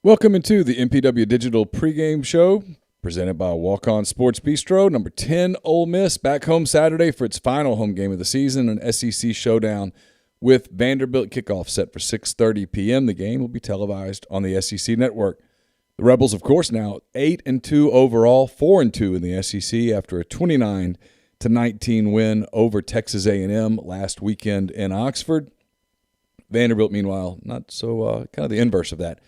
Welcome into the MPW Digital Pregame Show, presented by Walk-Ons Sports Bistreaux. Number 10, Ole Miss, back home Saturday for its final home game of the season, an SEC showdown with Vanderbilt. Kickoff set for 6:30 p.m. The game will be televised on the SEC network. The Rebels, of course, now 8-2 overall, 4-2 in the SEC after a 29-19 win over Texas A&M last weekend in Oxford. Vanderbilt, meanwhile, not so kind of the inverse of that.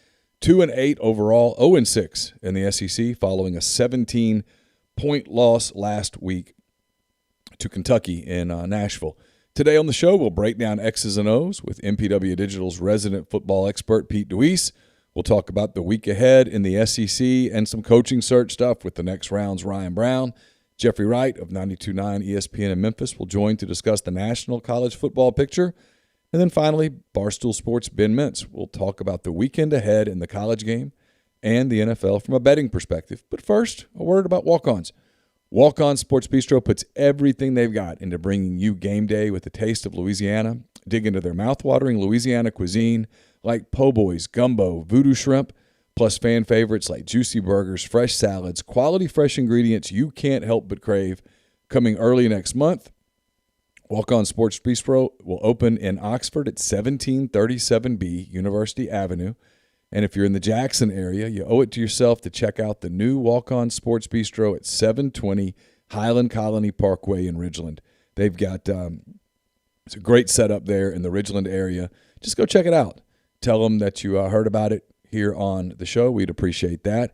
2-8 overall, 0-6 in the SEC following a 17-point loss last week to Kentucky in Nashville. Today on the show, we'll break down X's and O's with MPW Digital's resident football expert, Pete DeWeese. We'll talk about the week ahead in the SEC and some coaching search stuff with the next round's Ryan Brown. Jeffrey Wright of 92.9 ESPN in Memphis will join to discuss the national college football picture. And then finally, Barstool Sports Ben Mintz will talk about the weekend ahead in the college game and the NFL from a betting perspective. But first, a word about Walk-Ons. Walk-Ons Sports Bistreaux puts everything they've got into bringing you game day with a taste of Louisiana. Dig into their mouth-watering Louisiana cuisine like po' boys, gumbo, voodoo shrimp, plus fan favorites like juicy burgers, fresh salads, quality fresh ingredients you can't help but crave. Coming early next month, Walk-On Sports Bistreaux will open in Oxford at 1737B University Avenue. And if you're in the Jackson area, you owe it to yourself to check out the new Walk-On Sports Bistreaux at 720 Highland Colony Parkway in Ridgeland. They've got it's a great setup there in the Ridgeland area. Just go check it out. Tell them that you heard about it here on the show. We'd appreciate that.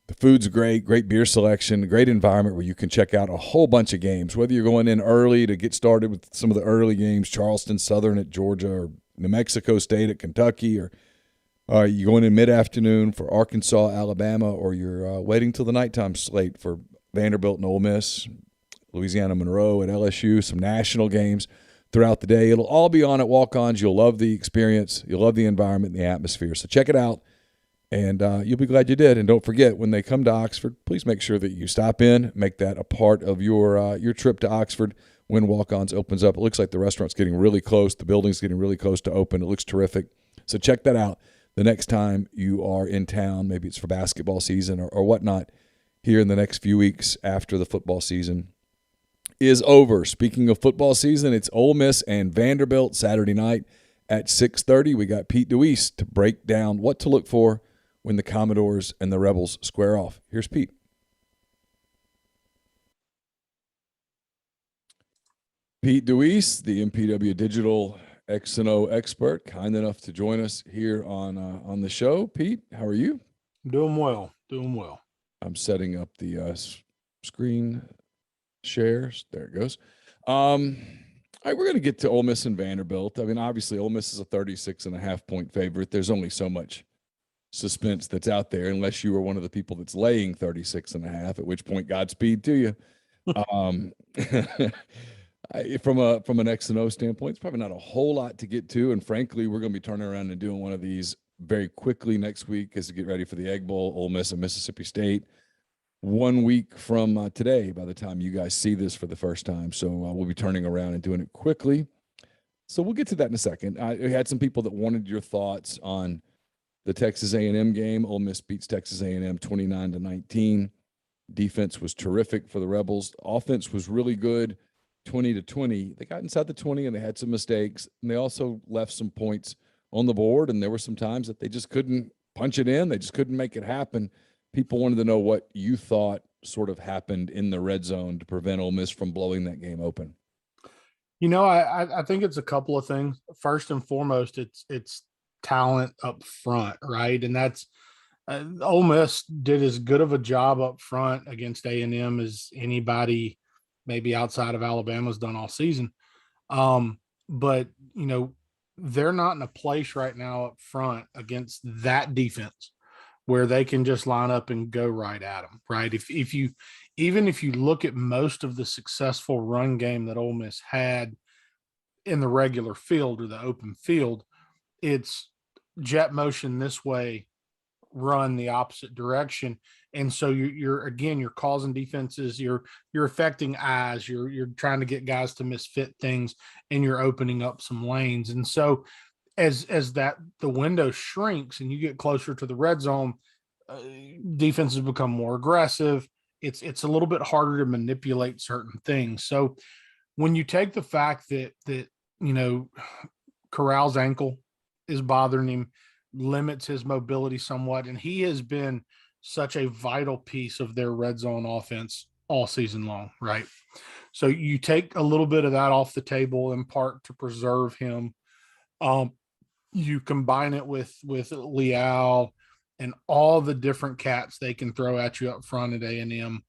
The food's great beer selection, great environment where you can check out a whole bunch of games, whether you're going in early to get started with some of the early games, Charleston Southern at Georgia or New Mexico State at Kentucky, or you're going in mid-afternoon for Arkansas, Alabama, or you're waiting till the nighttime slate for Vanderbilt and Ole Miss, Louisiana Monroe at LSU, some national games throughout the day. It'll all be on at Walk-Ons. You'll love the experience. You'll love the environment and the atmosphere. So check it out. And you'll be glad you did. And don't forget, when they come to Oxford, please make sure that you stop in, make that a part of your trip to Oxford when Walk-Ons opens up. It looks like the restaurant's getting really close. The building's getting really close to open. It looks terrific. So check that out the next time you are in town. Maybe it's for basketball season or whatnot here in the next few weeks after the football season is over. Speaking of football season, it's Ole Miss and Vanderbilt Saturday night at 6:30. We got Pete DeWeese to break down what to look for when the Commodores and the Rebels square off. Here's Pete. Pete DeWeese, the MPW Digital X&O expert, kind enough to join us here on the show. Pete, how are you? Doing well. I'm setting up the screen shares. There it goes. All right, we're going to get to Ole Miss and Vanderbilt. I mean, obviously, Ole Miss is a 36.5-point favorite. There's only so much suspense that's out there unless you are one of the people that's laying 36.5, at which point Godspeed to you. From an X and O standpoint, it's probably not a whole lot to get to, and frankly, we're going to be turning around and doing one of these very quickly next week as we get ready for the Egg Bowl, Ole Miss and Mississippi State. 1 week from today, by the time you guys see this for the first time, so we'll be turning around and doing it quickly. So we'll get to that in a second. We had some people that wanted your thoughts on the Texas A&M game. Ole Miss beats Texas A&M 29-19. Defense was terrific for the Rebels. Offense was really good, 20-20. They got inside the 20 and they had some mistakes. And they also left some points on the board. And there were some times that they just couldn't punch it in. They just couldn't make it happen. People wanted to know what you thought sort of happened in the red zone to prevent Ole Miss from blowing that game open. You know, I think it's a couple of things. First and foremost, it's talent up front, right? And that's Ole Miss did as good of a job up front against A&M as anybody maybe outside of Alabama's done all season. But, you know, they're not in a place right now up front against that defense where they can just line up and go right at them, right? If you look at most of the successful run game that Ole Miss had in the regular field or the open field, it's jet motion this way, run the opposite direction. And so you're causing defenses, you're affecting eyes, you're trying to get guys to misfit things, and you're opening up some lanes. And so as that the window shrinks and you get closer to the red zone, defenses become more aggressive. It's a little bit harder to manipulate certain things. So when you take the fact that Corral's ankle is bothering him, limits his mobility somewhat, and he has been such a vital piece of their red zone offense all season long, right? So you take a little bit of that off the table in part to preserve him. You combine it with Leal and all the different cats they can throw at you up front at A&M,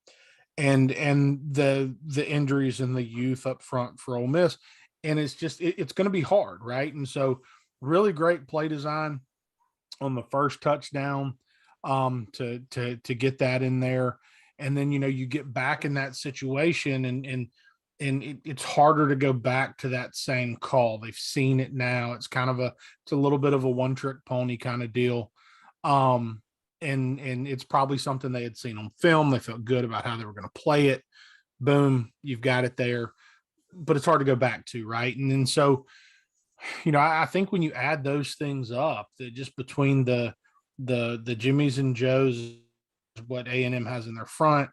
and the injuries and the youth up front for Ole Miss, and it's just it's going to be hard, right? And so really great play design on the first touchdown to get that in there, and then you get back in that situation, and it's harder to go back to that same call. They've seen it now. It's a little bit of a one-trick pony kind of deal. And it's probably something they had seen on film. They felt good about how they were going to play it. Boom, you've got it there. But it's hard to go back to, right? And then so, I think when you add those things up, that just between the Jimmies and Joes, what A&M has in their front,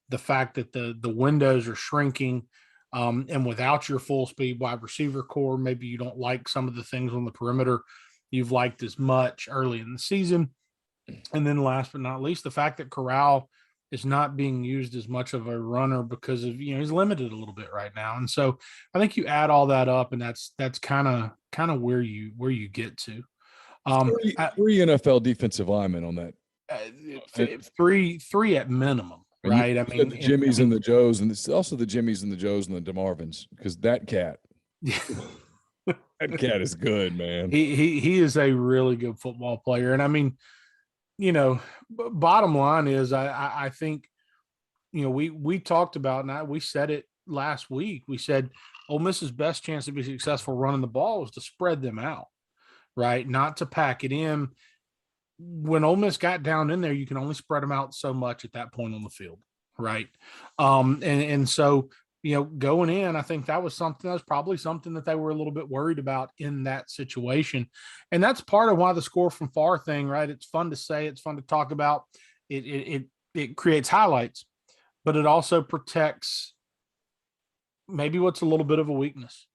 the fact that the windows are shrinking, and without your full speed wide receiver core, maybe you don't like some of the things on the perimeter you've liked as much early in the season. And then last but not least, the fact that Corral is not being used as much of a runner because of, he's limited a little bit right now. And so I think you add all that up, and that's kind of where you get to. Three NFL defensive linemen on that. Three at minimum. Right. I mean, the Jimmies and the Joes, and it's also the Jimmies and the Joes and the DeMarvins, because that cat, that cat is good, man. He is a really good football player. And I mean, bottom line is I think, we talked about, and we said it last week. We said Ole Miss's best chance to be successful running the ball was to spread them out, right? Not to pack it in. When Ole Miss got down in there, you can only spread them out so much at that point on the field, right? And so, going in, I think that was probably something that they were a little bit worried about in that situation. And that's part of why the score from far thing, right? It's fun to say, it's fun to talk about. It creates highlights, but it also protects maybe what's a little bit of a weakness,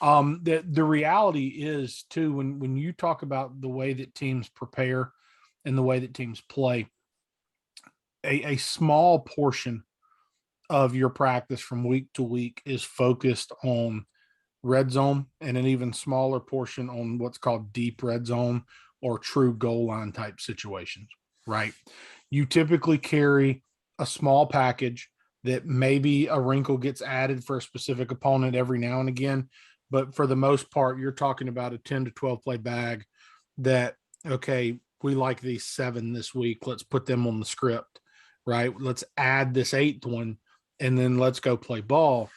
the reality is too, when you talk about the way that teams prepare and the way that teams play, a small portion of your practice from week to week is focused on red zone, and an even smaller portion on what's called deep red zone or true goal line type situations, right? You typically carry a small package that maybe a wrinkle gets added for a specific opponent every now and again. But for the most part, you're talking about a 10 to 12 play bag that, okay, we like these 7 this week. Let's put them on the script, right? Let's add this 8th one, and then let's go play ball.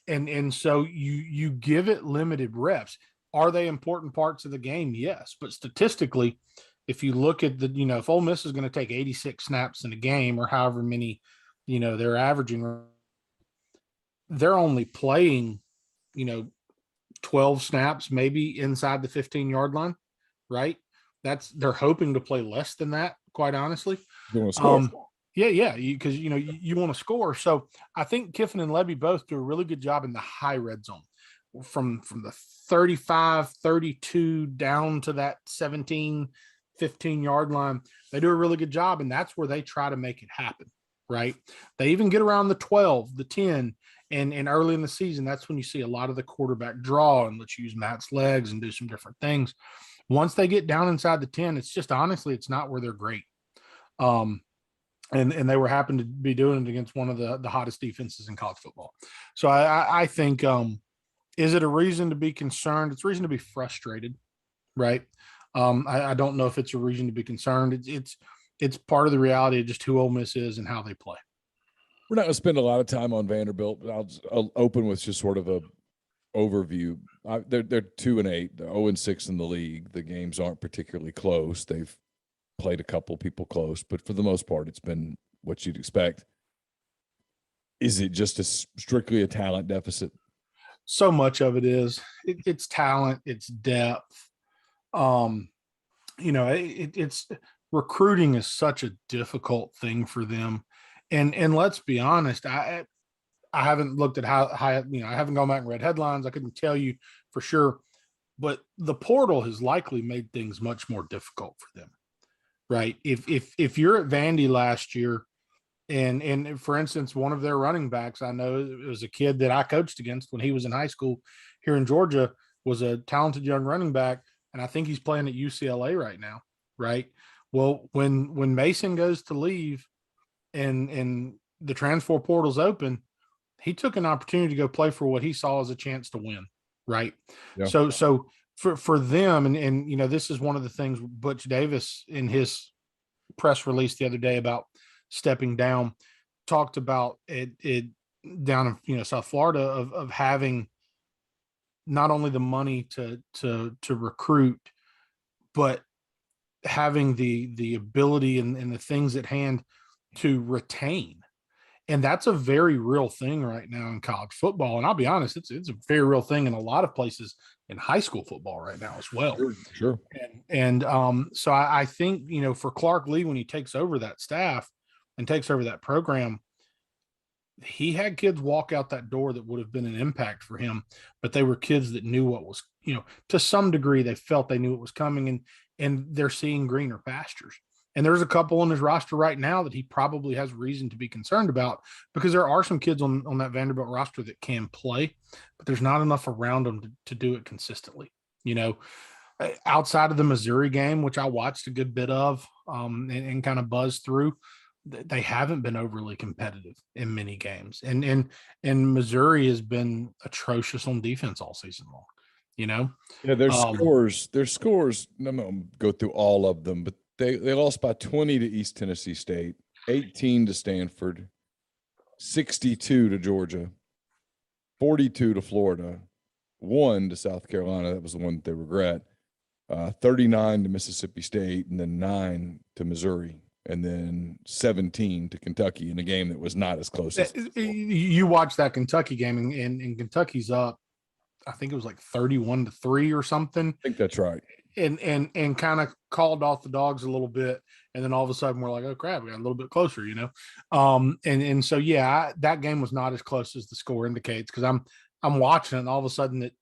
And so you give it limited reps. Are they important parts of the game? Yes. But statistically, if you look at if Ole Miss is going to take 86 snaps in a game, or however many, they're averaging, they're only playing, 12 snaps, maybe inside the 15-yard line, right? They're hoping to play less than that, quite honestly. You want to score. Yeah, because you want to score. So I think Kiffin and Levy both do a really good job in the high red zone, from the 35, 32 down to that 17, 15-yard line. They do a really good job, and that's where they try to make it happen, right? They even get around the 12, the 10, and early in the season, that's when you see a lot of the quarterback draw and let's use Matt's legs and do some different things. Once they get down inside the 10, it's just, honestly, it's not where they're great. And they were happen to be doing it against one of the hottest defenses in college football. So I think, is it a reason to be concerned? It's a reason to be frustrated, right? I don't know if it's a reason to be concerned. It's part of the reality of just who Ole Miss is and how they play. We're not going to spend a lot of time on Vanderbilt, but I'll open with just sort of a overview. They're 2-8, they're 0-6 in the league. The games aren't particularly close. They've played a couple people close, but for the most part, it's been what you'd expect. Is it just strictly a talent deficit? So much of it is. It's talent, it's depth. You know, it's recruiting is such a difficult thing for them. And let's be honest, I haven't looked at how you know, I haven't gone back and read headlines. I couldn't tell you for sure, but the portal has likely made things much more difficult for them, right? If you're at Vandy last year, and for instance, one of their running backs, I know it was a kid that I coached against when he was in high school here in Georgia, was a talented young running back, and I think he's playing at UCLA right now, right? Well, when Mason goes to leave and the transfer portal's open, he took an opportunity to go play for what he saw as a chance to win, right? Yeah. So for them, and you know, this is one of the things Butch Davis in his press release the other day about stepping down talked about it down in, you know, South Florida, of having not only the money to recruit, but having the ability and the things at hand to retain. And that's a very real thing right now in college football. And I'll be honest, it's a very real thing in a lot of places in high school football right now as well. Sure. So I think, you know, for Clark Lee, when he takes over that staff and takes over that program, he had kids walk out that door that would have been an impact for him, but they were kids that knew what was, you know, to some degree, they felt they knew what was coming, and they're seeing greener pastures. And there's a couple on his roster right now that he probably has reason to be concerned about, because there are some kids on that Vanderbilt roster that can play, but there's not enough around them to do it consistently. You know, outside of the Missouri game, which I watched a good bit of and kind of buzzed through, they haven't been overly competitive in many games. And Missouri has been atrocious on defense all season long, you know? Yeah, their scores, I'm not going to go through all of them, but they lost by 20 to East Tennessee State, 18 to Stanford, 62 to Georgia, 42 to Florida, 1 to South Carolina. That was the one that they regret. 39 to Mississippi State, and then 9 to Missouri, and then 17 to Kentucky in a game that was not as close. You watched that Kentucky game, and Kentucky's up, I think it was like 31-3 or something. I think that's right. And kind of called off the dogs a little bit, and then all of a sudden we're like, oh crap, we got a little bit closer, you know. And so yeah, that game was not as close as the score indicates, because I'm watching it, and all of a sudden it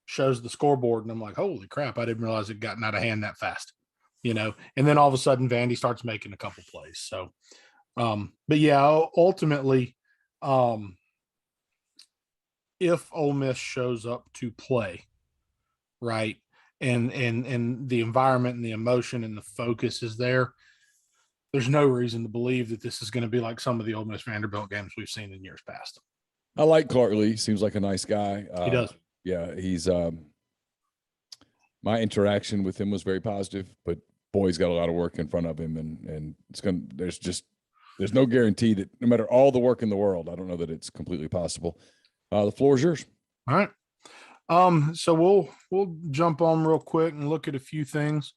shows the scoreboard, and I'm like, holy crap, I didn't realize it gotten out of hand that fast, you know. And then all of a sudden Vandy starts making a couple plays. So but yeah, ultimately, if Ole Miss shows up to play, right, and the environment and the emotion and the focus is there, there's no reason to believe that this is going to be like some of the Ole Miss Vanderbilt games we've seen in years past. I like Clark Lee. Seems like a nice guy. He does. Yeah, he's my interaction with him was very positive, but boy, he's got a lot of work in front of him, and there's no guarantee that no matter all the work in the world, I don't know that it's completely possible. The floor is yours. All right. So we'll jump on real quick and look at a few things.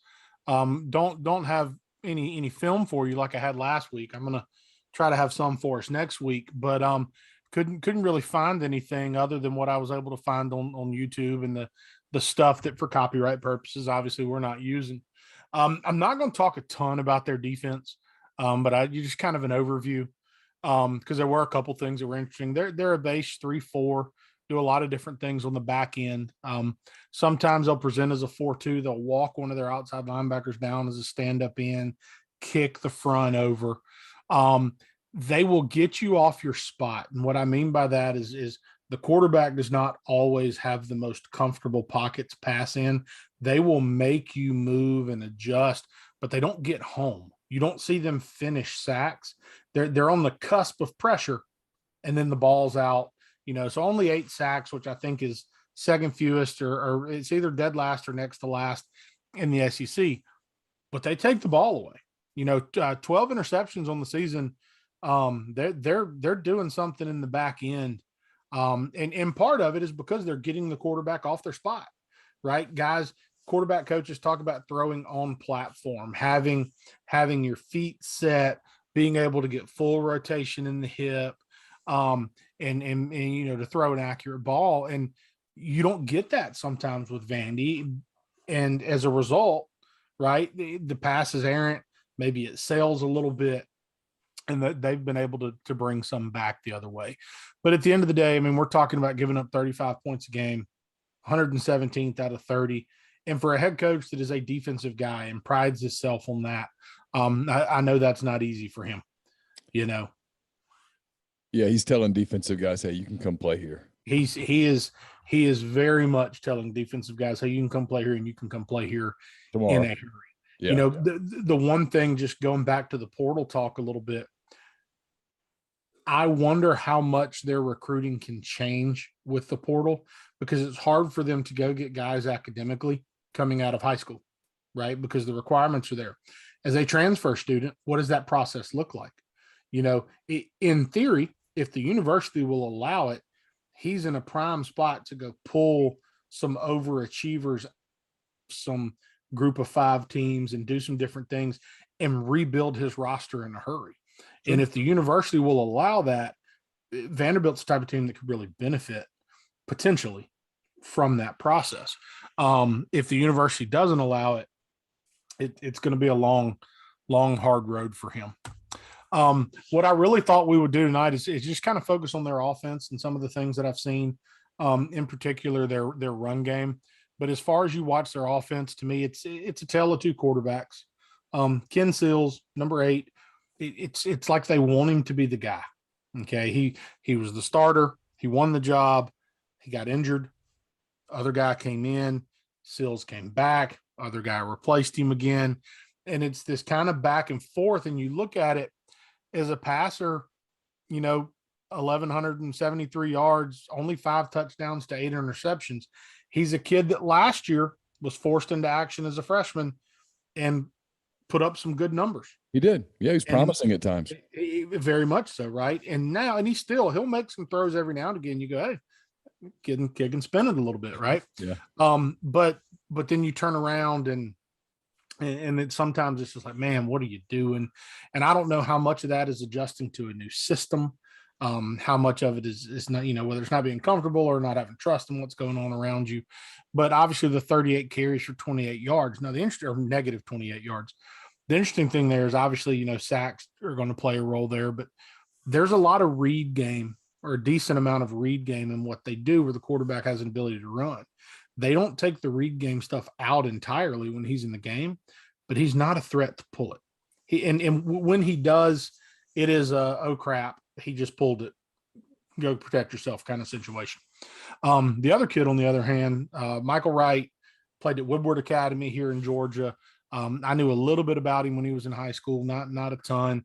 Don't have any film for you like I had last week. I'm gonna try to have some for us next week, but couldn't really find anything other than what I was able to find on YouTube and the stuff that for copyright purposes, obviously, we're not using. I'm not going to talk a ton about their defense, but you just kind of an overview, because there were a couple things that were interesting. They're a base 3-4, do a lot of different things on the back end. Sometimes they'll present as a 4-2. They'll walk one of their outside linebackers down as a stand-up in, kick the front over. They will get you off your spot. And what I mean by that is the quarterback does not always have the most comfortable pockets pass in. They will make you move and adjust, but they don't get home. You don't see them finish sacks. They're on the cusp of pressure, and then the ball's out, you know. So only 8 sacks, which I think is second fewest, or it's either dead last or next to last in the SEC. But they take the ball away. You know, 12 interceptions on the season. They're doing something in the back end. And part of it is because they're getting the quarterback off their spot, right? Guys, quarterback coaches talk about throwing on platform, having your feet set, being able to get full rotation in the hip, and you know, to throw an accurate ball. And you don't get that sometimes with Vandy. And as a result, right, the pass is errant, maybe it sails a little bit, and that they've been able to bring some back the other way. But at the end of the day, I mean, we're talking about giving up 35 points a game, 117th out of 30. And for a head coach that is a defensive guy and prides himself on that, I know that's not easy for him, you know. Yeah, he's telling defensive guys, hey, you can come play here. He is very much telling defensive guys, hey, you can come play here and you can come play here tomorrow in a hurry. Yeah. You know, the one thing, just going back to the portal talk a little bit, I wonder how much their recruiting can change with the portal, because it's hard for them to go get guys academically coming out of high school, right? Because the requirements are there. As a transfer student, what does that process look like? You know, in theory, if the university will allow it, he's in a prime spot to go pull some overachievers, some group of 5 teams, and do some different things and rebuild his roster in a hurry. Sure. And if the university will allow that, Vanderbilt's the type of team that could really benefit potentially from that process. If the university doesn't allow it, it's going to be a long, hard road for him. What I really thought we would do tonight is just kind of focus on their offense and some of the things that I've seen, in particular their run game. But as far as you watch their offense, to me, it's a tale of 2 quarterbacks. Ken Seals, number 8, it's like they want him to be the guy. Okay, he was the starter. He won the job. He got injured. Other guy came in. Seals came back. Other guy replaced him again. And it's this kind of back and forth. And you look at it as a passer, you know, 1,173 yards, only 5 touchdowns to 8 interceptions. He's a kid that last year was forced into action as a freshman and put up some good numbers. He did. Yeah, he's promising at times. Very much so, right? And now, and he'll make some throws every now and again. You go, hey, kick and spin it a little bit, right? Yeah. But then you turn around and it sometimes it's just like, man, what are you doing? And I don't know how much of that is adjusting to a new system. How much of it is not, you know, whether it's not being comfortable or not having trust in what's going on around you. But obviously the 38 carries for 28 yards. Now the interesting, or negative 28 yards. The interesting thing there is obviously, you know, sacks are going to play a role there, but there's a lot of read game, or a decent amount of read game in what they do, where the quarterback has an ability to run. They don't take the read game stuff out entirely when he's in the game, but he's not a threat to pull it. And when he does, it is oh crap, he just pulled it, go protect yourself kind of situation. The other kid, on the other hand, Michael Wright, played at Woodward Academy here in Georgia. I knew a little bit about him when he was in high school, not a ton.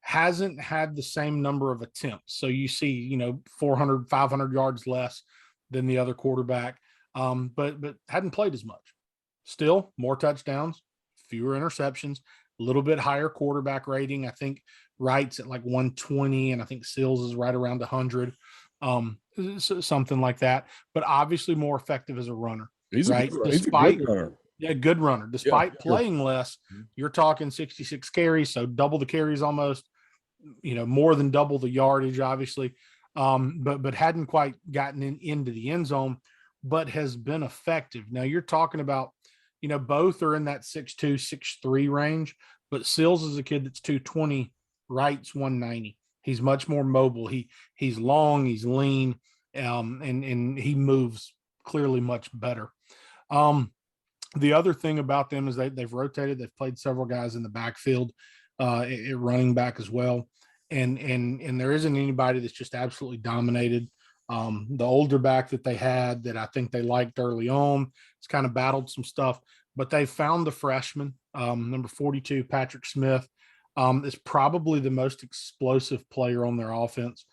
Hasn't had the same number of attempts. So you see, you know, 400, 500 yards less than the other quarterback, but hadn't played as much. Still more touchdowns, fewer interceptions, a little bit higher quarterback rating. I think Wright's at like 120, and I think Seals is right around 100, something like that. But obviously more effective as a runner. He's right? He's a good runner. Yeah, good runner. Despite playing less, you're talking 66 carries, so double the carries almost, you know, more than double the yardage, obviously. But hadn't quite gotten into the end zone, but has been effective. Now you're talking about, you know, both are in that 6'2", 6'3" range, but Seals is a kid that's 220, Wright's 190. He's much more mobile. He's long, he's lean, and he moves clearly much better. The other thing about them is they've rotated. They've played several guys in the backfield, at running back as well. And there isn't anybody that's just absolutely dominated. The older back that they had that I think they liked early on, it's kind of battled some stuff, but they found the freshman, number 42, Patrick Smith, is probably the most explosive player on their offense.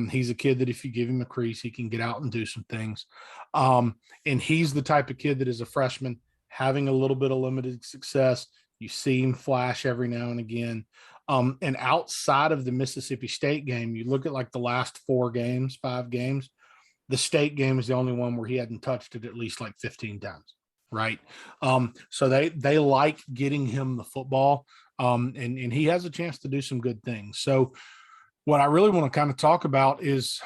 He's a kid that if you give him a crease, he can get out and do some things. And he's the type of kid that is a freshman having a little bit of limited success. You see him flash every now and again. And outside of the Mississippi State game, you look at like the last 5 games, the State game is the only one where he hadn't touched it at least like 15 times. Right. So they like getting him the football. And he has a chance to do some good things. So what I really want to kind of talk about is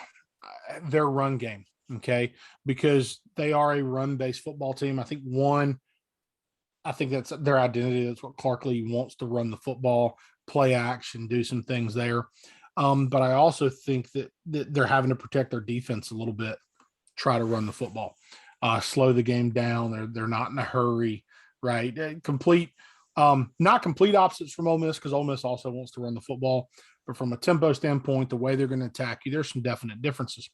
their run game. Okay. Because they are a run-based football team. I think one I think that's their identity. That's what Clark Lee wants, to run the football, play action, do some things there. But I also think that they're having to protect their defense a little bit, try to run the football, slow the game down. They're not in a hurry, right? Not complete opposites from Ole Miss, because Ole Miss also wants to run the football. But from a tempo standpoint, the way they're going to attack you, there's some definite differences.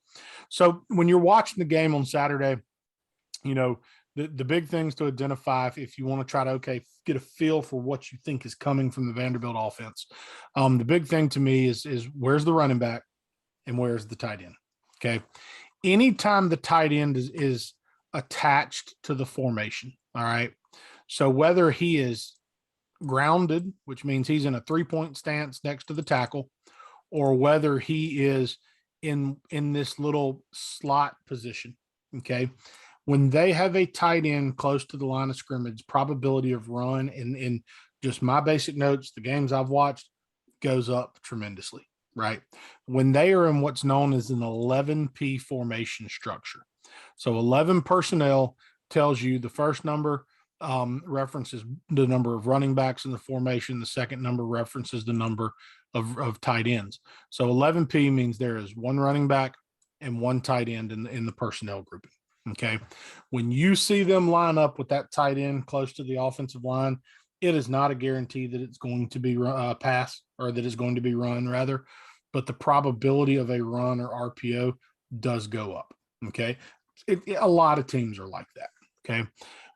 So when you're watching the game on Saturday, the big things to identify if you want to try to, get a feel for what you think is coming from the Vanderbilt offense. The big thing to me is where's the running back and where's the tight end? Okay. Anytime the tight end is attached to the formation. All right. So whether he is grounded, which means he's in a 3-point stance next to the tackle, or whether he is in this little slot position. Okay. When they have a tight end close to the line of scrimmage, probability of run in just my basic notes, the games I've watched, goes up tremendously, right? When they are in what's known as an 11P formation structure. So 11 personnel tells you the first number references the number of running backs in the formation. The second number references the number of tight ends. So 11P means there is one running back and one tight end in the personnel grouping. Okay. When you see them line up with that tight end close to the offensive line, it is not a guarantee that it's going to be pass, or that it's going to be run rather, but the probability of a run or RPO does go up. Okay. A lot of teams are like that. Okay.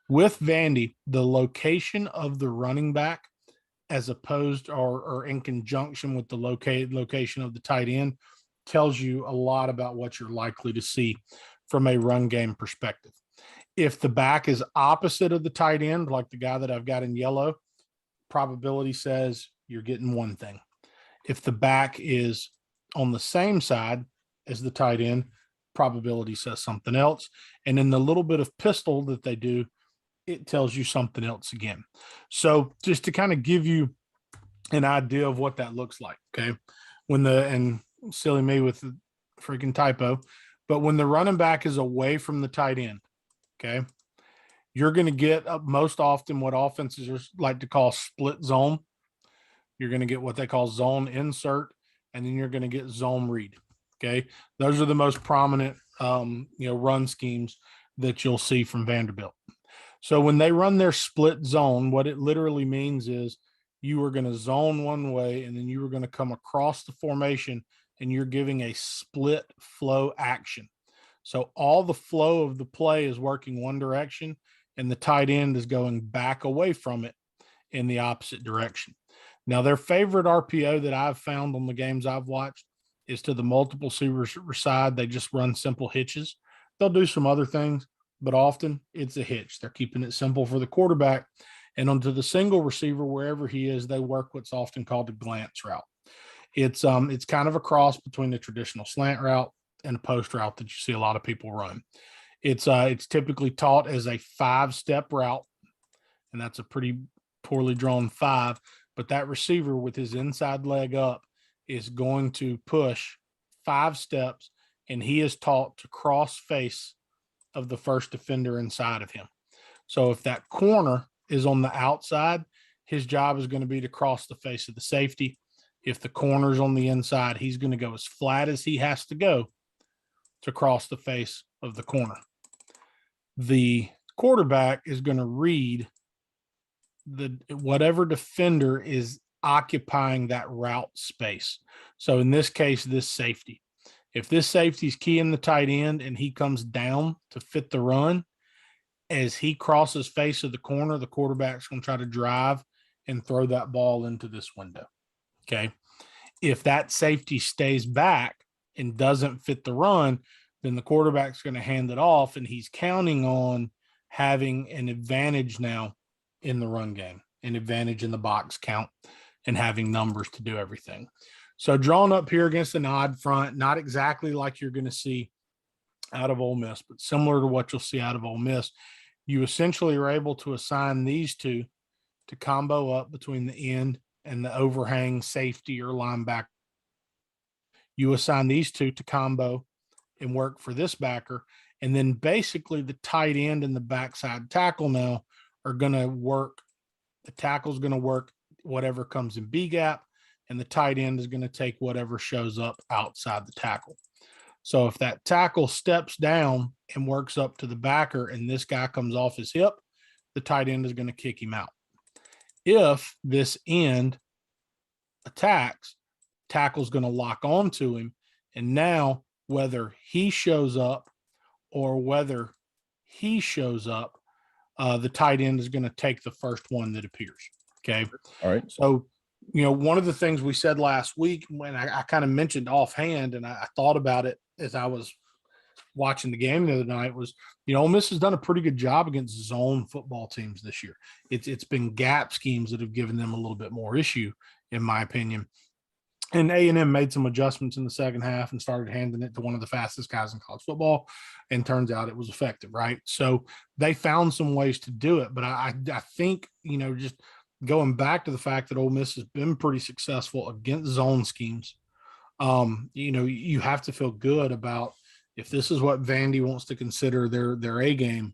With Vandy, the location of the running back, as opposed or in conjunction with the location of the tight end, tells you a lot about what you're likely to see from a run game perspective. If the back is opposite of the tight end, like the guy that I've got in yellow, probability says you're getting one thing. If the back is on the same side as the tight end, probability says something else. And in the little bit of pistol that they do, it tells you something else again. So just to kind of give you an idea of what that looks like. Okay. And silly me with the freaking typo, but when the running back is away from the tight end, okay, you're going to get most often what offenses like to call split zone. You're going to get what they call zone insert, and then you're going to get zone read. Okay. Those are the most prominent, run schemes that you'll see from Vanderbilt. So when they run their split zone, what it literally means is you are going to zone one way, and then you are going to come across the formation, and you're giving a split flow action. So all the flow of the play is working one direction, and the tight end is going back away from it in the opposite direction. Now, their favorite RPO that I've found on the games I've watched is to the multiple receiver side. They just run simple hitches. They'll do some other things, but often it's a hitch. They're keeping it simple for the quarterback. And onto the single receiver, wherever he is, they work what's often called a glance route. It's kind of a cross between the traditional slant route and a post route that you see a lot of people run. It's typically taught as a 5-step route, and that's a pretty poorly drawn 5. But that receiver with his inside leg up is going to push 5 steps, and he is taught to cross face of the first defender inside of him. So if that corner is on the outside, his job is going to be to cross the face of the safety. If the corner's on the inside, he's going to go as flat as he has to go to cross the face of the corner. The quarterback is going to read whatever defender is occupying that route space. So in this case, this safety. If this safety's keying the tight end and he comes down to fit the run, as he crosses face of the corner, the quarterback's going to try to drive and throw that ball into this window. Okay. If that safety stays back and doesn't fit the run, then the quarterback's going to hand it off, and he's counting on having an advantage now in the run game, an advantage in the box count, and having numbers to do everything. So drawn up here against an odd front, not exactly like you're going to see out of Ole Miss, but similar to what you'll see out of Ole Miss, you essentially are able to assign these two to combo up between the end and the overhang safety or linebacker. You assign these two to combo and work for this backer. And then basically the tight end and the backside tackle now are going to work. The tackle's going to work whatever comes in B gap, and the tight end is going to take whatever shows up outside the tackle. So if that tackle steps down and works up to the backer and this guy comes off his hip, the tight end is going to kick him out. If this end attacks, tackle's going to lock onto him. And now whether he shows up or whether he shows up, the tight end is going to take the first one that appears. Okay. All right. So, one of the things we said last week when I kind of mentioned offhand, and I thought about it as I was watching the game the other night, was, Ole Miss has done a pretty good job against zone football teams this year. It's been gap schemes that have given them a little bit more issue, in my opinion. And A&M made some adjustments in the second half and started handing it to one of the fastest guys in college football, and turns out it was effective, right? So they found some ways to do it. But I think, just going back to the fact that Ole Miss has been pretty successful against zone schemes, you have to feel good about, if this is what Vandy wants to consider their A game,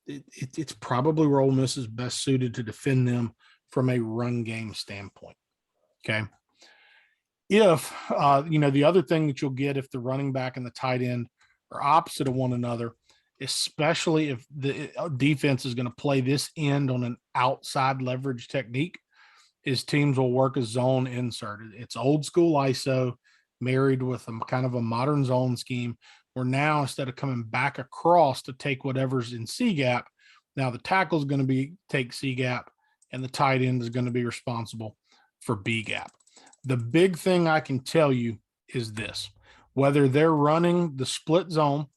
it's probably where Ole Miss is best suited to defend them from a run game standpoint. Okay. If, the other thing that you'll get if the running back and the tight end are opposite of one another, especially if the defense is going to play this end on an outside leverage technique, is teams will work a zone insert. It's old school ISO married with a kind of a modern zone scheme, where now instead of coming back across to take whatever's in C gap, now the tackle is going to take C gap and the tight end is going to be responsible for B gap. The big thing I can tell you is this: whether they're running the split zone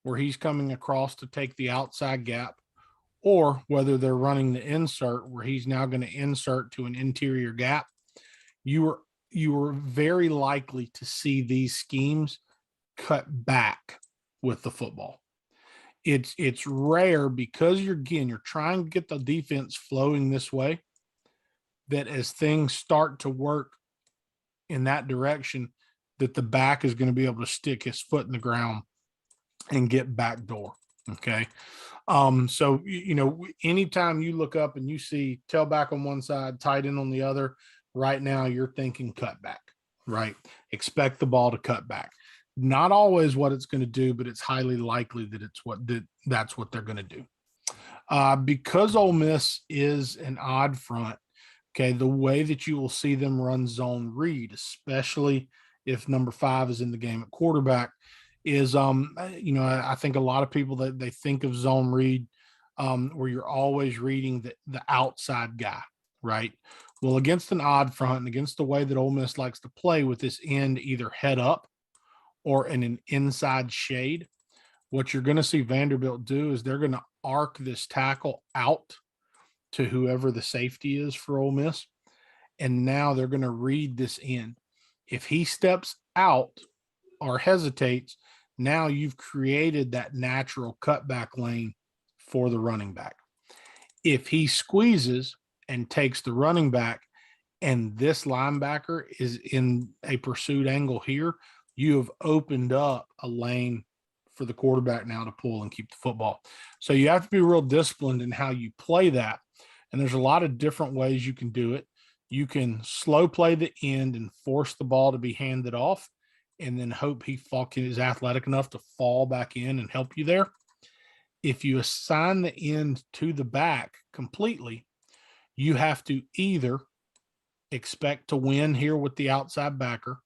where he's coming across to take the outside gap, or whether they're running the insert where he's now going to insert to an interior gap, you are very likely to see these schemes cut back with the football. It's rare, because you're trying to get the defense flowing this way, that as things start to work in that direction, that the back is going to be able to stick his foot in the ground and get backdoor. Okay. So, anytime you look up and you see tailback on one side, tight end on the other, right now you're thinking cutback, right? Expect the ball to cut back. Not always what it's going to do, but it's highly likely that that's what they're going to do. Because Ole Miss is an odd front, okay, the way that you will see them run zone read, especially if number 5 is in the game at quarterback, is, I think a lot of people that they think of zone read where you're always reading the outside guy, right? Well, against an odd front and against the way that Ole Miss likes to play with this end either head up or in an inside shade, what you're going to see Vanderbilt do is they're going to arc this tackle out to whoever the safety is for Ole Miss. And now they're going to read this end. If he steps out or hesitates, now you've created that natural cutback lane for the running back. If he squeezes and takes the running back and this linebacker is in a pursuit angle here, you have opened up a lane for the quarterback now to pull and keep the football. So you have to be real disciplined in how you play that. And there's a lot of different ways you can do it. You can slow play the end and force the ball to be handed off, and then hope he is athletic enough to fall back in and help you there. If you assign the end to the back completely, you have to either expect to win here with the outside backer,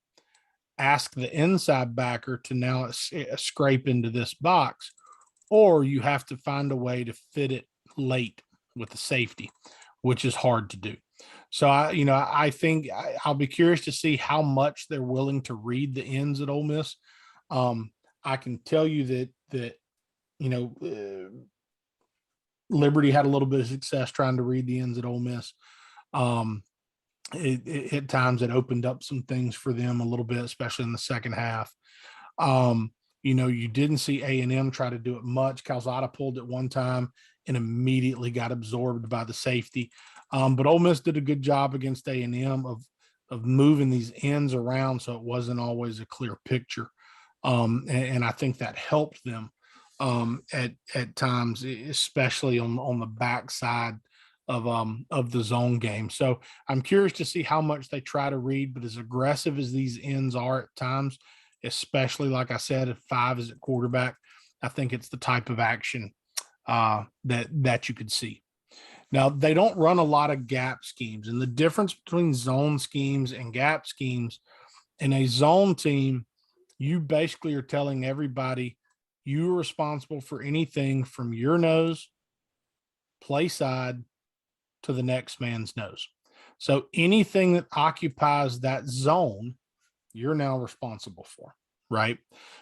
ask the inside backer to now scrape into this box, or you have to find a way to fit it late with the safety, which is hard to do. So I think I'll be curious to see how much they're willing to read the ends at Ole Miss. I can tell you that Liberty had a little bit of success trying to read the ends at Ole Miss. At times it opened up some things for them a little bit, especially in the second half. You didn't see A&M try to do it much. Calzada pulled it one time and immediately got absorbed by the safety. But Ole Miss did a good job against A&M of moving these ends around, so it wasn't always a clear picture. And I think that helped them at times, especially on the backside of the zone game. So I'm curious to see how much they try to read, but as aggressive as these ends are at times, especially like I said, if 5 is at quarterback, I think it's the type of action that you could see. Now, they don't run a lot of gap schemes, and the difference between zone schemes and gap schemes, in a zone team, you basically are telling everybody you're responsible for anything from your nose, play side, to the next man's nose. So anything that occupies that zone, you're now responsible for, right?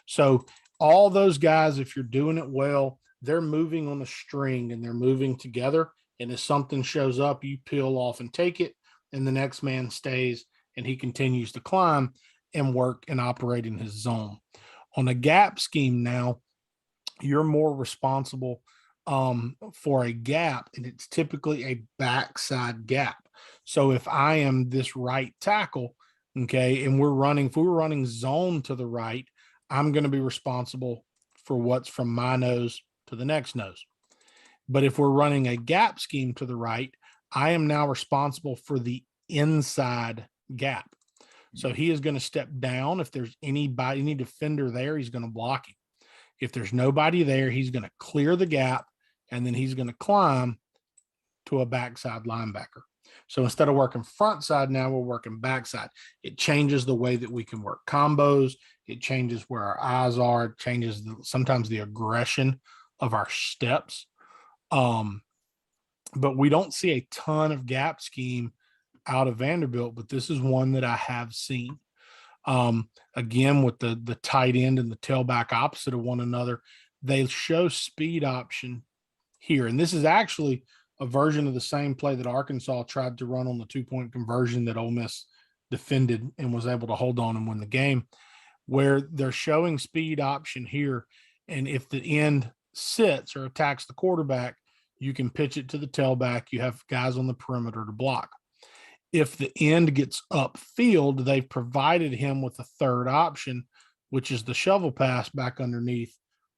So all those guys, if you're doing it well, they're moving on a string and they're moving together. And if something shows up, you peel off and take it, and the next man stays and he continues to climb and work and operate in his zone. On a gap scheme now, you're more responsible for a gap, and it's typically a backside gap. So if I am this right tackle, okay, and if we're running zone to the right, I'm going to be responsible for what's from my nose to the next nose. But if we're running a gap scheme to the right, I am now responsible for the inside gap. So he is going to step down. If there's any defender there, he's going to block him. If there's nobody there, he's going to clear the gap, and then he's going to climb to a backside linebacker. So instead of working front side, now we're working backside. It changes the way that we can work combos. It changes where our eyes are. It changes sometimes the aggression of our steps. But we don't see a ton of gap scheme out of Vanderbilt, but this is one that I have seen. Again, with the tight end and the tailback opposite of one another, they show speed option here. And this is actually a version of the same play that Arkansas tried to run on the 2-point conversion that Ole Miss defended and was able to hold on and win the game, where they're showing speed option here. And if the end sits or attacks the quarterback, you can pitch it to the tailback. You have guys on the perimeter to block. If the end gets upfield, they've provided him with a third option, which is the shovel pass back underneath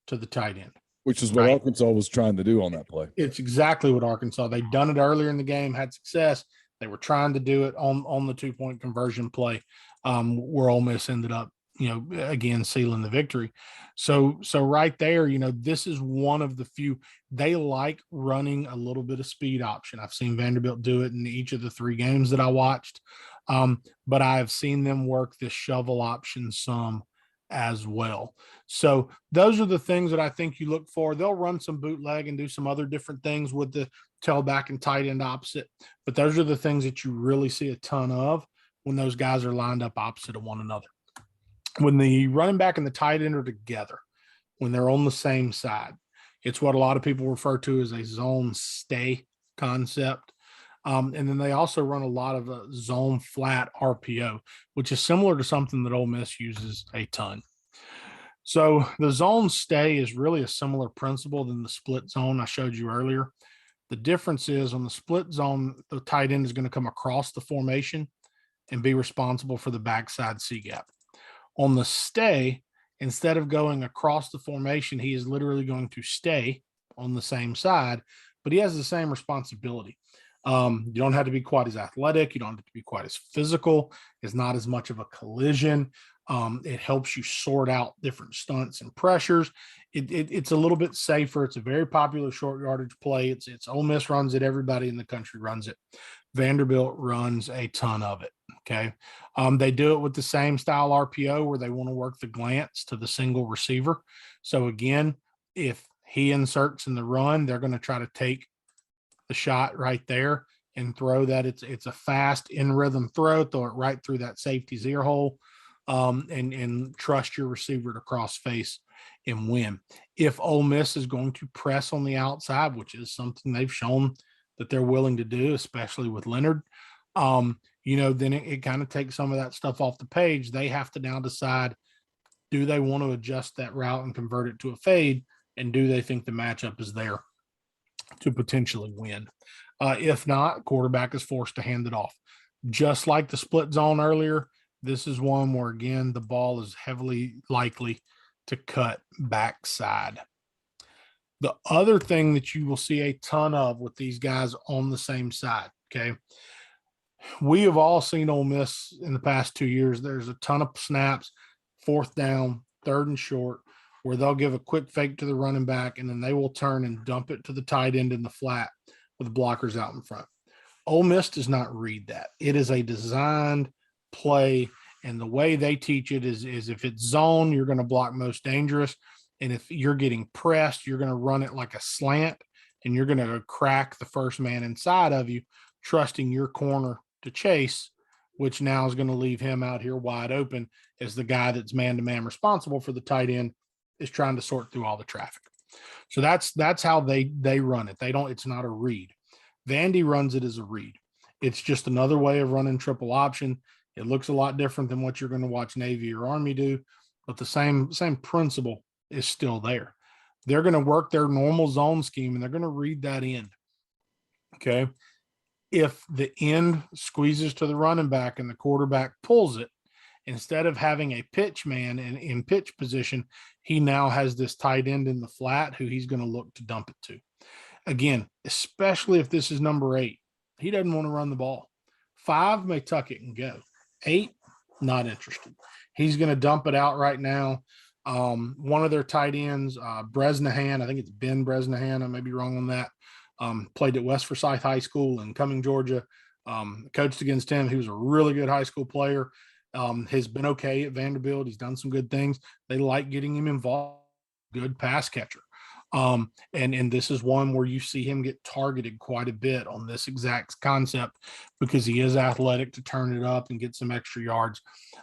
to the tight end. Which is what Arkansas was trying to do on that play. It's exactly what Arkansas. They'd done it earlier in the game, had success. They were trying to do it on the 2-point conversion play, where Ole Miss ended up, again, sealing the victory. So right there, this is one of the few. They like running a little bit of speed option. I've seen Vanderbilt do it in each of the 3 games that I watched, but I have seen them work this shovel option some as well. So those are the things that I think you look for. They'll run some bootleg and do some other different things with the tailback and tight end opposite, but those are the things that you really see a ton of when those guys are lined up opposite of one another. When the running back and the tight end are together, when they're on the same side, it's what a lot of people refer to as a zone stay concept. And then they also run a lot of a zone flat RPO, which is similar to something that Ole Miss uses a ton. So the zone stay is really a similar principle than the split zone I showed you earlier. The difference is on the split zone, the tight end is going to come across the formation and be responsible for the backside C gap. On the stay, instead of going across the formation, he is literally going to stay on the same side, but he has the same responsibility. You don't have to be quite as athletic. You don't have to be quite as physical. It's not as much of a collision. It helps you sort out different stunts and pressures. It's a little bit safer. It's a very popular short yardage play. It's Ole Miss runs it. Everybody in the country runs it. Vanderbilt runs a ton of it. Okay. They do it with the same style RPO where they want to work the glance to the single receiver. So again, if he inserts in the run, they're going to try to take the shot right there and throw that. It's a fast in rhythm throw it right through that safety's ear hole, and trust your receiver to cross face and win. If Ole Miss is going to press on the outside, which is something they've shown that they're willing to do, especially with Leonard, then it kind of takes some of that stuff off the page. They have to now decide, do they want to adjust that route and convert it to a fade? And do they think the matchup is there to potentially win? If not, quarterback is forced to hand it off. Just like the split zone earlier, this is one where, again, the ball is heavily likely to cut backside. The other thing that you will see a ton of with these guys on the same side, okay? We have all seen Ole Miss in the past 2 years. There's a ton of snaps, fourth down, third and short, where they'll give a quick fake to the running back, and then they will turn and dump it to the tight end in the flat with blockers out in front. Ole Miss does not read that. It is a designed play, and the way they teach it is if it's zone, you're going to block most dangerous, and if you're getting pressed, you're going to run it like a slant, and you're going to crack the first man inside of you, trusting your corner to chase, which now is going to leave him out here wide open as the guy that's man-to-man responsible for the tight end is trying to sort through all the traffic. So that's how they run it. It's not a read. Vandy runs it as a read. It's just another way of running triple option. It looks a lot different than what you're going to watch Navy or Army do, but the same principle is still there. They're going to work their normal zone scheme, and they're going to read that end. Okay. If the end squeezes to the running back and the quarterback pulls it, instead of having a pitch man in pitch position, he now has this tight end in the flat who he's going to look to dump it to. Again, especially if this is number 8, he doesn't want to run the ball. 5 may tuck it and go. 8, not interested. He's going to dump it out right now. One of their tight ends, Bresnahan, I think it's Ben Bresnahan, I may be wrong on that, played at West Forsyth High School in Cumming, Georgia, coached against him. He was a really good high school player, has been okay at Vanderbilt. He's done some good things. They like getting him involved, good pass catcher. And this is one where you see him get targeted quite a bit on this exact concept because he is athletic to turn it up and get some extra yards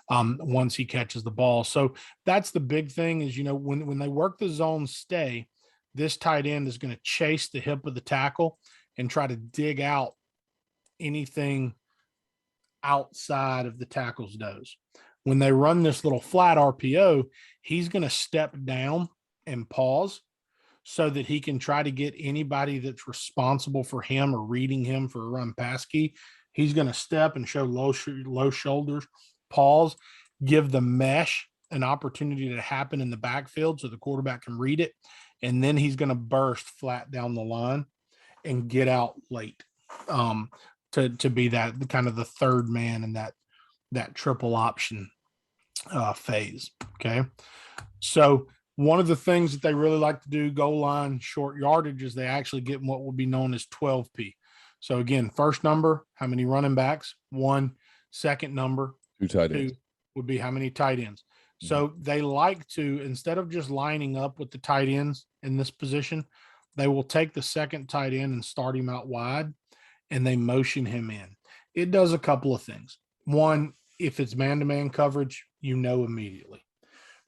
once he catches the ball. So that's the big thing is, when they work the zone stay, this tight end is going to chase the hip of the tackle and try to dig out anything outside of the tackle's nose. When they run this little flat RPO, he's going to step down and pause so that he can try to get anybody that's responsible for him or reading him for a run pass key. He's going to step and show low shoulders, pause, give the mesh an opportunity to happen in the backfield so the quarterback can read it. And then he's going to burst flat down the line and get out late to be that kind of the third man in that triple option phase. Okay. So one of the things that they really like to do, goal line, short yardage, is they actually get what will be known as 12P. So again, first number, how many running backs? 1. Second number, 2 tight ends. 2 would be how many tight ends. So they like to, instead of just lining up with the tight ends in this position, they will take the second tight end and start him out wide, and they motion him in. It does a couple of things. 1, if it's man-to-man coverage, immediately,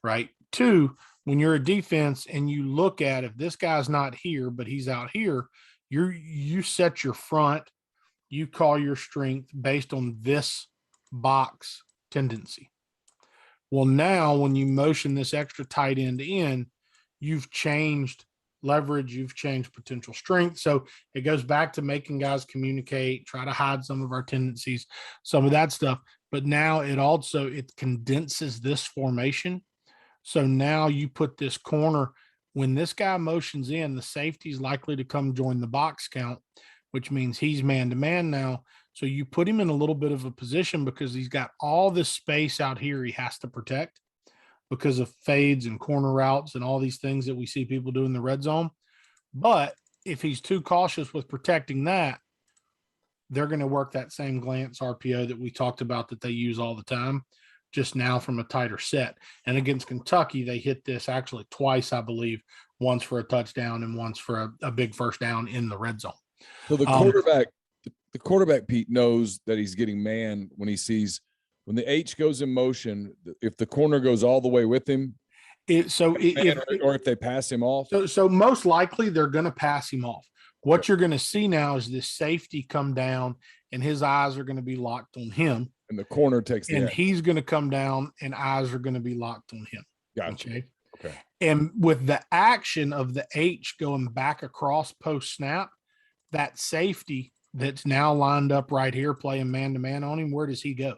right? 2, when you're a defense and you look at if this guy's not here, but he's out here, you set your front, you call your strength based on this box tendency. Well, now when you motion this extra tight end in, you've changed leverage, you've changed potential strength. So it goes back to making guys communicate, try to hide some of our tendencies, some of that stuff. But now it condenses this formation. So now you put this corner, when this guy motions in, the safety is likely to come join the box count, which means he's man-to-man now. So you put him in a little bit of a position because he's got all this space out here he has to protect because of fades and corner routes and all these things that we see people do in the red zone. But if he's too cautious with protecting that, they're going to work that same glance RPO that we talked about that they use all the time, just now from a tighter set. And against Kentucky, they hit this actually twice, I believe, once for a touchdown and once for a big first down in the red zone. So the quarterback, Pete, knows that he's getting man when he sees when the H goes in motion. If the corner goes all the way with him, or if they pass him off. So most likely they're going to pass him off. What you're going to see now is this safety come down, and his eyes are going to be locked on him. And the corner takes the and edge. He's going to come down, and eyes are going to be locked on him. Gotcha. Okay. And with the action of the H going back across post snap, that safety that's now lined up right here playing man-to-man on him, where does he go?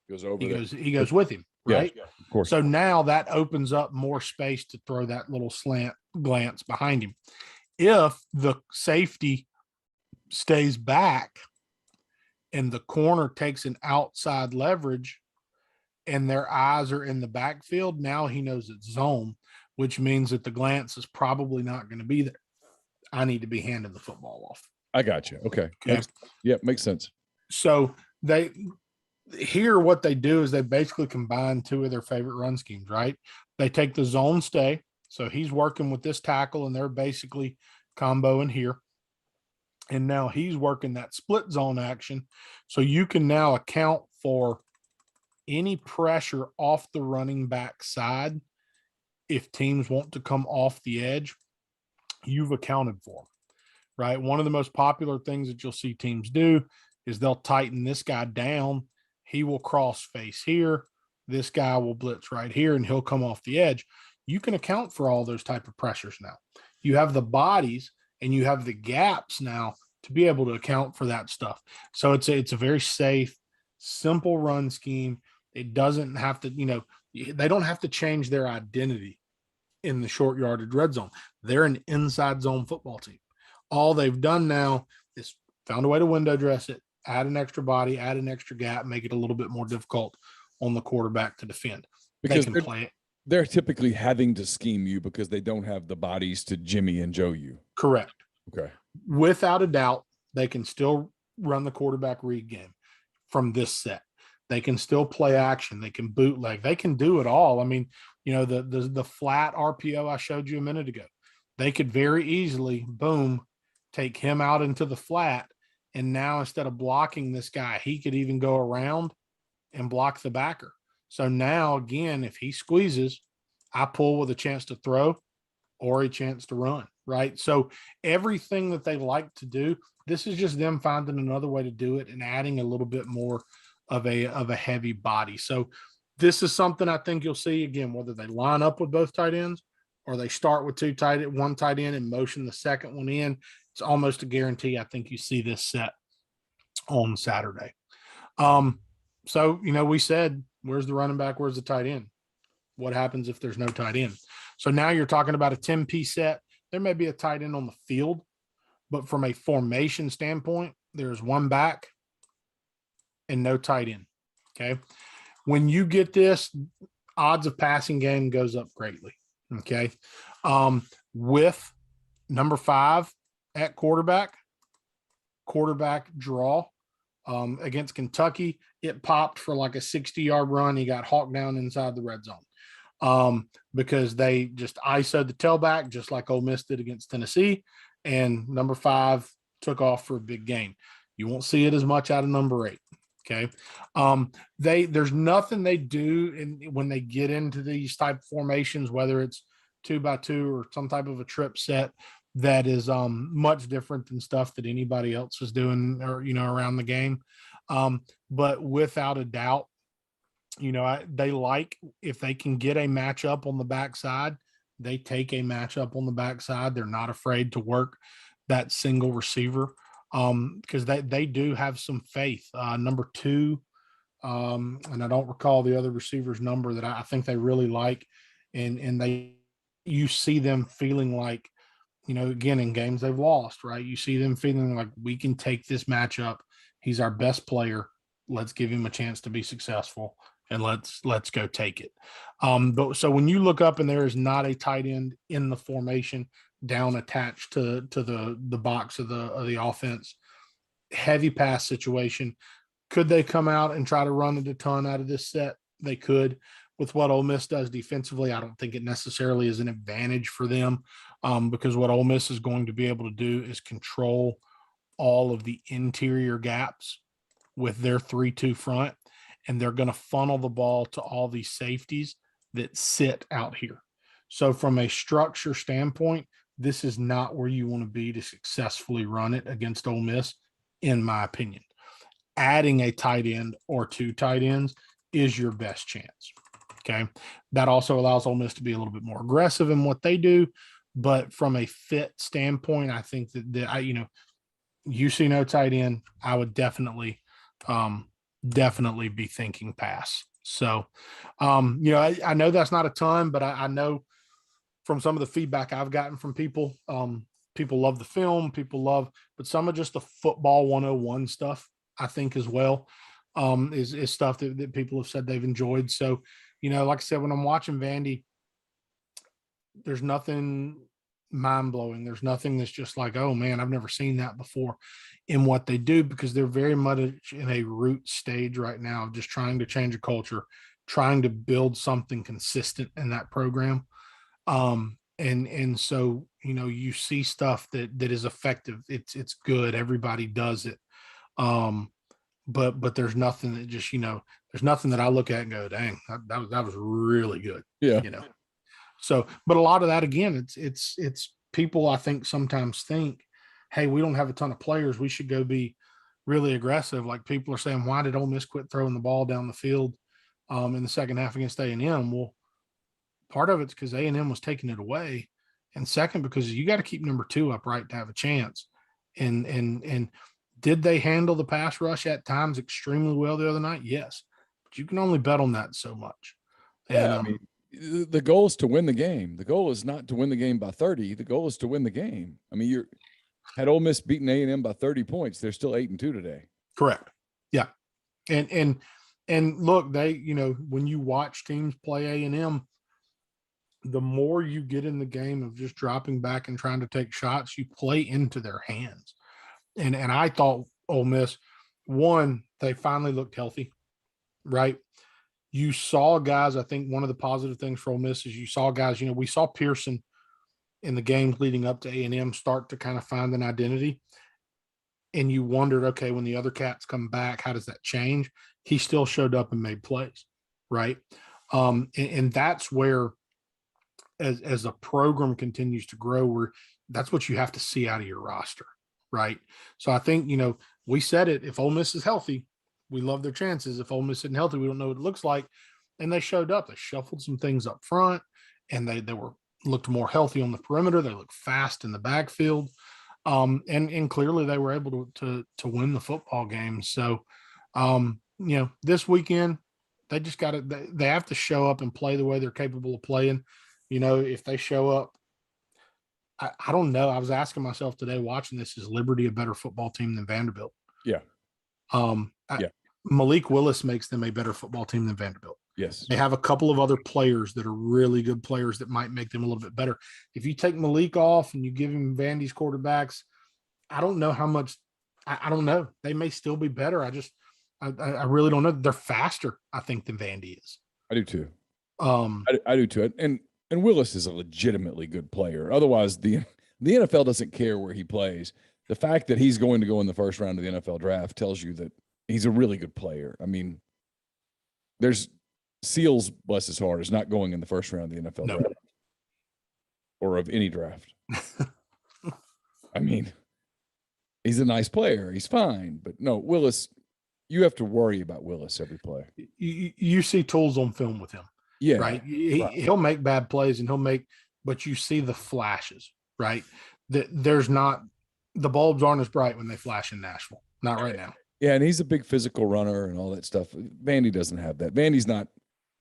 He goes with him, right? Yeah, of course. So now that opens up more space to throw that little slant glance behind him. If the safety stays back and the corner takes an outside leverage and their eyes are in the backfield, now he knows it's zone, which means that the glance is probably not going to be there. I need to be handing the football off. I got you. Okay. Makes sense. So what they do is they basically combine two of their favorite run schemes, right? They take the zone stay. So he's working with this tackle and they're basically comboing here. And now he's working that split zone action. So you can now account for any pressure off the running back side. If teams want to come off the edge, you've accounted for them, right? One of the most popular things that you'll see teams do is they'll tighten this guy down. He will cross face here. This guy will blitz right here and he'll come off the edge. You can account for all those type of pressures now. You have the bodies and you have the gaps now to be able to account for that stuff. So it's a very safe, simple run scheme. It doesn't have to, they don't have to change their identity in the short yardage red zone. They're an inside zone football team. All they've done now is found a way to window dress it, add an extra body, add an extra gap, make it a little bit more difficult on the quarterback to defend. Because they can play it. They're typically having to scheme you because they don't have the bodies to Jimmy and Joe you. Correct. Okay. Without a doubt, they can still run the quarterback read game from this set. They can still play action. They can bootleg. They can do it all. I mean, the flat RPO I showed you a minute ago, they could very easily, boom, take him out into the flat. And now instead of blocking this guy, he could even go around and block the backer. So now, again, if he squeezes, I pull with a chance to throw or a chance to run, right? So everything that they like to do, this is just them finding another way to do it and adding a little bit more of a heavy body. So this is something I think you'll see, again, whether they line up with both tight ends or they start with one tight end and motion the second one in. It's almost a guarantee. I think you see this set on Saturday. So, we said, where's the running back? Where's the tight end? What happens if there's no tight end? So now you're talking about a 10-piece set. There may be a tight end on the field, but from a formation standpoint, there's one back and no tight end. Okay. When you get this, odds of passing game goes up greatly. Okay. With number 5 at quarterback draw against Kentucky, it popped for like a 60-yard run. He got hawked down inside the red zone because they just ISO'd the tailback just like Ole Miss did against Tennessee, and number 5 took off for a big gain. You won't see it as much out of number 8. Okay. There's nothing they do when they get into these type of formations, whether it's 2x2 or some type of a trip set, that is much different than stuff that anybody else is doing or, around the game. But without a doubt, they like, if they can get a matchup on the backside, they take a matchup on the backside. They're not afraid to work that single receiver because they do have some faith. Number 2, and I don't recall the other receiver's number that I think they really like. And you see them feeling like, again, in games they've lost, right? You see them feeling like, we can take this matchup. He's our best player. Let's give him a chance to be successful and let's go take it. But so when you look up and there is not a tight end in the formation down attached to the box of the offense, heavy pass situation, could they come out and try to run it a ton out of this set? They could. With what Ole Miss does defensively, I don't think it necessarily is an advantage for them because what Ole Miss is going to be able to do is control all of the interior gaps with their 3-2 front, and they're going to funnel the ball to all these safeties that sit out here. So from a structure standpoint, this is not where you want to be to successfully run it against Ole Miss, in my opinion. Adding a tight end or 2 tight ends is your best chance. Okay. That also allows Ole Miss to be a little bit more aggressive in what they do. But from a fit standpoint, I think that you see no tight end, I would definitely be thinking pass. So, I know that's not a ton, but I know from some of the feedback I've gotten from people, people love the film, but some of just the football 101 stuff, I think as well, is stuff that people have said they've enjoyed. So, like I said, when I'm watching Vandy, there's nothing mind blowing. There's nothing that's just like, oh man, I've never seen that before in what they do, because they're very much in a root stage right now of just trying to change a culture, trying to build something consistent in that program. And so, you see stuff that is effective. It's good. Everybody does it. But there's nothing that just, there's nothing that I look at and go, dang, that was really good. Yeah. So, but a lot of that, again, it's people, I think, sometimes think, hey, we don't have a ton of players, we should go be really aggressive. Like, people are saying, why did Ole Miss quit throwing the ball down the field in the second half against A&M? Well, part of it's because A&M was taking it away, and second, because you got to keep number 2 upright to have a chance. And did they handle the pass rush at times extremely well the other night? Yes, but you can only bet on that so much. Yeah, and the goal is to win the game. The goal is not to win the game by 30. The goal is to win the game. I mean, had Ole Miss beaten A&M by 30 points, they're still 8-2 today. Correct. Yeah. And look, they, when you watch teams play A&M, the more you get in the game of just dropping back and trying to take shots, you play into their hands. And I thought Ole Miss, one, they finally looked healthy, right? You saw guys, I think one of the positive things for Ole Miss is you saw guys, we saw Pearson in the games leading up to A&M start to kind of find an identity. And you wondered, okay, when the other cats come back, how does that change? He still showed up and made plays, right? And that's where, as a program continues to grow, where that's what you have to see out of your roster, right? So I think, we said it, if Ole Miss is healthy, we love their chances. If Ole Miss isn't healthy, we don't know what it looks like. And they showed up. They shuffled some things up front, and they looked more healthy on the perimeter. They looked fast in the backfield. And clearly they were able to win the football game. So, this weekend, they just got to, they have to show up and play the way they're capable of playing. If they show up, I don't know. I was asking myself today watching this, is Liberty a better football team than Vanderbilt? Yeah. Malik Willis makes them a better football team than Vanderbilt. Yes. They have a couple of other players that are really good players that might make them a little bit better. If you take Malik off and you give him Vandy's quarterbacks, I don't know how much. I don't know. They may still be better. I really don't know. They're faster, I think, than Vandy is. I do too. I do too. And Willis is a legitimately good player. Otherwise, the NFL doesn't care where he plays. The fact that he's going to go in the first round of the NFL draft tells you that he's a really good player. I mean, there's Seals, bless his heart, is not going in the first round of the NFL draft or of any draft. I mean, he's a nice player. He's fine. But no, Willis, you have to worry about Willis every play. You see tools on film with him. Yeah. Right. He'll make bad plays but you see the flashes, right? There's not, the bulbs aren't as bright when they flash in Nashville. Not right now. Yeah. And he's a big physical runner and all that stuff. Vandy doesn't have that. Vandy's not,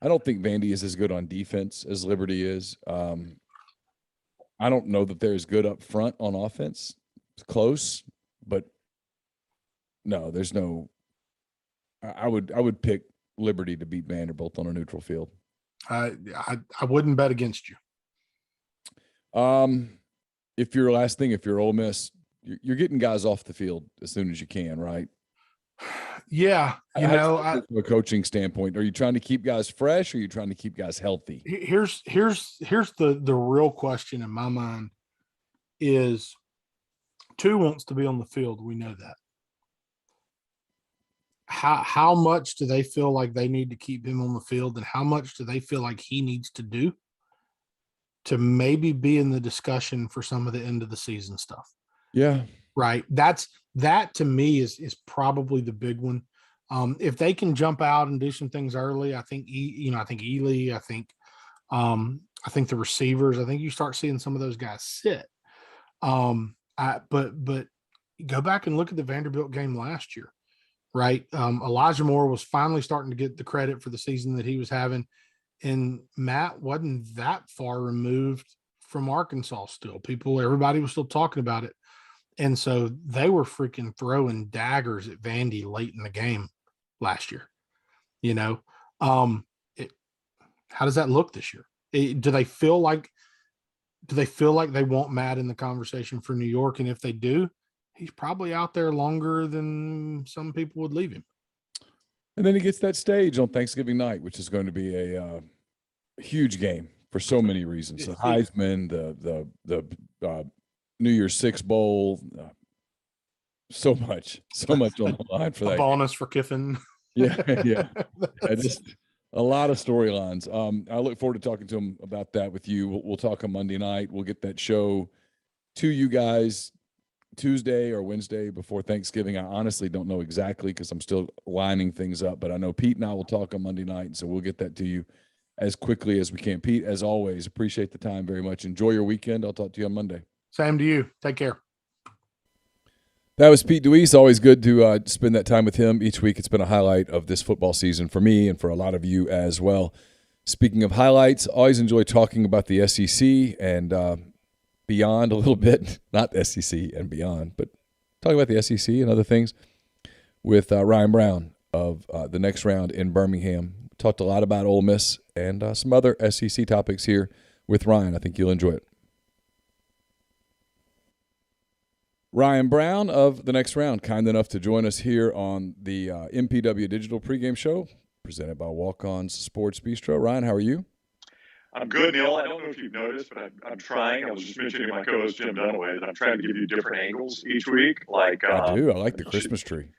I don't think Vandy is as good on defense as Liberty is. I don't know that they're as good up front on offense. It's close, but no, there's no, I would pick Liberty to beat Vanderbilt on a neutral field. I wouldn't bet against you. If you're Ole Miss, you're getting guys off the field as soon as you can, right? Yeah. From a coaching standpoint, are you trying to keep guys fresh or are you trying to keep guys healthy? Here's the real question in my mind is, Two wants to be on the field. We know that. How much do they feel like they need to keep him on the field, and how much do they feel like he needs to do to maybe be in the discussion for some of the end of the season stuff? Yeah. Right. That to me is probably the big one. If they can jump out and do some things early, I think Ely, I think the receivers, I think you start seeing some of those guys sit. But go back and look at the Vanderbilt game last year. Right. Elijah Moore was finally starting to get the credit for the season that he was having. And Matt wasn't that far removed from Arkansas still. Everybody was still talking about it. And so they were freaking throwing daggers at Vandy late in the game last year. How does that look this year? Do they feel like they want Matt in the conversation for New York? And if they do, he's probably out there longer than some people would leave him. And then he gets that stage on Thanksgiving night, which is going to be a huge game for so many reasons. The Heisman, the New Year's Six Bowl, so much on the line for that. A bonus for Kiffin. Yeah. Just a lot of storylines. I look forward to talking to him about that with you. We'll talk on Monday night. We'll get that show to you guys Tuesday or Wednesday before Thanksgiving. I honestly don't know exactly because I'm still lining things up, but I know Pete and I will talk on Monday night, so we'll get that to you as quickly as we can. Pete, as always, appreciate the time very much. Enjoy your weekend. I'll talk to you on Monday. Same to you. Take care. That was Pete DeWeese. Always good to spend that time with him each week. It's been a highlight of this football season for me and for a lot of you as well. Speaking of highlights, always enjoy talking about the SEC and beyond a little bit. Not SEC and beyond, but talking about the SEC and other things with Ryan Brown of the Next Round in Birmingham. Talked a lot about Ole Miss and some other SEC topics here with Ryan. I think you'll enjoy it. Ryan Brown of the Next Round, kind enough to join us here on the MPW Digital Pregame Show, presented by Walk-Ons Sports Bistreaux. Ryan, how are you? I'm good, Neal. I don't know if you've noticed, but I'm trying. I was just mentioning to my co-host Jim Dunaway that I'm trying to give you different angles each week. I do. I like the Christmas tree.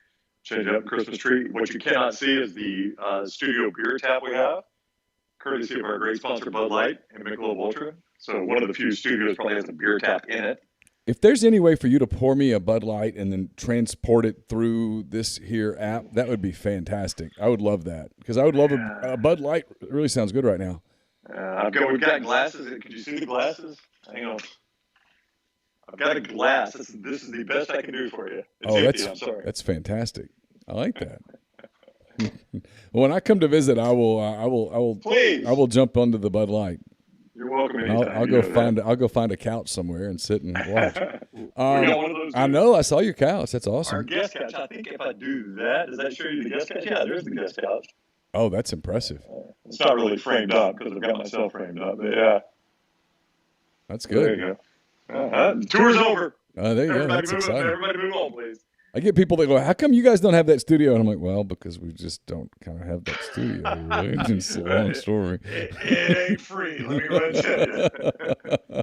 Change up the Christmas tree. What you cannot see is the studio beer tap we have, courtesy of our great sponsor Bud Light and Michelob Ultra. So one of the few studios probably has a beer tap in it. If there's any way for you to pour me a Bud Light and then transport it through this here app, that would be fantastic. I would love that because I would love a Bud Light. It really sounds good right now. We've got glasses. Could you see the glasses? Hang on. I've got a glass. This is the best I can do for you. I'm sorry. That's fantastic. I like that. Well, when I come to visit, I will Please. I will jump onto the Bud Light. You're welcome anytime. I'll go find a couch somewhere and sit and watch. We got one of those. I know. I saw your couch. That's awesome. Our guest couch. I think if I do that, does that show you the guest couch? Yeah, there's the guest couch. Oh, that's impressive. It's not really framed up because I've got myself framed up. But yeah. That's good. There you go. The tour's over. There you go. That's exciting. Everybody move on, please. I get people that go, how come you guys don't have that studio? And I'm like, well, because we just don't kind of have that studio. Really. It's a long story. It ain't free. Let me go ahead and tell you.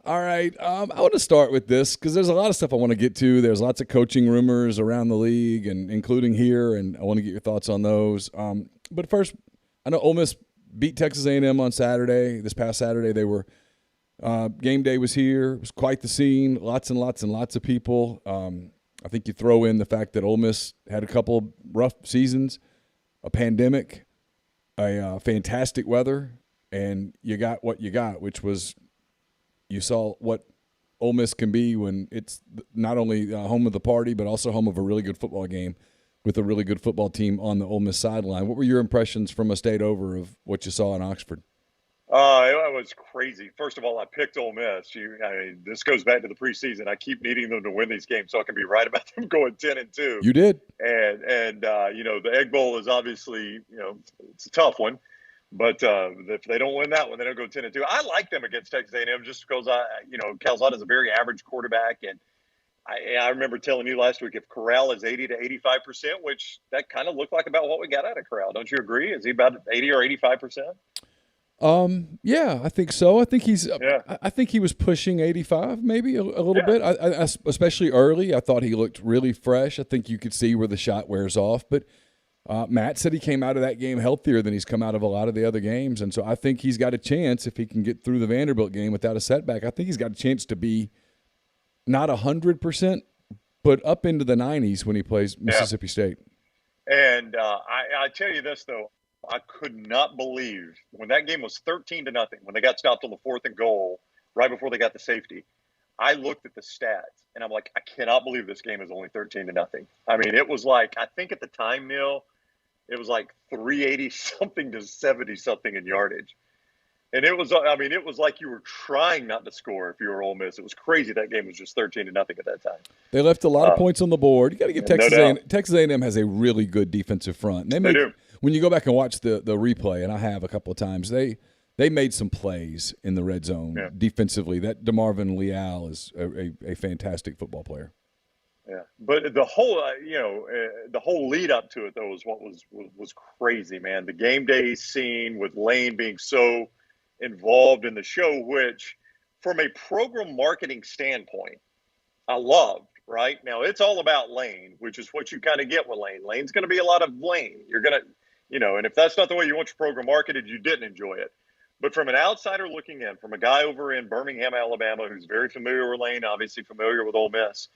All right. I want to start with this because there's a lot of stuff I want to get to. There's lots of coaching rumors around the league and including here, and I want to get your thoughts on those. But first, I know Ole Miss beat Texas A&M on Saturday. This past Saturday, they were game day was here. It was quite the scene. Lots and lots and lots of people. I think you throw in the fact that Ole Miss had a couple of rough seasons, a pandemic, a fantastic weather, and you got what you got, which was you saw what Ole Miss can be when it's not only home of the party but also home of a really good football game with a really good football team on the Ole Miss sideline. What were your impressions from a state over of what you saw in Oxford? It was crazy. First of all, I picked Ole Miss. This goes back to the preseason. I keep needing them to win these games so I can be right about them going 10-2. You did. And the Egg Bowl is obviously, it's a tough one. But if they don't win that one, they don't go 10-2. I like them against Texas A&M just because Calzada's a very average quarterback, and I remember telling you last week if Corral is 80 to 85%, which that kind of looked like about what we got out of Corral. Don't you agree? Is he about 80 or 85%? Yeah, I think so. I think I think he was pushing 85, maybe a little bit. I especially early. I thought he looked really fresh. I think you could see where the shot wears off, but. Matt said he came out of that game healthier than he's come out of a lot of the other games, and so I think he's got a chance if he can get through the Vanderbilt game without a setback. I think he's got a chance to be not 100%, but up into the 90s when he plays Mississippi State. And I tell you this, though, I could not believe when that game was 13-0, when they got stopped on the 4th and goal right before they got the safety. I looked at the stats, and I'm like, I cannot believe this game is only 13-0. I mean, it was like, I think at the time, Neal, it was like 380-something to 70-something in yardage. And it was, I mean, it was like you were trying not to score if you were Ole Miss. It was crazy. That game was just 13-0 at that time. They left a lot of points on the board. You got to give Texas No Texas A&M has a really good defensive front. And they do. When you go back and watch the replay, and I have a couple of times, they made some plays in the red zone defensively. That DeMarvin Leal is a fantastic football player. Yeah, but the whole, the whole lead up to it though was what was crazy, man. The game day scene with Lane being so involved in the show, which from a program marketing standpoint, I loved, right? Now it's all about Lane, which is what you kind of get with Lane. Lane's going to be a lot of Lane. You're going to, and if that's not the way you want your program marketed, you didn't enjoy it. But from an outsider looking in, from a guy over in Birmingham, Alabama, who's very familiar with Lane, obviously familiar with Ole Miss,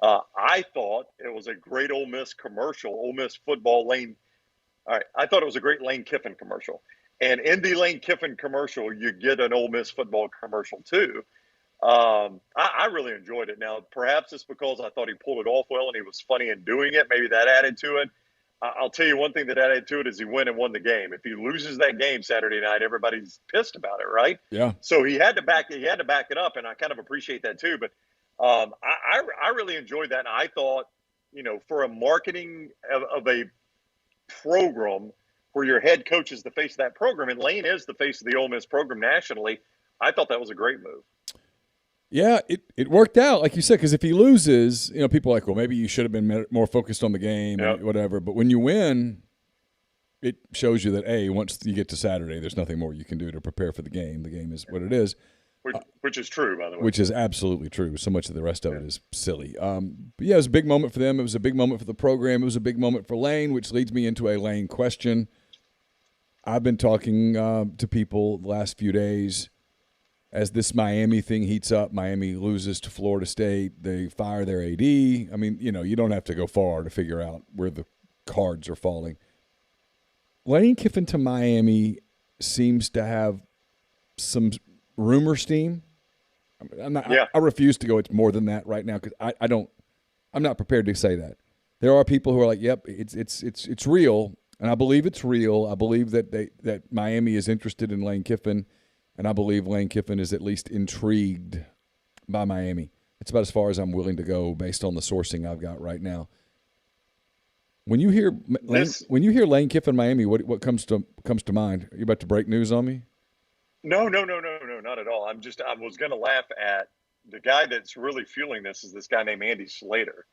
I thought it was a great Ole Miss commercial, Ole Miss football Lane. All right, I thought it was a great Lane Kiffin commercial. And in the Lane Kiffin commercial, you get an Ole Miss football commercial too. I really enjoyed it. Now, perhaps it's because I thought he pulled it off well and he was funny in doing it. Maybe that added to it. I'll tell you one thing that added to it is he went and won the game. If he loses that game Saturday night, everybody's pissed about it, right? Yeah. So he had to back it up, and I kind of appreciate that too. But I really enjoyed that. And I thought, for a marketing of a program where your head coach is the face of that program, and Lane is the face of the Ole Miss program nationally, I thought that was a great move. Yeah, it worked out, like you said, because if he loses, people are like, well, maybe you should have been more focused on the game and whatever. But when you win, it shows you that, A, once you get to Saturday, there's nothing more you can do to prepare for the game. The game is what it is. Which is true, by the way. Which is absolutely true. So much of the rest of it is silly. But yeah, it was a big moment for them. It was a big moment for the program. It was a big moment for Lane, which leads me into a Lane question. I've been talking to people the last few days as this Miami thing heats up. Miami loses to Florida State. They fire their AD. I mean, you don't have to go far to figure out where the cards are falling. Lane Kiffin to Miami seems to have some rumor steam. I refuse to go it's more than that right now because I'm not prepared to say that. There are people who are like, yep, it's real, and I believe it's real. I believe that Miami is interested in Lane Kiffin, and I believe Lane Kiffin is at least intrigued by Miami. It's about as far as I'm willing to go based on the sourcing I've got right now. When you hear Lane Kiffin Miami, what comes to mind? Are you about to break news on me? No, not at all. I was going to laugh at the guy that's really fueling this is this guy named Andy Slater,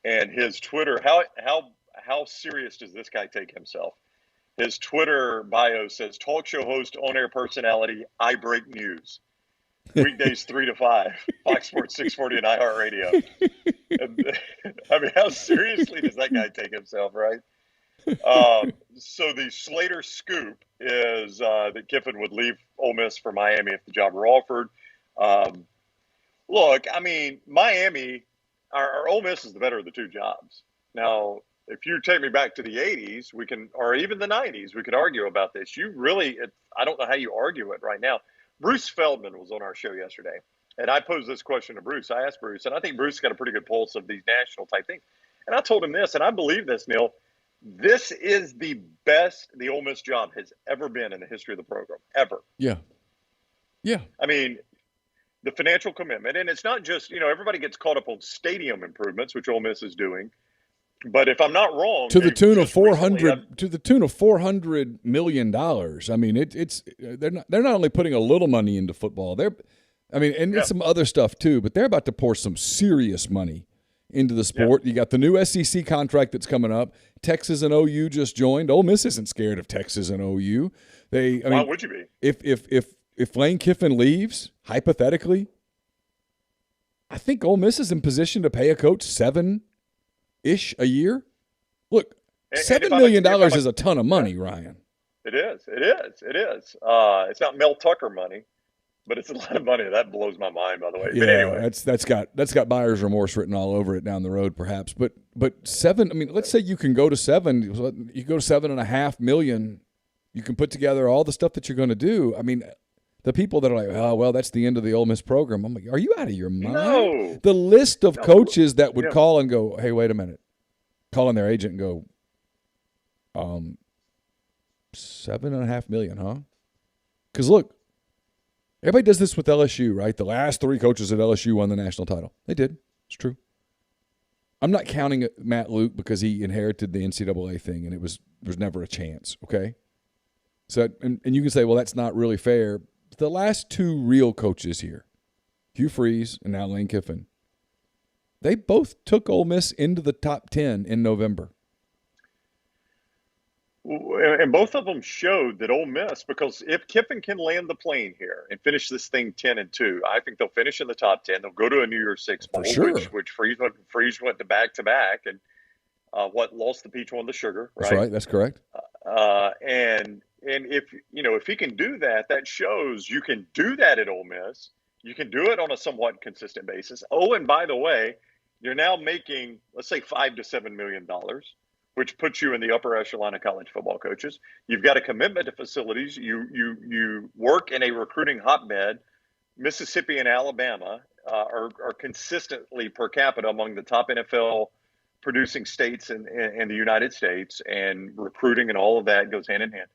and his Twitter. How serious does this guy take himself? His Twitter bio says, "Talk show host, on-air personality. I break news. Weekdays 3 to 5, Fox Sports 640 and iHeartRadio." I mean, how seriously does that guy take himself, right? So the Slater scoop is that Kiffin would leave Ole Miss for Miami if the job were offered. Look, I mean, Miami, our Ole Miss is the better of the two jobs. Now, if you take me back to the 80s, or even the 90s, we could argue about this. I don't know how you argue it right now. Bruce Feldman was on our show yesterday, and I posed this question to Bruce. I asked Bruce, and I think Bruce got a pretty good pulse of these national type things. And I told him this, and I believe this, Neal. This is the best the Ole Miss job has ever been in the history of the program, ever. Yeah. I mean, the financial commitment, and it's not just, everybody gets caught up on stadium improvements, which Ole Miss is doing. But if I'm not wrong, to the tune of $400 million. I mean, they're not only putting a little money into football. It's some other stuff too. But they're about to pour some serious money into the sport. Yeah. You got the new SEC contract that's coming up. Texas and OU just joined. Ole Miss isn't scared of Texas and OU. Why would you be? If Lane Kiffin leaves, hypothetically, I think Ole Miss is in position to pay a coach $7-ish a year. Look, $7 million is a ton of money, Ryan. It is. It's not Mel Tucker money, but it's a lot of money. That blows my mind, by the way. Yeah, but anyway, that's got buyer's remorse written all over it down the road, perhaps. But $7. I mean, let's say you can go to $7. You go to $7.5 million. You can put together all the stuff that you're going to do. I mean, the people that are like, oh, well, that's the end of the Ole Miss program. I'm like, are you out of your mind? No. The list of coaches that would call and go, hey, wait a minute. Call in their agent and go, $7.5 million, huh? Because, look, everybody does this with LSU, right? The last 3 coaches at LSU won the national title. They did. It's true. I'm not counting Matt Luke because he inherited the NCAA thing, and there's never a chance, okay? So, and you can say, well, that's not really fair. The last 2 real coaches here, Hugh Freeze and now Lane Kiffin, they both took Ole Miss into the top 10 in November. And both of them showed that Ole Miss, because if Kiffin can land the plane here and finish this thing 10-2, I think they'll finish in the top 10. They'll go to a New Year's Six bowl, sure. which Freeze went to back-to-back, and lost the peach, won the sugar. Right? That's right. That's correct. And if he can do that, that shows you can do that at Ole Miss. You can do it on a somewhat consistent basis. Oh, and by the way, you're now making, let's say, $5 to $7 million, which puts you in the upper echelon of college football coaches. You've got a commitment to facilities. You work in a recruiting hotbed. Mississippi and Alabama are consistently per capita among the top NFL producing states in the United States, and recruiting and all of that goes hand in hand.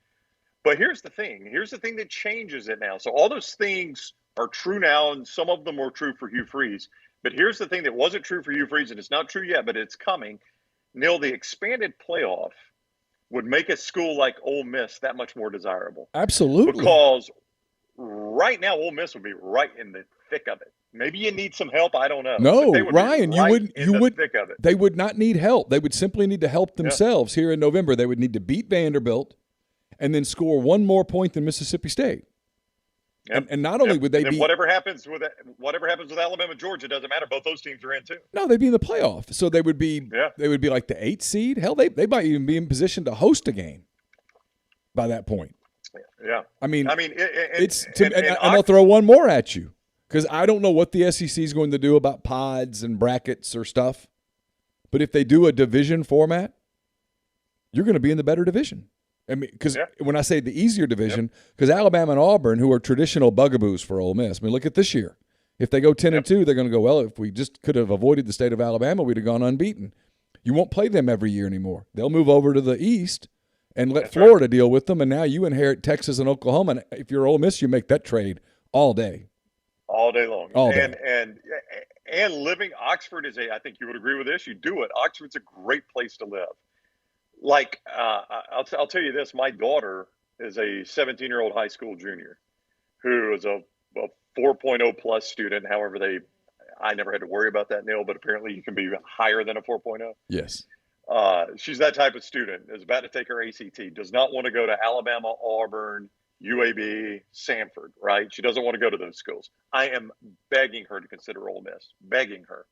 But here's the thing. Here's the thing that changes it now. So all those things are true now, and some of them were true for Hugh Freeze. But here's the thing that wasn't true for Hugh Freeze, and it's not true yet, but it's coming. Neal, the expanded playoff would make a school like Ole Miss that much more desirable. Absolutely. Because right now, Ole Miss would be right in the thick of it. Maybe you need some help. I don't know. No, Ryan, thick of it. They would not need help. They would simply need to help themselves here in November. They would need to beat Vanderbilt and then score 1 more point than Mississippi State. Yep. And not only would they be whatever happens with Alabama, Georgia, doesn't matter. Both those teams are in too. No, they'd be in the playoff. So they would be like the 8th seed. Hell, they might even be in position to host a game by that point. Yeah. I mean, and I'll throw one more at you, because I don't know what the SEC is going to do about pods and brackets or stuff. But if they do a division format, you're going to be in the better division. I mean, because when I say the easier division, because Alabama and Auburn, who are traditional bugaboos for Ole Miss, I mean, look at this year. If they go 10-2, they're going to go, well, if we just could have avoided the state of Alabama, we'd have gone unbeaten. You won't play them every year anymore. They'll move over to the East and let Florida deal with them, and now you inherit Texas and Oklahoma. And if you're Ole Miss, you make that trade all day. All day long. All day. And living, Oxford is I think you would agree with this, you do it. Oxford's a great place to live. Like, I'll tell you this, my daughter is a 17-year-old high school junior who is a 4.0 plus student. However, I never had to worry about that, Neal, but apparently you can be higher than a 4.0. Yes. She's that type of student, is about to take her ACT, does not want to go to Alabama, Auburn, UAB, Samford, right? She doesn't want to go to those schools. I am begging her to consider Ole Miss, begging her.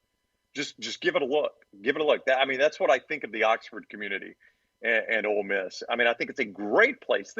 Just give it a look. Give it a look. That's what I think of the Oxford community and Ole Miss. I mean, I think it's a great place.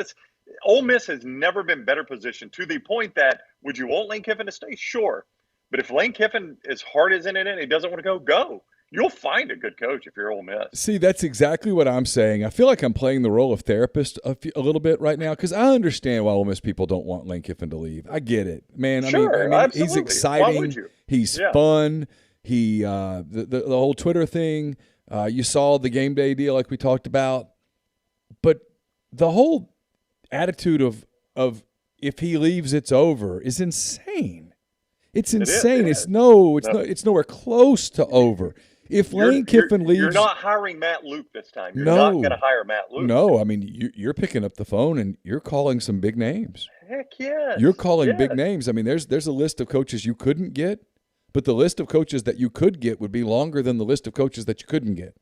Ole Miss has never been better positioned, to the point that, would you want Lane Kiffin to stay? Sure. But if Lane Kiffin, as hard as in it, he doesn't want to go. You'll find a good coach if you're Ole Miss. See, that's exactly what I'm saying. I feel like I'm playing the role of therapist a little bit right now, because I understand why Ole Miss people don't want Lane Kiffin to leave. I get it, man. Sure, I mean he's exciting. Why would you? He's fun. He the whole Twitter thing. You saw the game day deal like we talked about, but the whole attitude of if he leaves, it's over is insane. It's insane. It's nowhere close to over. If Lane Kiffin leaves, you're not hiring Matt Luke this time. You're not going to hire Matt Luke. No, I mean you're picking up the phone and you're calling some big names. Heck yes. You're calling big names. I mean, there's a list of coaches you couldn't get, but the list of coaches that you could get would be longer than the list of coaches that you couldn't get.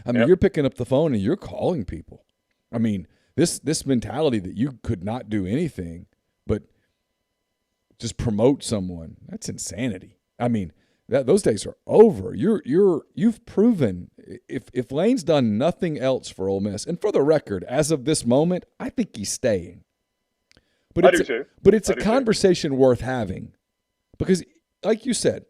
I mean, you're picking up the phone and you're calling people. I mean, this mentality that you could not do anything but just promote someone, that's insanity. I mean, those days are over. You've proven if Lane's done nothing else for Ole Miss, and for the record, as of this moment, I think he's staying. But it's a conversation worth having, because, like you said,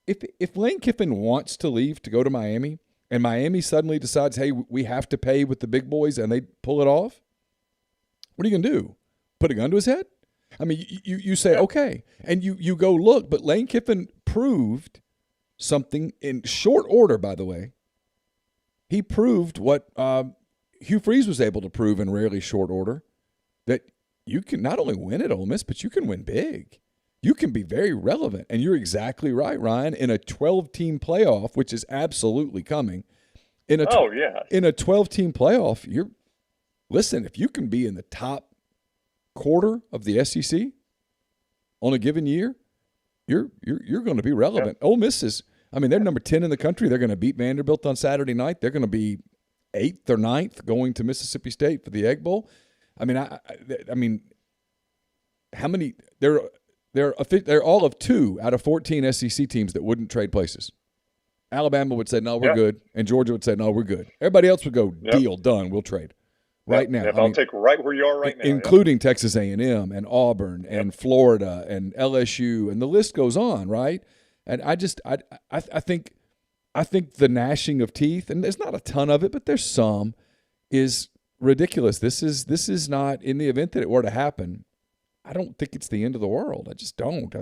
if Lane Kiffin wants to leave to go to Miami, and Miami suddenly decides, hey, we have to pay with the big boys, and they pull it off, what are you going to do? Put a gun to his head? I mean, you say, okay, and you go look, but Lane Kiffin proved something in short order, by the way. He proved what Hugh Freeze was able to prove in rarely short order, that you can not only win at Ole Miss, but you can win big. You can be very relevant. And you're exactly right, Ryan. In a 12-team playoff, which is absolutely coming, in a 12-team playoff, listen, if you can be in the top quarter of the SEC on a given year, you're going to be relevant. Ole Miss they're number 10 in the country. They're going to beat Vanderbilt on Saturday night. They're going to be 8th or 9th going to Mississippi State for the Egg Bowl. I mean, how many? They're all of 2 out of 14 SEC teams that wouldn't trade places. Alabama would say, no, we're good. And Georgia would say, no, we're good. Everybody else would go, deal, done, we'll trade. Right now. I'll take right where you are right now. Including Texas A&M and Auburn and Florida and LSU, and the list goes on, right? And I think the gnashing of teeth, and there's not a ton of it, but there's some, is ridiculous. This is not, in the event that it were to happen, I don't think it's the end of the world. I just don't.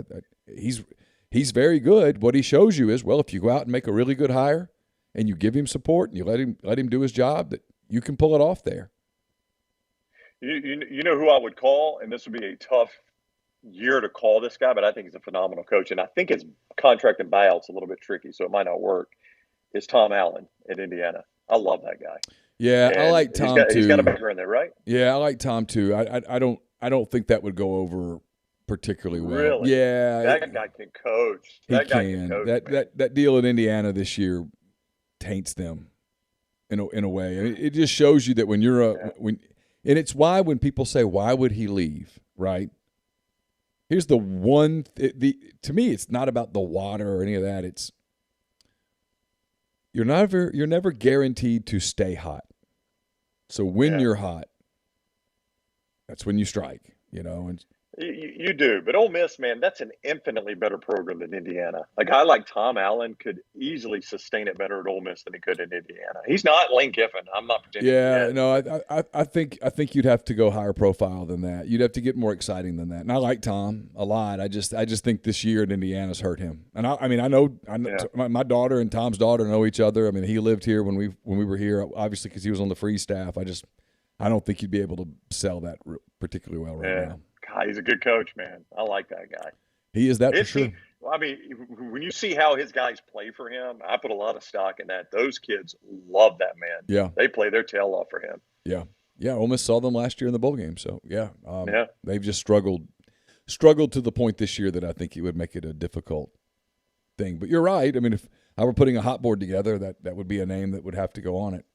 He's very good. What he shows you is, well, if you go out and make a really good hire and you give him support and you let him do his job, that you can pull it off there. You know who I would call, and this would be a tough year to call this guy, but I think he's a phenomenal coach, and I think his contract and buyout's a little bit tricky, so it might not work, is Tom Allen at Indiana. I love that guy. Yeah, and I like Tom too. He's got a background there, right? Yeah, I like Tom too. I don't think that would go over particularly well. Really? Yeah. That guy can coach. That guy can coach. That deal in Indiana this year taints them in a way. I mean, it just shows you that when you're and it's why when people say, why would he leave, right? Here's the one to me, it's not about the water or any of that. It's you're never guaranteed to stay hot. So when you're hot, that's when you strike, and you do. But Ole Miss, man, that's an infinitely better program than Indiana. A guy like Tom Allen could easily sustain it better at Ole Miss than he could in Indiana. He's not Lane Kiffin. I'm not pretending. Yeah, no, I think you'd have to go higher profile than that. You'd have to get more exciting than that. And I like Tom a lot. I just think this year at Indiana's hurt him. And I know my daughter and Tom's daughter know each other. I mean, he lived here when we were here, obviously because he was on the free staff. I don't think you'd be able to sell that particularly well right now. God, he's a good coach, man. I like that guy. He is that for sure. I mean, when you see how his guys play for him, I put a lot of stock in that. Those kids love that man. Yeah. They play their tail off for him. Yeah. Yeah, Ole Miss saw them last year in the bowl game. So, they've just struggled to the point this year that I think it would make it a difficult thing. But you're right. I mean, if I were putting a hot board together, that would be a name that would have to go on it.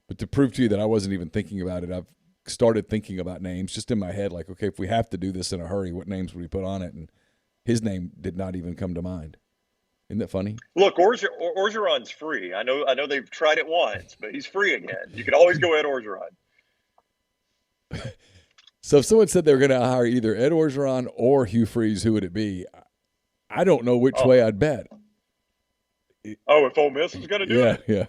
But to prove to you that I wasn't even thinking about it, I've started thinking about names just in my head, like, okay, if we have to do this in a hurry, what names would we put on it? And his name did not even come to mind. Isn't that funny? Look, Orgeron's free. I know they've tried it once, but he's free again. You can always go Ed Orgeron. So if someone said they were going to hire either Ed Orgeron or Hugh Freeze, who would it be? I don't know which way I'd bet. If Ole Miss is going to do it? Yeah.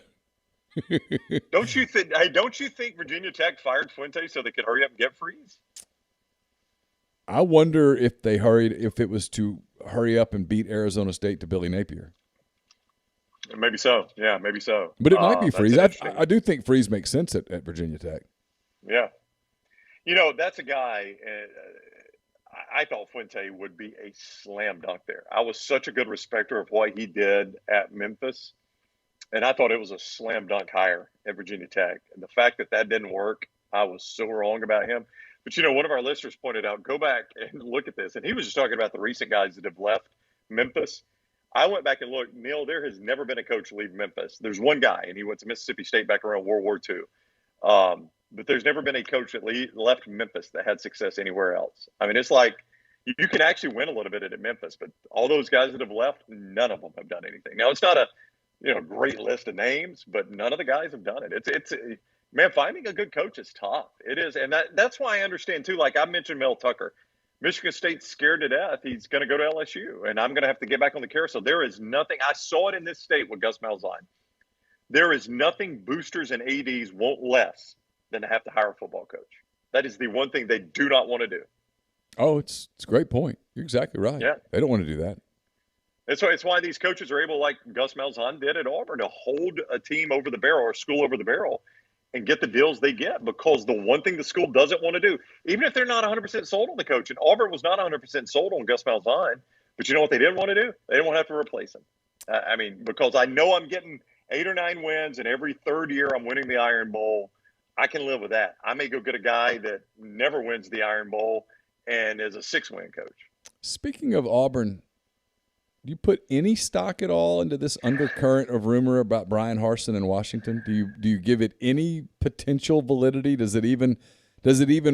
Don't you think Virginia Tech fired Fuente so they could hurry up and get Freeze? I wonder if it was to hurry up and beat Arizona State to Billy Napier. Maybe so. Yeah, maybe so. But it might be Freeze. I do think Freeze makes sense at Virginia Tech. Yeah. That's a guy I thought Fuente would be a slam dunk there. I was such a good respecter of what he did at Memphis. And I thought it was a slam dunk hire at Virginia Tech. And the fact that didn't work, I was so wrong about him. But, one of our listeners pointed out, go back and look at this. And he was just talking about the recent guys that have left Memphis. I went back and looked. Neal, there has never been a coach leave Memphis. There's one guy, and he went to Mississippi State back around World War II. But there's never been a coach that left Memphis that had success anywhere else. I mean, it's like you can actually win a little bit at Memphis, but all those guys that have left, none of them have done anything. Now, it's not a great list of names, but none of the guys have done it. It's man, finding a good coach is tough. It is, and that's why I understand too. Like I mentioned, Mel Tucker, Michigan State's scared to death. He's going to go to LSU, and I'm going to have to get back on the carousel. There is nothing. I saw it in this state with Gus Malzahn. There is nothing boosters and ADs want less than to have to hire a football coach. That is the one thing they do not want to do. Oh, it's a great point. You're exactly right. Yeah, they don't want to do that. It's why these coaches are able, like Gus Malzahn did at Auburn, to hold a team over the barrel or school over the barrel and get the deals they get, because the one thing the school doesn't want to do, even if they're not 100% sold on the coach, and Auburn was not 100% sold on Gus Malzahn, but you know what they didn't want to do? They didn't want to have to replace him. I mean, because I know I'm getting 8 or 9 wins, and every third year I'm winning the Iron Bowl. I can live with that. I may go get a guy that never wins the Iron Bowl and is a 6-win coach. Speaking of Auburn, do you put any stock at all into this undercurrent of rumor about Brian Harsin in Washington? Do you give it any potential validity? Does it even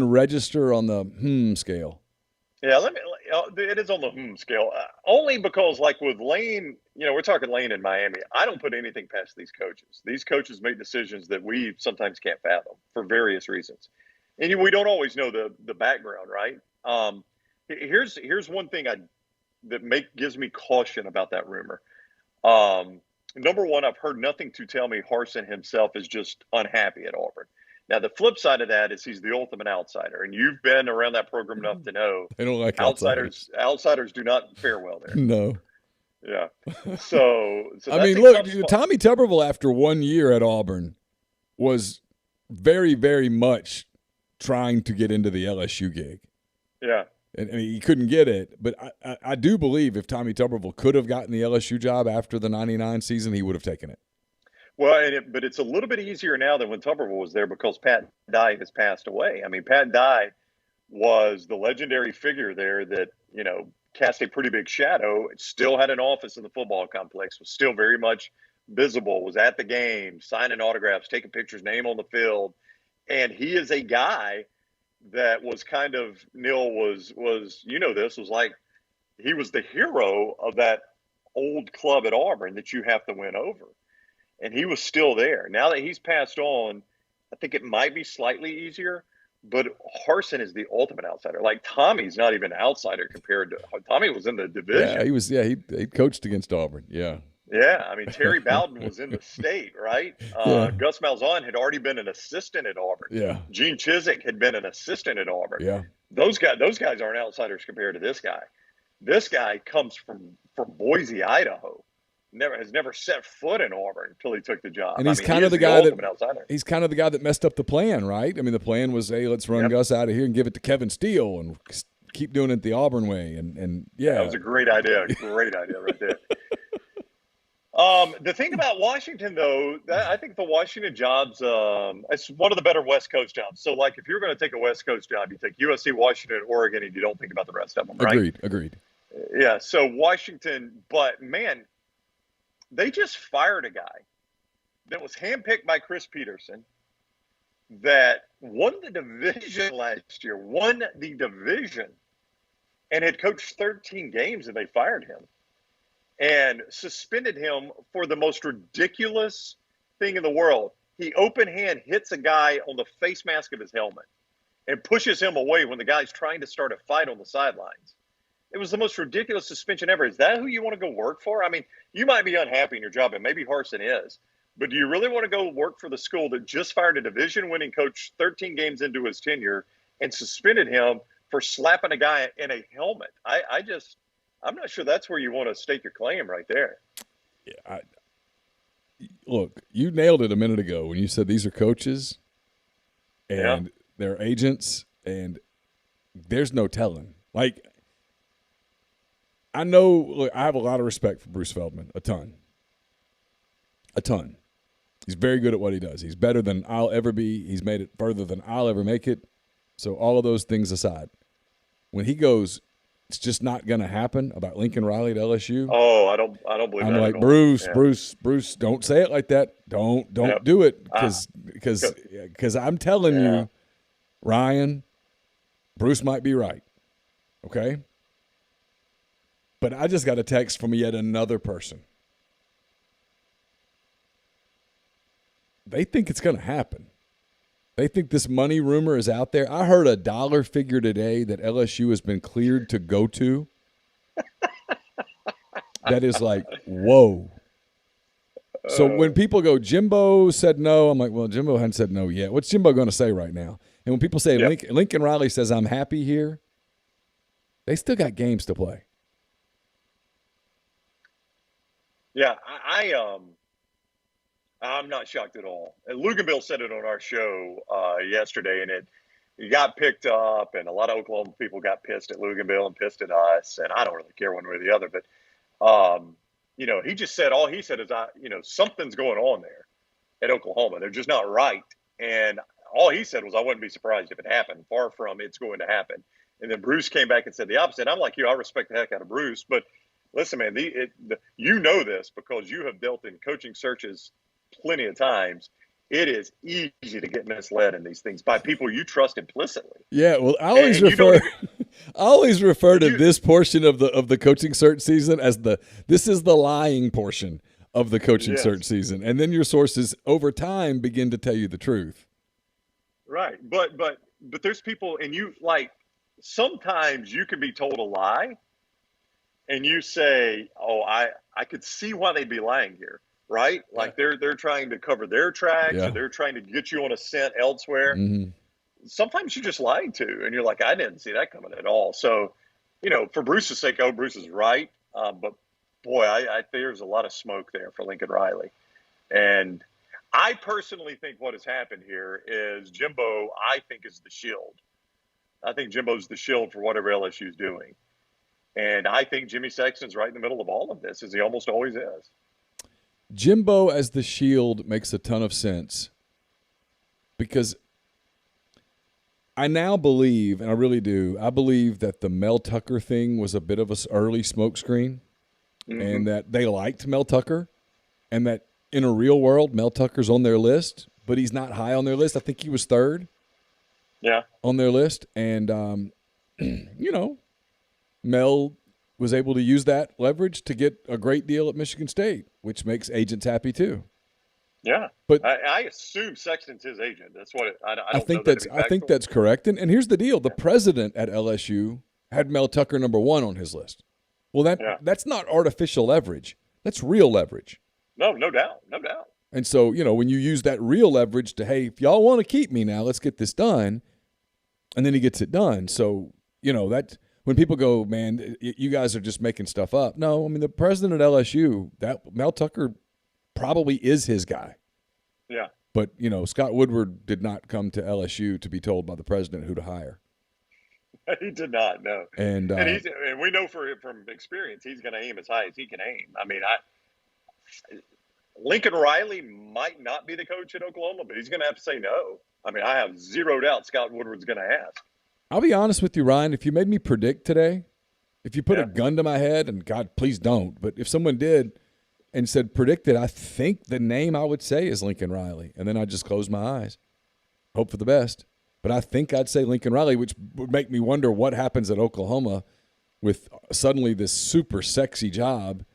register on the scale? Yeah, it is on the scale. Only because, like with Lane, we're talking Lane in Miami. I don't put anything past these coaches. These coaches make decisions that we sometimes can't fathom for various reasons, and we don't always know the background, right? Here's one thing that gives me caution about that rumor. Number one, I've heard nothing to tell me Harsin himself is just unhappy at Auburn. Now, the flip side of that is he's the ultimate outsider, and you've been around that program enough to know they don't like outsiders. Outsiders do not fare well there. No. Yeah. So I mean, look, Tommy Tuberville, after 1 year at Auburn, was very, very much trying to get into the LSU gig. Yeah. And he couldn't get it, but I do believe if Tommy Tuberville could have gotten the LSU job after the '99 season, he would have taken it. Well, but it's a little bit easier now than when Tuberville was there, because Pat Dye has passed away. I mean, Pat Dye was the legendary figure there that, cast a pretty big shadow. It still had an office in the football complex, was still very much visible, was at the game, signing autographs, taking pictures, name on the field. And he is a guy that was kind of, Neal was was like, he was the hero of that old club at Auburn that you have to win over. And he was still there. Now that he's passed on, I think it might be slightly easier, but Harsin is the ultimate outsider. Like, Tommy's not even an outsider compared to – Tommy was in the division. Yeah, he was. Yeah, he coached against Auburn. Yeah. Yeah, I mean, Terry Bowden was in the state, right? Gus Malzahn had already been an assistant at Auburn. Yeah. Gene Chizik had been an assistant at Auburn. Yeah. Those guys aren't outsiders compared to this guy. This guy comes from Boise, Idaho. Has never set foot in Auburn until he took the job. And he's kind of the guy that messed up the plan, right? I mean, the plan was, hey, let's run Gus out of here and give it to Kevin Steele and keep doing it the Auburn way. And yeah, that was a great idea. Great idea right there. The thing about Washington, though, I think the Washington jobs, it's one of the better West Coast jobs. So, like, if you're going to take a West Coast job, you take USC, Washington, Oregon, and you don't think about the rest of them, right? Agreed. Yeah, so Washington, but, man, they just fired a guy that was handpicked by Chris Peterson that won the division last year, and had coached 13 games, and they fired him and suspended him for the most ridiculous thing in the world. He open hand hits a guy on the face mask of his helmet and pushes him away when the guy's trying to start a fight on the sidelines. It was the most ridiculous suspension ever. Is that who you want to go work for? I mean, you might be unhappy in your job, and maybe Harsin is, but do you really want to go work for the school that just fired a division-winning coach 13 games into his tenure and suspended him for slapping a guy in a helmet? I'm not sure that's where you want to stake your claim right there. Yeah, look, you nailed it a minute ago when you said these are coaches and they're agents, and there's no telling. Like, I know, look, I have a lot of respect for Bruce Feldman, a ton. He's very good at what he does. He's better than I'll ever be. He's made it further than I'll ever make it. So all of those things aside, when he goes, it's just not going to happen about Lincoln Riley at LSU. Oh, I don't believe that. I'm like, Bruce, don't say it like that. Don't do it, because I'm telling you, Ryan, Bruce might be right. Okay? But I just got a text from yet another person. They think it's going to happen. They think this money rumor is out there. I heard a dollar figure today that LSU has been cleared to go to. That is like, whoa. So when people go, Jimbo said no, I'm like, well, Jimbo hadn't said no yet. What's Jimbo going to say right now? And when people say Lincoln Riley says I'm happy here, they still got games to play. Yeah, I'm not shocked at all. And Luganville said it on our show yesterday, and it got picked up, and a lot of Oklahoma people got pissed at Luganville and pissed at us, and I don't really care one way or the other. But, he just said, all he said is, something's going on there at Oklahoma. They're just not right. And all he said was, I wouldn't be surprised if it happened. Far from it's going to happen. And then Bruce came back and said the opposite. I'm like you, I respect the heck out of Bruce. But listen, man, you know this because you have dealt in coaching searches plenty of times. It is easy to get misled in these things by people you trust implicitly. Yeah, well, I always refer to this portion of the coaching search season as this is the lying portion of the coaching search season, and then your sources over time begin to tell you the truth. Right, but there's people, and you like sometimes you can be told a lie, and you say, "Oh, I could see why they'd be lying here." Right? Like they're trying to cover their tracks, or they're trying to get you on a scent elsewhere. Mm-hmm. Sometimes you're just lying to, and you're like, I didn't see that coming at all. So, for Bruce's sake, Bruce is right. But boy, I there's a lot of smoke there for Lincoln Riley. And I personally think what has happened here is Jimbo, I think, is the shield. I think Jimbo's the shield for whatever LSU is doing. And I think Jimmy Sexton's right in the middle of all of this, as he almost always is. Jimbo as the shield makes a ton of sense because I now believe, and I really do, I believe that the Mel Tucker thing was a bit of an early smokescreen, and that they liked Mel Tucker, and that in a real world, Mel Tucker's on their list, but he's not high on their list. I think he was third on their list, and, Mel was able to use that leverage to get a great deal at Michigan State, which makes agents happy too. Yeah, but I assume Sexton's his agent. That's what I think that's correct. And here's the deal: the president at LSU had Mel Tucker number 1 on his list. Well, that's not artificial leverage. That's real leverage. No doubt. And so when you use that real leverage to, hey, if y'all want to keep me now, let's get this done, and then he gets it done. So that. When people go, man, you guys are just making stuff up. No, I mean, the president at LSU, that Mel Tucker probably is his guy. Yeah. But, Scott Woodward did not come to LSU to be told by the president who to hire. He did not, no. And we know from experience he's going to aim as high as he can aim. I mean, Lincoln Riley might not be the coach at Oklahoma, but he's going to have to say no. I mean, I have zero doubt Scott Woodward's going to ask. I'll be honest with you, Ryan. If you made me predict today, if you put a gun to my head, and God, please don't, but if someone did and said predict it, I think the name I would say is Lincoln Riley. And then I'd just close my eyes, hope for the best. But I think I'd say Lincoln Riley, which would make me wonder what happens at Oklahoma with suddenly this super sexy job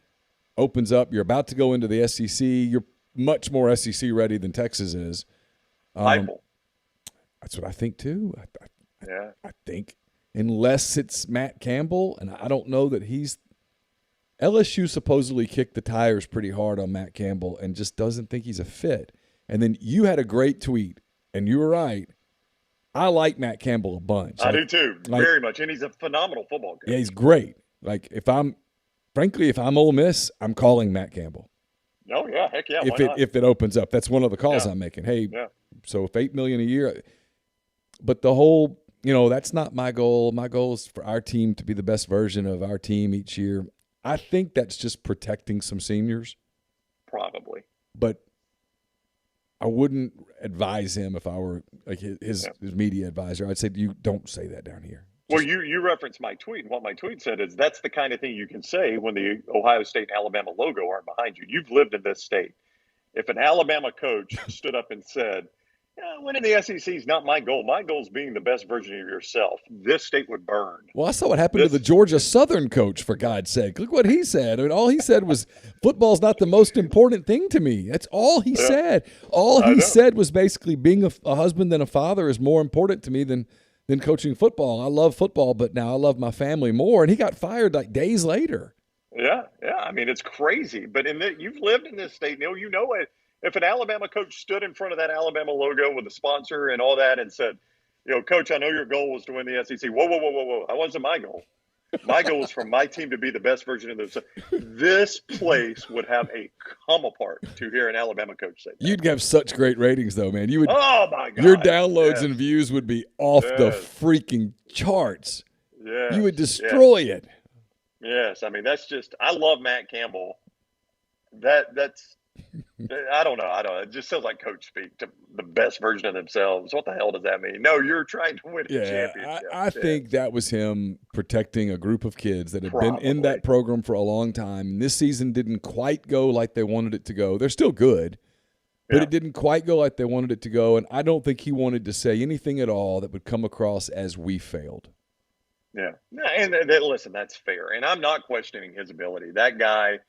opens up. You're about to go into the SEC. You're much more SEC ready than Texas is. That's what I think too. I think unless it's Matt Campbell, and I don't know that LSU supposedly kicked the tires pretty hard on Matt Campbell and just doesn't think he's a fit. And then you had a great tweet, and you were right. I like Matt Campbell a bunch. I do too, very much, and he's a phenomenal football coach. Yeah, he's great. Like if I'm Ole Miss, I'm calling Matt Campbell. Oh yeah, heck yeah. If it opens up, that's one of the calls I'm making. Hey, so if $8 million a year, but the whole. That's not my goal. My goal is for our team to be the best version of our team each year. I think that's just protecting some seniors. Probably. But I wouldn't advise him if I were like his media advisor. I'd say, you don't say that down here. Well, you referenced my tweet. And what my tweet said is that's the kind of thing you can say when the Ohio State and Alabama logo aren't behind you. You've lived in this state. If an Alabama coach stood up and said, winning the SEC is not my goal. My goal is being the best version of yourself. This state would burn. Well, I saw what happened to the Georgia Southern coach, for God's sake. Look what he said. I mean, all he said was, football's not the most important thing to me. That's all he said. All he said was basically being a husband and a father is more important to me than coaching football. I love football, but now I love my family more. And he got fired like days later. Yeah. I mean, it's crazy. But you've lived in this state, Neal. You know it. If an Alabama coach stood in front of that Alabama logo with the sponsor and all that and said, Coach, I know your goal was to win the SEC. Whoa. That wasn't my goal. My goal is for my team to be the best version of themselves. This place would have a come apart to hear an Alabama coach say that. You'd have such great ratings, though, man. You would. Oh my God! Your downloads and views would be off the freaking charts. Yeah, you would destroy it. Yes, I mean that's just. I love Matt Campbell. That's. I don't know. It just sounds like coach speak to the best version of themselves. What the hell does that mean? No, you're trying to win a championship. I think that was him protecting a group of kids that had been in that program for a long time. And this season didn't quite go like they wanted it to go. They're still good, but it didn't quite go like they wanted it to go. And I don't think he wanted to say anything at all that would come across as we failed. Yeah. And listen, that's fair. And I'm not questioning his ability. That guy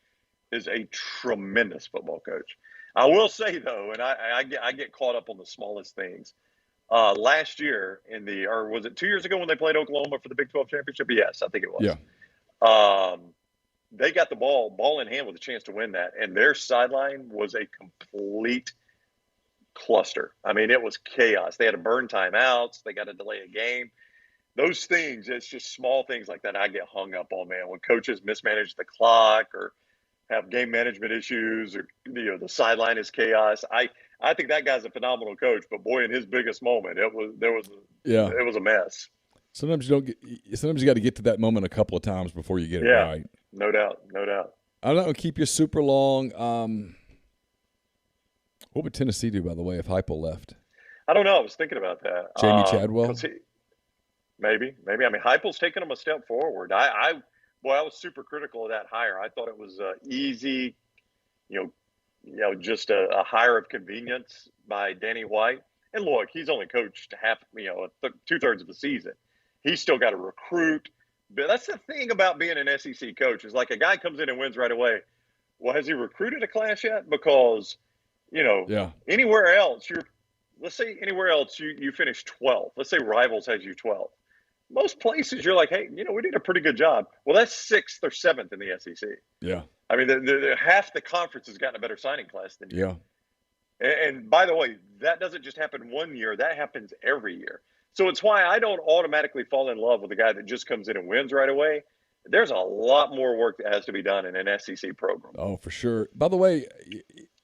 is a tremendous football coach. I will say, though, and I get caught up on the smallest things. Last year or was it 2 years ago when they played Oklahoma for the Big 12 championship? Yes, I think it was. Yeah. They got the ball in hand with a chance to win that, and their sideline was a complete cluster. I mean, it was chaos. They had to burn timeouts. They got to delay a game. Those things, it's just small things like that I get hung up on, man. When coaches mismanage the clock or have game management issues, or the sideline is chaos. I think that guy's a phenomenal coach, but boy, in his biggest moment, it was a mess. Sometimes you got to get to that moment a couple of times before you get it right. No doubt. I'm not going to keep you super long. What would Tennessee do, by the way, if Heupel left? I don't know. I was thinking about that. Jamie Chadwell? Maybe. I mean, Heupel's taken them a step forward. I was super critical of that hire. I thought it was easy, just a hire of convenience by Danny White. And look, he's only coached two-thirds of the season. He's still got to recruit. But that's the thing about being an SEC coach is like a guy comes in and wins right away. Well, has he recruited a class yet? Because, anywhere else, let's say anywhere else you finish 12th. Let's say Rivals has you 12th. Most places you're like, hey, we did a pretty good job. Well, that's 6th or 7th in the SEC. Yeah. I mean, half the conference has gotten a better signing class than you. Yeah. And by the way, that doesn't just happen one year. That happens every year. So it's why I don't automatically fall in love with a guy that just comes in and wins right away. There's a lot more work that has to be done in an SEC program. Oh, for sure. By the way,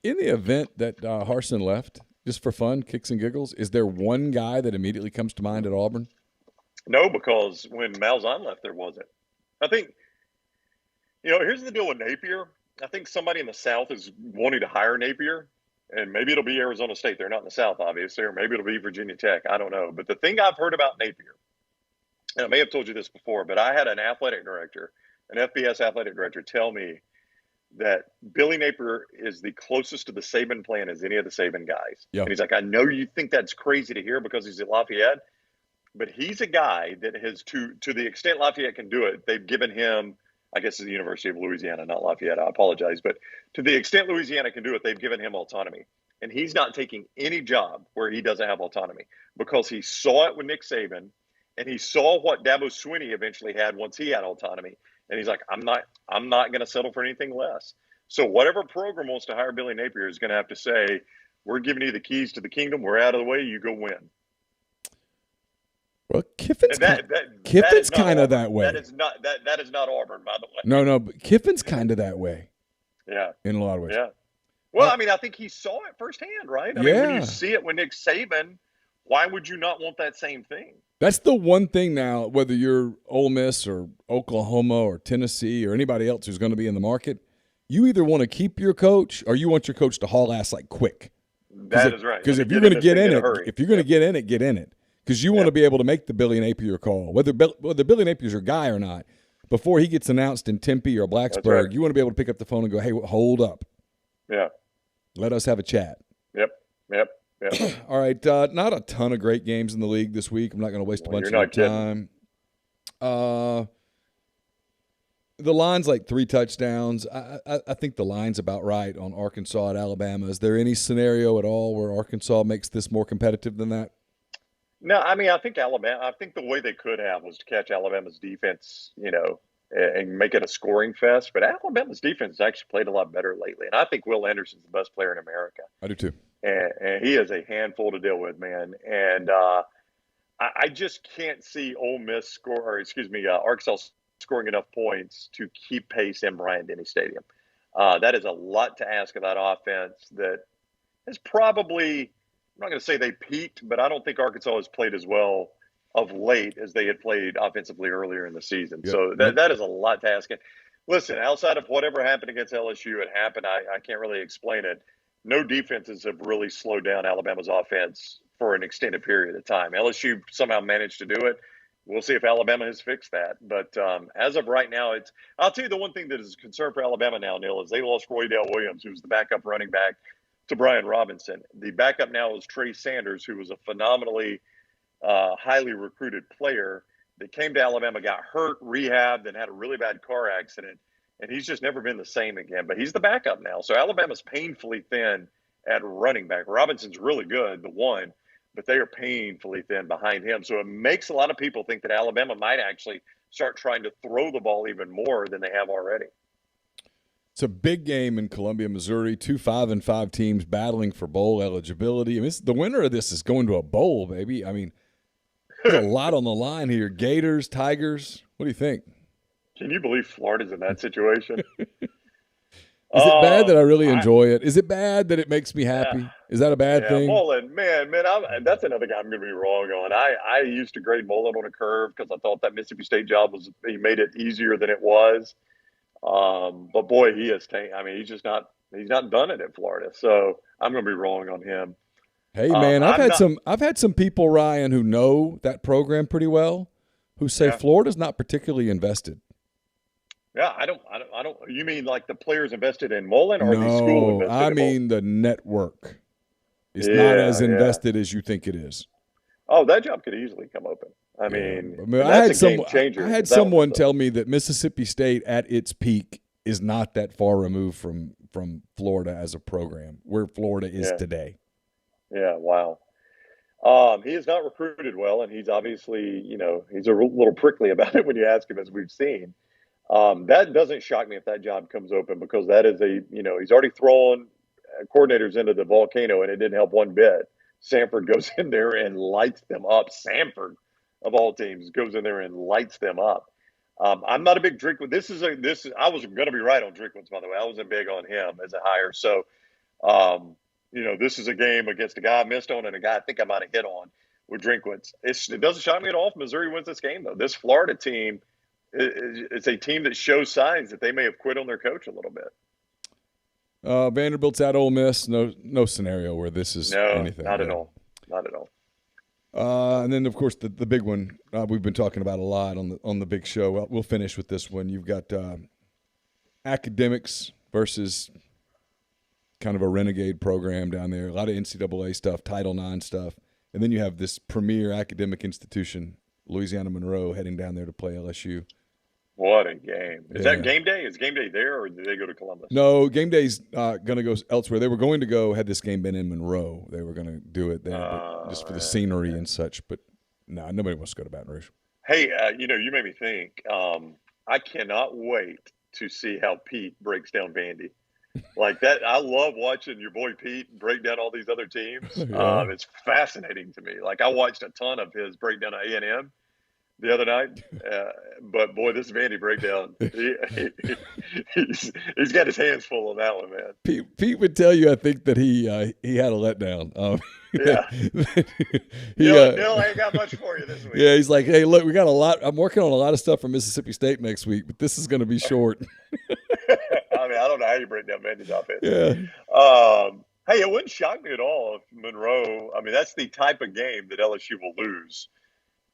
in the event that Harsin left, just for fun, kicks and giggles, is there one guy that immediately comes to mind at Auburn? No, because when Malzahn left, there wasn't. I think, here's the deal with Napier. I think somebody in the South is wanting to hire Napier, and maybe it'll be Arizona State. They're not in the South, obviously, or maybe it'll be Virginia Tech. I don't know. But the thing I've heard about Napier, and I may have told you this before, but I had an FBS athletic director tell me that Billy Napier is the closest to the Saban plan as any of the Saban guys. Yeah. And he's like, I know you think that's crazy to hear because he's at Lafayette, but he's a guy that has, to the extent Lafayette can do it, they've given him, I guess it's the University of Louisiana, not Lafayette, I apologize, but to the extent Louisiana can do it, they've given him autonomy. And he's not taking any job where he doesn't have autonomy because he saw it with Nick Saban and he saw what Dabo Swinney eventually had once he had autonomy. And he's like, I'm not going to settle for anything less. So whatever program wants to hire Billy Napier is going to have to say, we're giving you the keys to the kingdom. We're out of the way. You go win. Well, Kiffin's kind of that way. That is not Auburn, by the way. No, but Kiffin's kind of that way. Yeah. In a lot of ways. Yeah. Well, I mean, I think he saw it firsthand, right? I mean, when you see it with Nick Saban, why would you not want that same thing? That's the one thing now, whether you're Ole Miss or Oklahoma or Tennessee or anybody else who's going to be in the market, you either want to keep your coach or you want your coach to haul ass like quick. That is right. Because if you're going to get in it, get in it. Because you want to be able to make the Billy Napier call, whether Billy Napier's your guy or not. Before he gets announced in Tempe or Blacksburg, you want to be able to pick up the phone and go, hey, hold up. Yeah. Let us have a chat. Yep. All right. Not a ton of great games in the league this week. I'm not going to waste a bunch of your time. The line's like 3 touchdowns. I think the line's about right on Arkansas at Alabama. Is there any scenario at all where Arkansas makes this more competitive than that? No, I mean, I think the way they could have was to catch Alabama's defense, and make it a scoring fest. But Alabama's defense has actually played a lot better lately. And I think Will Anderson's the best player in America. I do too. And he is a handful to deal with, man. And I just can't see Arkansas scoring enough points to keep pace in Bryant-Denny Stadium. That is a lot to ask of that offense that has probably, I'm not going to say they peaked, but I don't think Arkansas has played as well of late as they had played offensively earlier in the season. Yep. So that is a lot to ask. Listen, outside of whatever happened against LSU, it happened. I can't really explain it. No defenses have really slowed down Alabama's offense for an extended period of time. LSU somehow managed to do it. We'll see if Alabama has fixed that. But as of right now, I'll tell you the one thing that is a concern for Alabama now, Neal, is they lost Roydell Williams, who was the backup running back, to Brian Robinson. The backup now is Trey Sanders, who was a phenomenally highly recruited player that came to Alabama, got hurt, rehabbed, and had a really bad car accident. And he's just never been the same again. But he's the backup now. So Alabama's painfully thin at running back. Robinson's really good, the one, but they are painfully thin behind him. So it makes a lot of people think that Alabama might actually start trying to throw the ball even more than they have already. It's a big game in Columbia, Missouri. 2 5-5 teams battling for bowl eligibility. I mean, the winner of this is going to a bowl, baby. I mean, there's a lot on the line here. Gators, Tigers. What do you think? Can you believe Florida's in that situation? Is it bad that I really enjoy it? Is it bad that it makes me happy? Yeah. Is that a bad thing? Mullen, man, that's another guy I'm going to be wrong on. I used to grade Mullen on a curve because I thought that Mississippi State job he made it easier than it was. But boy, he's just not done it in Florida. So I'm going to be wrong on him. Hey man, I've had some people, Ryan, who know that program pretty well, who say Florida's not particularly invested. Yeah, I don't. You mean like the players invested in Mullen, or no, the school invested I in mean Mullen? the network is not as invested as you think it is. Oh, that job could easily come open. I mean that's game changer. I had someone tell me that Mississippi State at its peak is not that far removed from Florida as a program, where Florida is today. Yeah, wow. He has not recruited well, and he's obviously, he's a little prickly about it when you ask him, as we've seen. That doesn't shock me if that job comes open, because that is he's already thrown coordinators into the volcano, and it didn't help one bit. Sanford goes in there and lights them up. Sanford, of all teams, goes in there and lights them up. I'm not a big Drinkwitz. I was going to be right on Drinkwitz, by the way. I wasn't big on him as a hire. So, this is a game against a guy I missed on and a guy I think I might have hit on with Drinkwitz. It doesn't shock me at all if Missouri wins this game, though. This Florida team, it's a team that shows signs that they may have quit on their coach a little bit. Vanderbilt's at Ole Miss. No scenario where this is anything. Not at all. Not at all. And then, of course, the big one we've been talking about a lot on the big show. We'll finish with this one. You've got academics versus kind of a renegade program down there. A lot of NCAA stuff, Title IX stuff. And then you have this premier academic institution, Louisiana Monroe, heading down there to play LSU. What a game. Is that game day? Is game day there, or did they go to Columbus? No, game day's going to go elsewhere. They were going to go, had this game been in Monroe, they were going to do it there, but just for the scenery and such. But no, nobody wants to go to Baton Rouge. Hey, you made me think. I cannot wait to see how Pete breaks down Vandy. Like that, I love watching your boy Pete break down all these other teams. It's fascinating to me. Like I watched a ton of his breakdown of A&M the other night, but boy, this Vandy breakdown, he's got his hands full on that one, man. Pete would tell you, I think, that he had a letdown. Neal ain't got much for you this week. Yeah, he's like, hey, look, we got a lot. I'm working on a lot of stuff for Mississippi State next week, but this is going to be short. I mean, I don't know how you break down Vandy's offense. Yeah. Hey, it wouldn't shock me at all if Monroe. I mean, that's the type of game that LSU will lose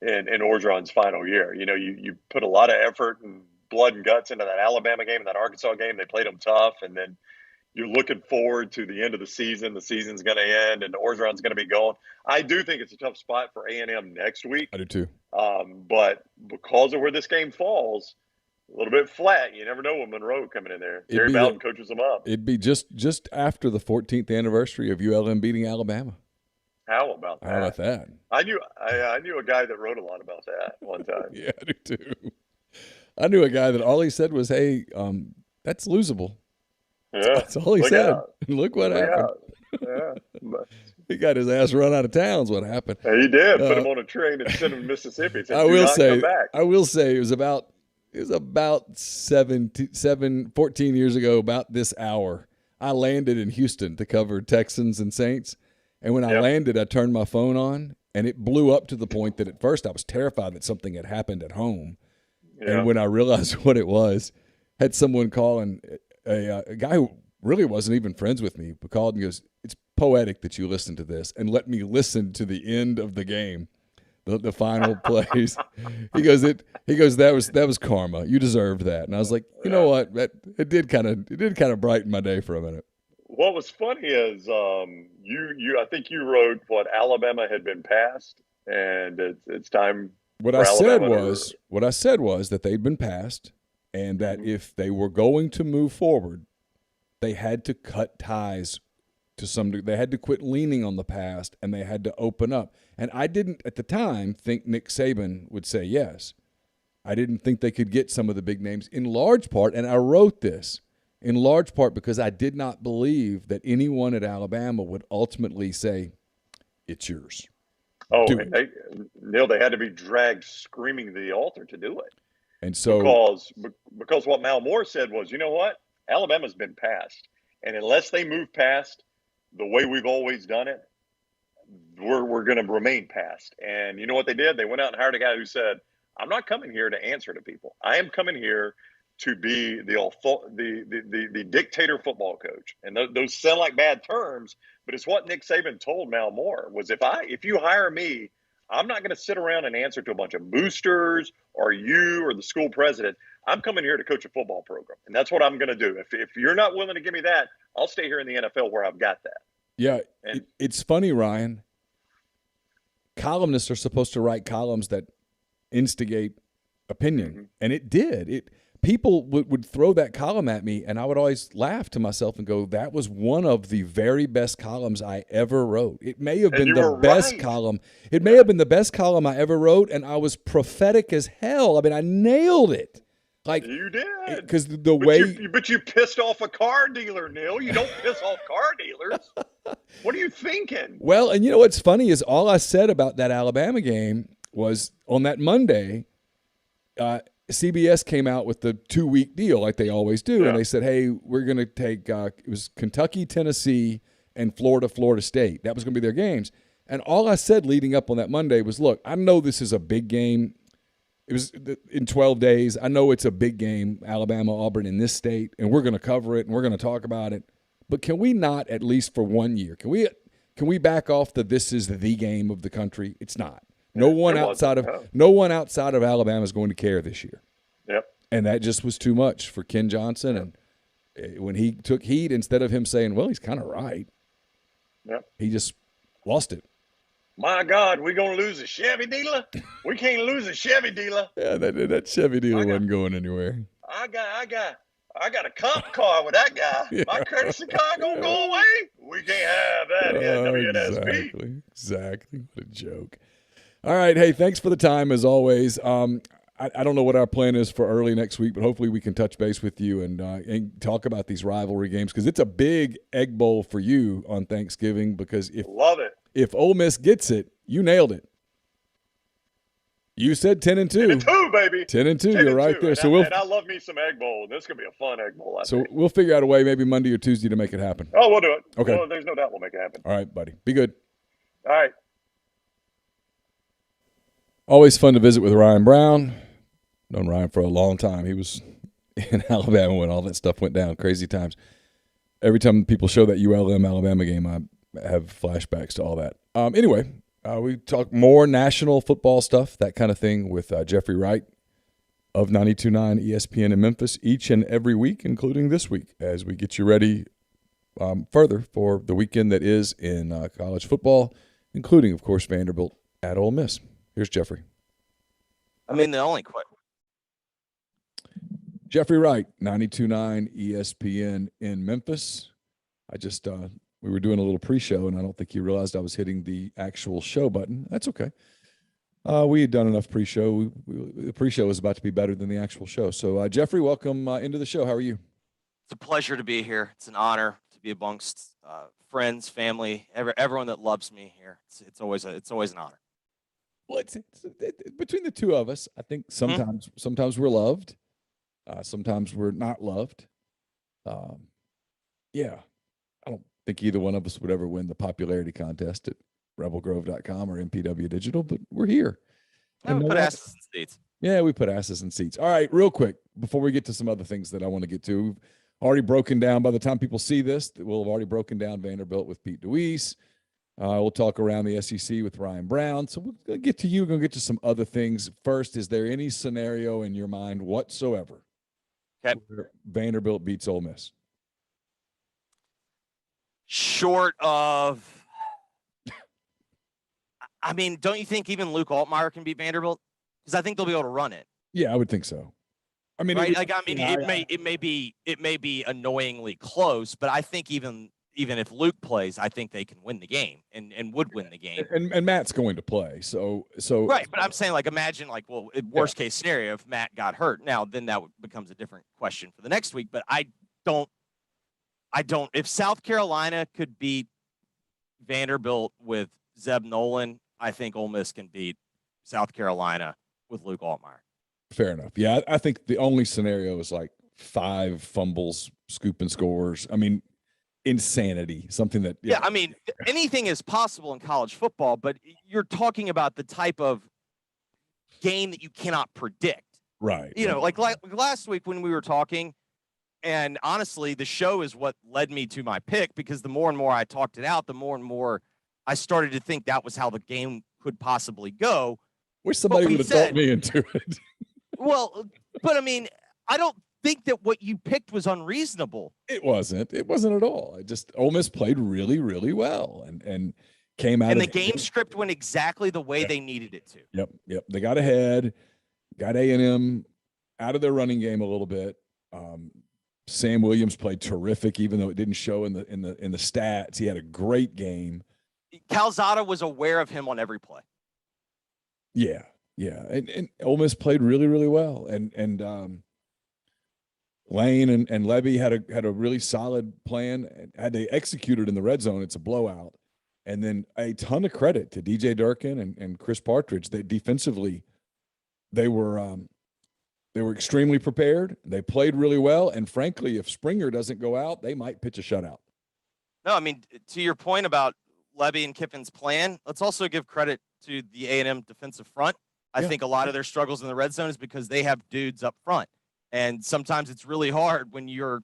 in Orgeron's final year. You put a lot of effort and blood and guts into that Alabama game and that Arkansas game. They played them tough, and then you're looking forward to the end of the season. The season's going to end, and Orgeron's going to be gone. I do think it's a tough spot for A&M next week. I do too. But because of where this game falls, a little bit flat. You never know when Monroe coming in there. Gary Bowden coaches them up. It'd be just after the 14th anniversary of ULM beating Alabama. How about that? How about that? I knew a guy that wrote a lot about that one time. Yeah, I do too. I knew a guy that all he said was, "Hey, that's losable." Yeah, that's all he said. Look what happened. Yeah, he got his ass run out of town. Is what happened. He did. Put him on a train and sent him to Mississippi. Said, I will say, it It was about 14 years ago, about this hour. I landed in Houston to cover Texans and Saints. And when I landed, I turned my phone on, and it blew up to the point that at first I was terrified that something had happened at home. Yeah. And when I realized what it was, had someone call, and a guy who really wasn't even friends with me called and goes, "It's poetic that you listen to this," and let me listen to the end of the game. The final plays. He goes, that was karma. You deserved that. And I was like, you know what? It did kind of brighten my day for a minute. What was funny is I think you wrote what Alabama had been passed, and it's time. What I said was that they'd been passed, and that if they were going to move forward, they had to cut ties to some degree. They had to quit leaning on the past, and they had to open up. And I didn't, at the time, think Nick Saban would say yes. I didn't think they could get some of the big names, in large part, and I wrote this, in large part because I did not believe that anyone at Alabama would ultimately say, "It's yours." Oh, Neal, they had to be dragged screaming to the altar to do it. And so because what Mal Moore said was, you know what? Alabama's been passed. And unless they move past the way we've always done it, we're going to remain past. And you know what they did? They went out and hired a guy who said, "I'm not coming here to answer to people. I am coming here to be the dictator football coach." And those sound like bad terms, but it's what Nick Saban told Mal Moore was, if you hire me, I'm not going to sit around and answer to a bunch of boosters or you or the school president. I'm coming here to coach a football program, and that's what I'm going to do. If you're not willing to give me that, I'll stay here in the NFL where I've got that. Yeah, it's funny, Ryan. Columnists are supposed to write columns that instigate opinion, and it did. People would throw that column at me, and I would always laugh to myself and go, "That was one of the very best columns I ever wrote." It may have been the best column. It may have been the best column I ever wrote, and I was prophetic as hell. I mean, I nailed it. Like you did, because but you pissed off a car dealer, Neal. You don't piss off car dealers. What are you thinking? Well, and you know what's funny is all I said about that Alabama game was on that Monday. CBS came out with the 2-week deal like they always do, and they said, "Hey, we're going to take it was Kentucky, Tennessee, and Florida State. That was going to be their games." And all I said leading up on that Monday was, "Look, I know this is a big game. It was in 12 days. I know it's a big game, Alabama, Auburn in this state, and we're going to cover it and we're going to talk about it. But can we not, at least for 1 year, can we back off this is the game of the country? It's not. No one outside of Alabama is going to care this year." Yep. And that just was too much for Ken Johnson. And when he took heat, instead of him saying, "Well, he's kind of right," he just lost it. My God, we're going to lose a Chevy dealer? We can't lose a Chevy dealer. Yeah, that Chevy dealer wasn't going anywhere. I got a comp car with that guy. Yeah, my courtesy car going to go away? We can't have that here at WNSP. Exactly. What a joke. All right. Hey, thanks for the time as always. I don't know what our plan is for early next week, but hopefully we can touch base with you and talk about these rivalry games because it's a big Egg Bowl for you on Thanksgiving because love it. If Ole Miss gets it, you nailed it. You said 10-2. 10-2, baby. 10-2. You're right there. And I love me some Egg Bowl. This is going to be a fun Egg Bowl. I think. We'll figure out a way maybe Monday or Tuesday to make it happen. Oh, we'll do it. Okay. Well, there's no doubt we'll make it happen. All right, buddy. Be good. All right. Always fun to visit with Ryan Brown. Known Ryan for a long time. He was in Alabama when all that stuff went down. Crazy times. Every time people show that ULM Alabama game, I have flashbacks to all that. Anyway, we talk more national football stuff, that kind of thing, with Jeffrey Wright of 92.9 ESPN in Memphis each and every week, including this week, as we get you ready further for the weekend that is in college football, including, of course, Vanderbilt at Ole Miss. Here's Jeffrey. The only question. Jeffrey Wright, 92.9 ESPN in Memphis. I just we were doing a little pre-show, and I don't think you realized I was hitting the actual show button. That's okay. We had done enough pre-show. The pre-show is about to be better than the actual show. So, Jeffrey, welcome into the show. How are you? It's a pleasure to be here. It's an honor to be amongst friends, family, everyone that loves me here. It's always an honor. Well, it's between the two of us, I think sometimes we're loved. Sometimes we're not loved. Yeah, I don't think either one of us would ever win the popularity contest at rebelgrove.com or MPW Digital, but we're here. And we put asses in seats. Yeah, we put asses in seats. All right, real quick, before we get to some other things that I want to get to, we've already broken down, by the time people see this, we'll have already broken down Vanderbilt with Pete DeWeese. We'll talk around the SEC with Ryan Brown. So we're going to get to you. We're going to get to some other things. First, is there any scenario in your mind whatsoever where Vanderbilt beats Ole Miss? Short of, I mean, don't you think even Luke Altmaier can beat Vanderbilt? Because I think they'll be able to run it. Yeah, I would think so. I mean, right? It may be annoyingly close, but I think even if Luke plays, I think they can win the game and would win the game. And Matt's going to play, so right. But I'm saying, like, imagine, like, well, worst case scenario, if Matt got hurt, now then that becomes a different question for the next week. But I don't. If South Carolina could beat Vanderbilt with Zeb Nolan, I think Ole Miss can beat South Carolina with Luke Altmaier. Fair enough. Yeah, I think the only scenario is like 5 fumbles, scoop and scores. I mean, insanity, something that. Yeah, I mean, anything is possible in college football, but you're talking about the type of game that you cannot predict. Right. You know, like last week when we were talking, and honestly, the show is what led me to my pick, because the more and more I talked it out, the more and more I started to think that was how the game could possibly go. Wish somebody would have talked me into it. Well, but I mean, I don't think that what you picked was unreasonable. It wasn't at all. Ole Miss played really, really well and came out. And the game script went exactly the way they needed it to. Yep. They got ahead, got A&M out of their running game a little bit. Sam Williams played terrific, even though it didn't show in the stats. He had a great game. Calzada was aware of him on every play. Yeah. And Ole Miss played really, really well. And Lane and Levy had a really solid plan. Had they executed in the red zone, it's a blowout. And then a ton of credit to DJ Durkin and Chris Partridge. They defensively, they were extremely prepared. They played really well. And frankly, if Springer doesn't go out, they might pitch a shutout. No, I mean, to your point about Levy and Kiffin's plan, let's also give credit to the A&M defensive front. I think a lot of their struggles in the red zone is because they have dudes up front. And sometimes it's really hard when you're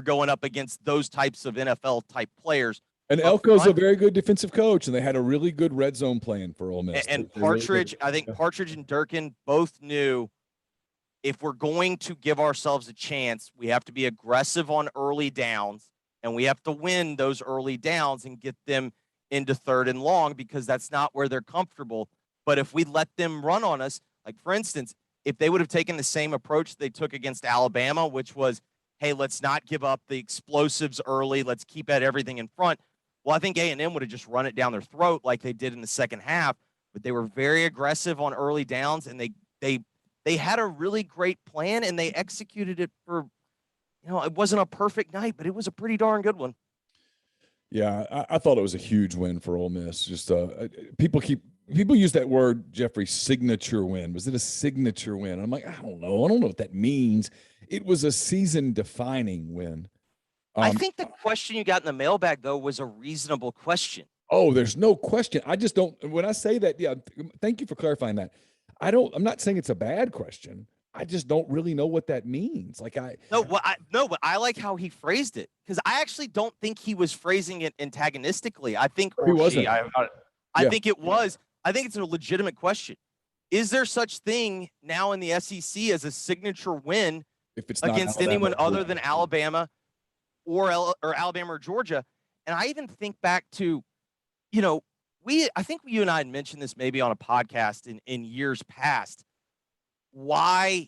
going up against those types of NFL type players. And Elko's a very good defensive coach, and they had a really good red zone plan for Ole Miss. And Partridge, I think Partridge and Durkin both knew, if we're going to give ourselves a chance, we have to be aggressive on early downs, and we have to win those early downs and get them into 3rd and long, because that's not where they're comfortable. But if we let them run on us, like, for instance, if they would have taken the same approach they took against Alabama, which was, hey, let's not give up the explosives early, let's keep at everything in front. Well, I think A&M would have just run it down their throat like they did in the second half, but they were very aggressive on early downs, and they had a really great plan, and they executed it for, it wasn't a perfect night, but it was a pretty darn good one. Yeah, I thought it was a huge win for Ole Miss. Just people use that word, Jeffrey, signature win. Was it a signature win? I'm like, I don't know what that means. It was a season-defining win. I think the question you got in the mailbag, though, was a reasonable question. Oh, there's no question. I just don't. When I say that, yeah, thank you for clarifying that. I'm not saying it's a bad question. I just don't really know what that means. Like but I like how he phrased it, because I actually don't think he was phrasing it antagonistically. I think he wasn't. I think it was. I think it's a legitimate question. Is there such thing now in the SEC as a signature win if it's not against Alabama anyone other than Alabama or Alabama or Georgia? And I even think back to, I think you and I had mentioned this maybe on a podcast in years past, why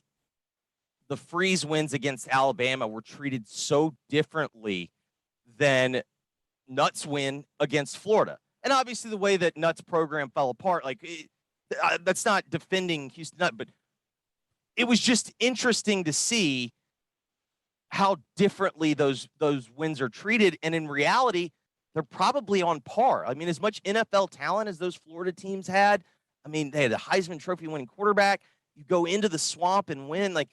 the Freeze wins against Alabama were treated so differently than Nutt's win against Florida. And obviously the way that Nutt's program fell apart, that's not defending Houston Nutt, but it was just interesting to see how differently those wins are treated. And in reality, they're probably on par. I mean, as much NFL talent as those Florida teams had, I mean, they had a Heisman Trophy winning quarterback. You go into the swamp and win. Like,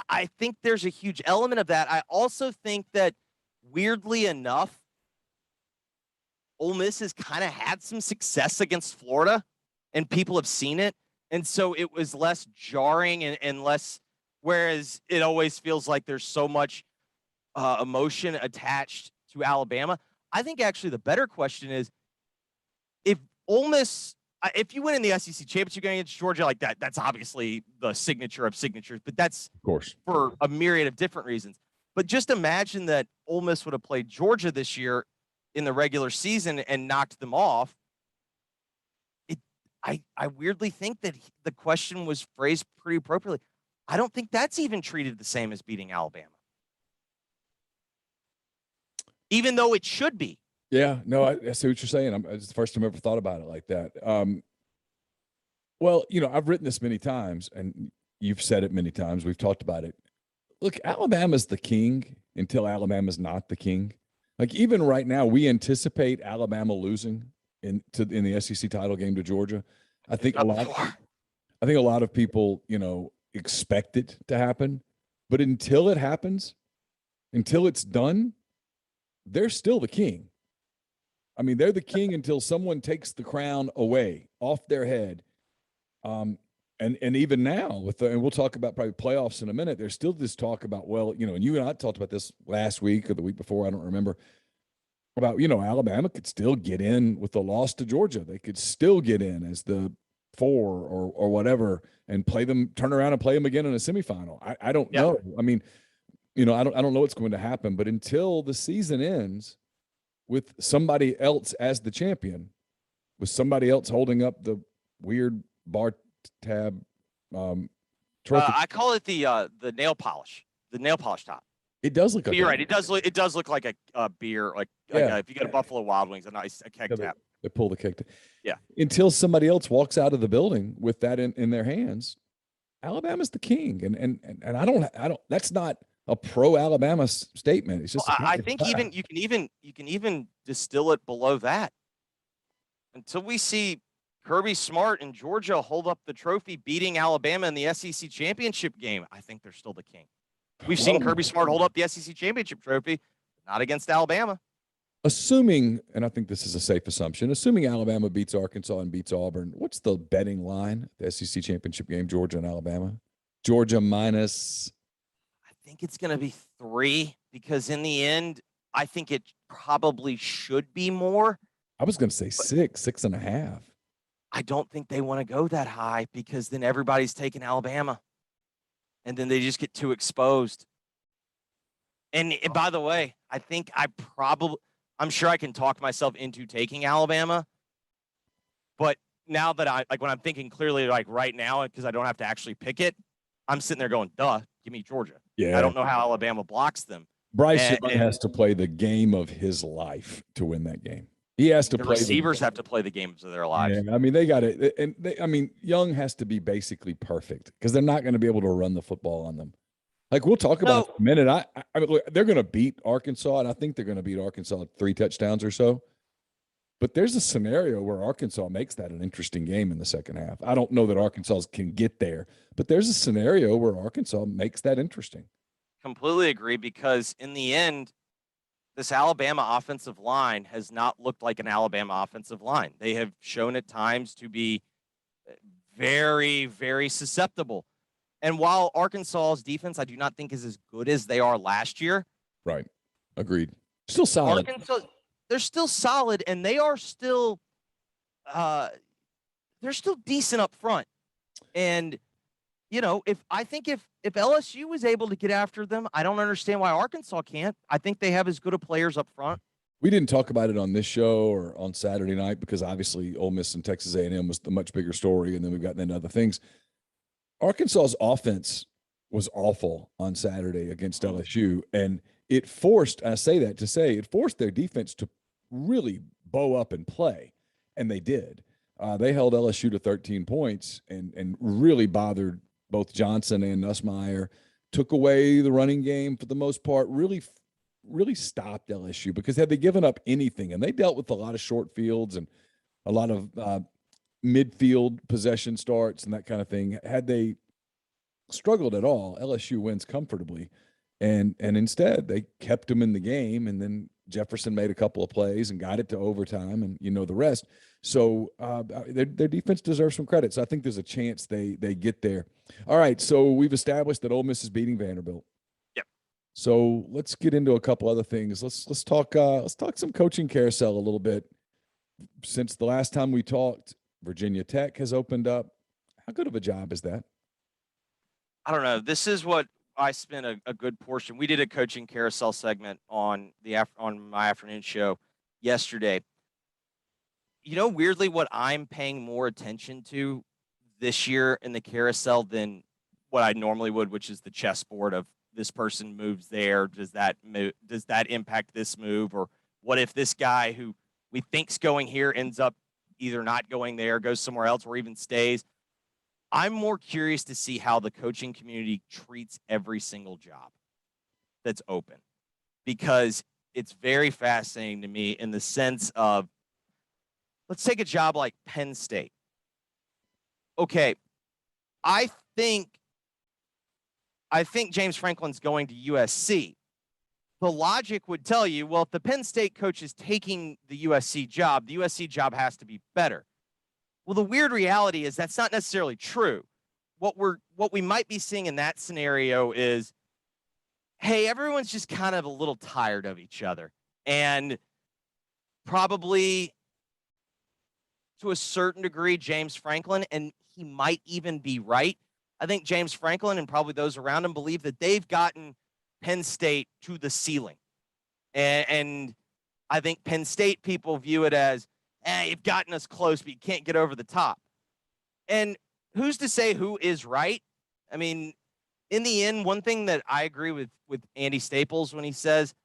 I think there's a huge element of that. I also think that, weirdly enough, Ole Miss has kind of had some success against Florida, and people have seen it. And so it was less jarring and less, whereas it always feels like there's so much emotion attached to Alabama. I think actually the better question is, if Ole Miss, if you win in the SEC championship game against Georgia like that, that's obviously the signature of signatures, but that's of course for a myriad of different reasons. But just imagine that Ole Miss would have played Georgia this year in the regular season and knocked them off. I weirdly think that the question was phrased pretty appropriately. I don't think that's even treated the same as beating Alabama, even though it should be. Yeah, no, I see what you're saying. It's the first time I ever thought about it like that. Well, I've written this many times, and you've said it many times. We've talked about it. Look, Alabama's the king until Alabama's not the king. Like, even right now, we anticipate Alabama losing in the SEC title game to Georgia. I think a lot of people, expect it to happen, but until it happens, until it's done, they're still the king. I mean, they're the king until someone takes the crown away off their head. And even now and we'll talk about probably playoffs in a minute. There's still this talk about, well, and you and I talked about this last week or the week before, I don't remember, about, Alabama could still get in with the loss to Georgia. They could still get in as the 4 or whatever and turn around and play them again in a semifinal. I don't know. I mean, I don't know what's going to happen, but until the season ends with somebody else as the champion, with somebody else holding up the weird bar tab trophy. I call it the nail polish top. It does look. You're right. It does look like a beer, like if you got a Buffalo Wild Wings, a keg tap. They pull the keg. Yeah. Until somebody else walks out of the building with that in their hands, Alabama's the king, and I don't. That's not a pro Alabama statement. It's just. Well, I think you can even distill it below that. Until we see Kirby Smart and Georgia hold up the trophy, beating Alabama in the SEC championship game, I think they're still the king. We've seen Kirby Smart hold up the SEC championship trophy, not against Alabama. Assuming, and I think this is a safe assumption, assuming Alabama beats Arkansas and beats Auburn, what's the betting line, the SEC championship game, Georgia and Alabama? Georgia minus? I think it's going to be 3, because in the end, I think it probably should be more. I was going to say 6.5. I don't think they want to go that high, because then everybody's taking Alabama. And then they just get too exposed. And by the way, I think I'm sure I can talk myself into taking Alabama. But now that when I'm thinking clearly, like right now, because I don't have to actually pick it, I'm sitting there going, duh, give me Georgia. Yeah. I don't know how Alabama blocks them. Bryce has to play the game of his life to win that game. He has to play. Receivers have to play the games of their lives. Yeah, I mean, they got it. And Young has to be basically perfect, because they're not going to be able to run the football on them. Like, we'll talk about it in a minute. I mean, look, they're going to beat Arkansas, and I think they're going to beat Arkansas 3 touchdowns or so. But there's a scenario where Arkansas makes that an interesting game in the second half. I don't know that Arkansas can get there, but there's a scenario where Arkansas makes that interesting. Completely agree, because in the end, this Alabama offensive line has not looked like an Alabama offensive line. They have shown at times to be very, very susceptible. And while Arkansas's defense, I do not think is as good as they are last year. Right. Agreed. Still solid. Arkansas, they're still solid, and they are still they're still decent up front. And if LSU was able to get after them, I don't understand why Arkansas can't. I think they have as good of players up front. We didn't talk about it on this show or on Saturday night, because obviously Ole Miss and Texas A&M was the much bigger story, and then we've gotten into other things. Arkansas's offense was awful on Saturday against LSU, and it forced their defense to really bow up and play, and they did. They held LSU to 13 points and really bothered both Johnson and Nussmeier, took away the running game for the most part, really stopped LSU, because had they given up anything, and they dealt with a lot of short fields and a lot of midfield possession starts and that kind of thing, had they struggled at all. LSU wins comfortably. And instead they kept them in the game, and then Jefferson made a couple of plays and got it to overtime, and you know the rest. So their defense deserves some credit. So I think there's a chance they get there. All right, so we've established that Ole Miss is beating Vanderbilt. Yep. So let's get into a couple other things. Let's talk some coaching carousel a little bit. Since the last time we talked, Virginia Tech has opened up. How good of a job is that? I don't know. This is what I spent a good portion. We did a coaching carousel segment on my afternoon show yesterday. You know, weirdly, what I'm paying more attention to this year in the carousel than what I normally would, which is the chessboard of this person moves there. Does that impact this move? Or what if this guy who we think's going here ends up either not going there, goes somewhere else, or even stays? I'm more curious to see how the coaching community treats every single job that's open, because it's very fascinating to me in the sense of, let's take a job like Penn State. Okay, I think James Franklin's going to USC. The logic would tell you, well, if the Penn State coach is taking the USC job has to be better. Well, the weird reality is that's not necessarily true. What we might be seeing in that scenario is, hey, everyone's just kind of a little tired of each other, and probably to a certain degree, James Franklin, and he might even be right. I think James Franklin and probably those around him believe that they've gotten Penn State to the ceiling. And I think Penn State people view it as, you've gotten us close, but you can't get over the top. And who's to say who is right? I mean, in the end, one thing that I agree with Andy Staples when he says,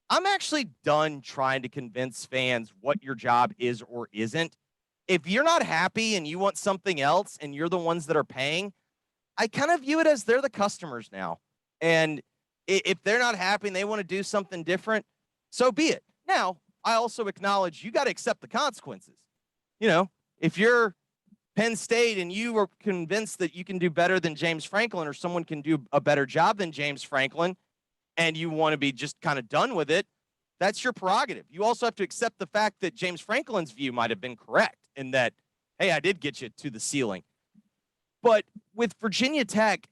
I'm actually done trying to convince fans what your job is or isn't. If you're not happy and you want something else and you're the ones that are paying, I kind of view it as they're the customers now. And if they're not happy and they want to do something different, so be it. Now, I also acknowledge you got to accept the consequences. You know, if you're Penn State and you are convinced that you can do better than James Franklin, or someone can do a better job than James Franklin, and you want to be just kind of done with it, that's your prerogative. You also have to accept the fact that James Franklin's view might have been correct in that, hey, I did get you to the ceiling. But with Virginia Tech,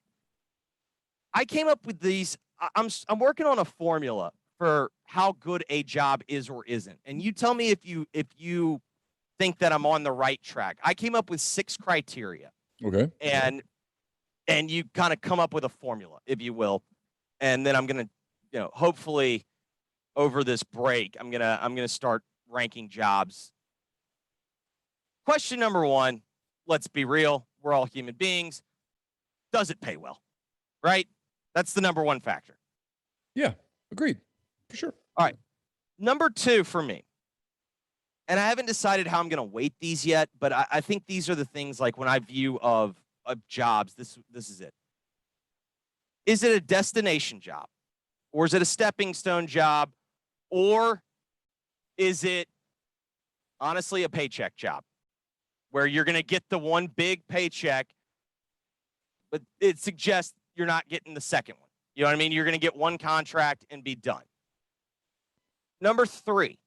I came up with these. I'm working on a formula for how good a job is or isn't. And you tell me if you think that I'm on the right track. I came up with 6 criteria. Okay. And you kind of come up with a formula, if you will. And then I'm going to, hopefully over this break, I'm going to start ranking jobs. Question number 1, let's be real. We're all human beings. Does it pay well? Right? That's the number 1 factor. Yeah, agreed. For sure. All right. Number 2 for me, and I haven't decided how I'm going to weight these yet, but I think these are the things, like when I view of jobs, this is it. Is it a destination job? Or is it a stepping stone job? Or is it honestly a paycheck job where you're going to get the one big paycheck, but it suggests you're not getting the second one? You know what I mean? You're going to get one contract and be done. Number 3,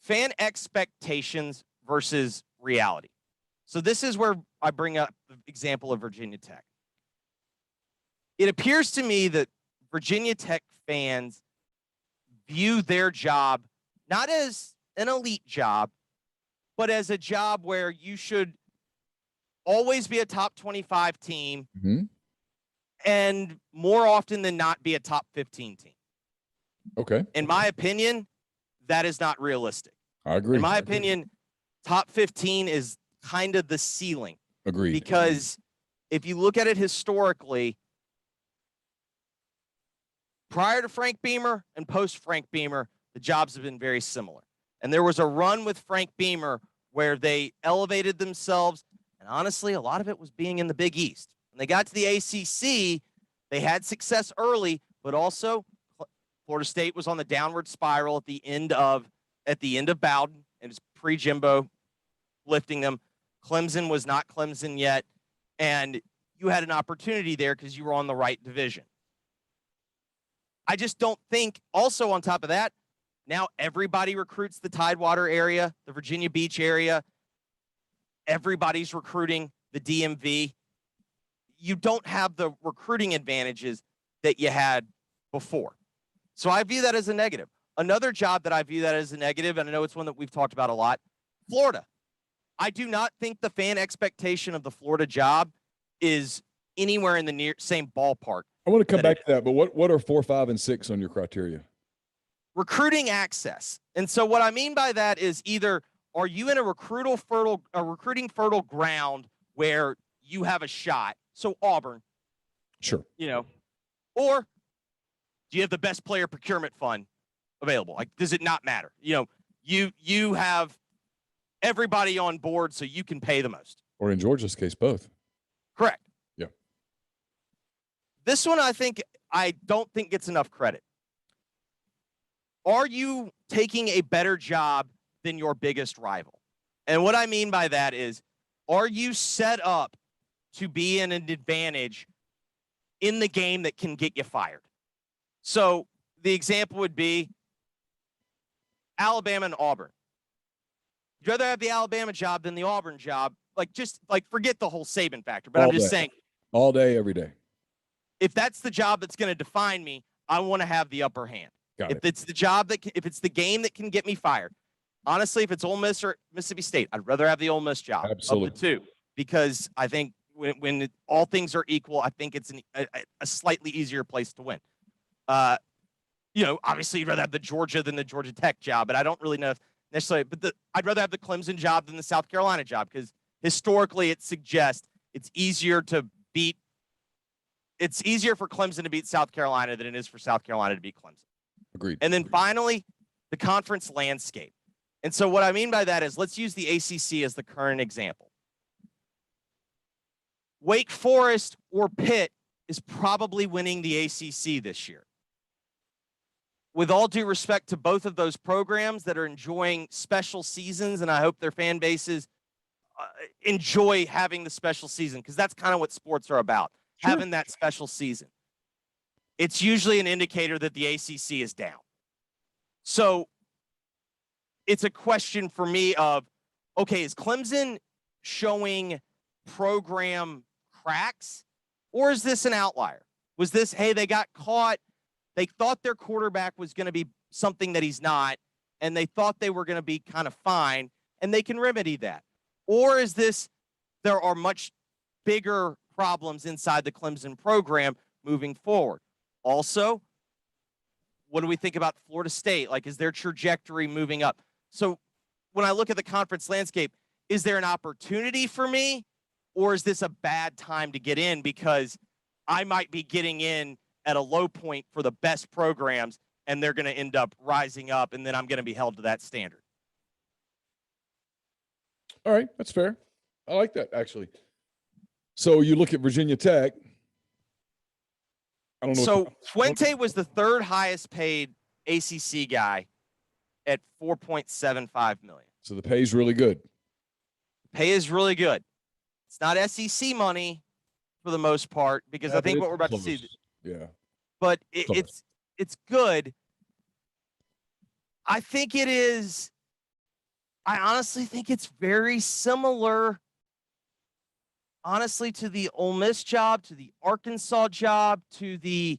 fan expectations versus reality. So this is where I bring up the example of Virginia Tech. It appears to me that Virginia Tech fans view their job not as an elite job, but as a job where you should always be a top 25 team, and more often than not be a top 15 team. Okay. In my opinion, that is not realistic. I agree. In my opinion, top 15 is kind of the ceiling. Agreed. Because if you look at it historically, prior to Frank Beamer and post Frank Beamer, the jobs have been very similar. And there was a run with Frank Beamer where they elevated themselves. And honestly, a lot of it was being in the Big East. When they got to the ACC, they had success early, but also Florida State was on the downward spiral at the end of Bowden, and it was pre-Jimbo lifting them. Clemson was not Clemson yet. And you had an opportunity there because you were on the right division. I just don't think, also on top of that, now everybody recruits the Tidewater area, the Virginia Beach area. Everybody's recruiting the DMV. You don't have the recruiting advantages that you had before. So I view that as a negative. Another job that I view that as a negative, and I know it's one that we've talked about a lot, Florida. I do not think the fan expectation of the Florida job is anywhere in the same ballpark. I want to come back to that, but what are 4, 5, and 6 on your criteria? Recruiting access. And so what I mean by that is either are you in a recruiting fertile ground where you have a shot? So Auburn. Sure. Or do you have the best player procurement fund available? Like, does it not matter? You have everybody on board so you can pay the most. Or in Georgia's case, both. Correct. Yeah. This one I don't think gets enough credit. Are you taking a better job than your biggest rival? And what I mean by that is, are you set up to be in an advantage in the game that can get you fired? So the example would be Alabama and Auburn. You'd rather have the Alabama job than the Auburn job. Forget the whole Saban factor, but I'm just saying. All day, every day. If that's the job that's going to define me, I want to have the upper hand. If it's the game that can get me fired. Honestly, if it's Ole Miss or Mississippi State, I'd rather have the Ole Miss job. Absolutely. Of the two, because I think when all things are equal, I think it's a slightly easier place to win. Obviously you'd rather have the Georgia than the Georgia Tech job, but I don't really know if necessarily, I'd rather have the Clemson job than the South Carolina job, because historically it suggests it's easier for Clemson to beat South Carolina than it is for South Carolina to beat Clemson. Agreed. And then finally, the conference landscape. And so what I mean by that is, let's use the ACC as the current example. Wake Forest or Pitt is probably winning the ACC this year. With all due respect to both of those programs that are enjoying special seasons, and I hope their fan bases enjoy having the special season, because that's kind of what sports are about, having that special season. It's usually an indicator that the ACC is down. So it's a question for me of, okay, is Clemson showing program cracks, or is this an outlier? Was this, hey, they got caught, they thought their quarterback was going to be something that he's not, and they thought they were going to be kind of fine, and they can remedy that? Or is this, there are much bigger problems inside the Clemson program moving forward? Also, what do we think about Florida State? Like, is their trajectory moving up? So when I look at the conference landscape, is there an opportunity for me, or is this a bad time to get in because I might be getting in at a low point for the best programs and they're going to end up rising up, and then I'm going to be held to that standard? All right, that's fair. I like that, actually. So you look at Virginia Tech. I don't know. So Fuente was the third highest paid ACC guy at $4.75 million. So the pay is really good. Pay is really good. It's not SEC money for the most part, because I think what we're about to see. Yeah. But it's good. I think it is. I honestly think it's very similar, honestly, to the Ole Miss job, to the Arkansas job, to the.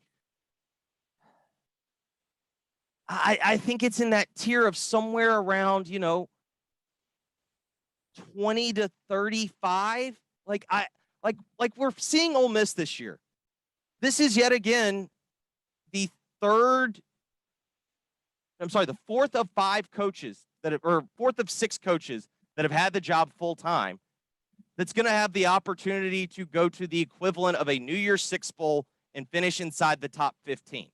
I think it's in that tier of somewhere around, 20 to 35. Like we're seeing Ole Miss this year. This is yet again the fourth of six coaches that have had the job full time that's going to have the opportunity to go to the equivalent of a New Year's Six Bowl and finish inside the top 15.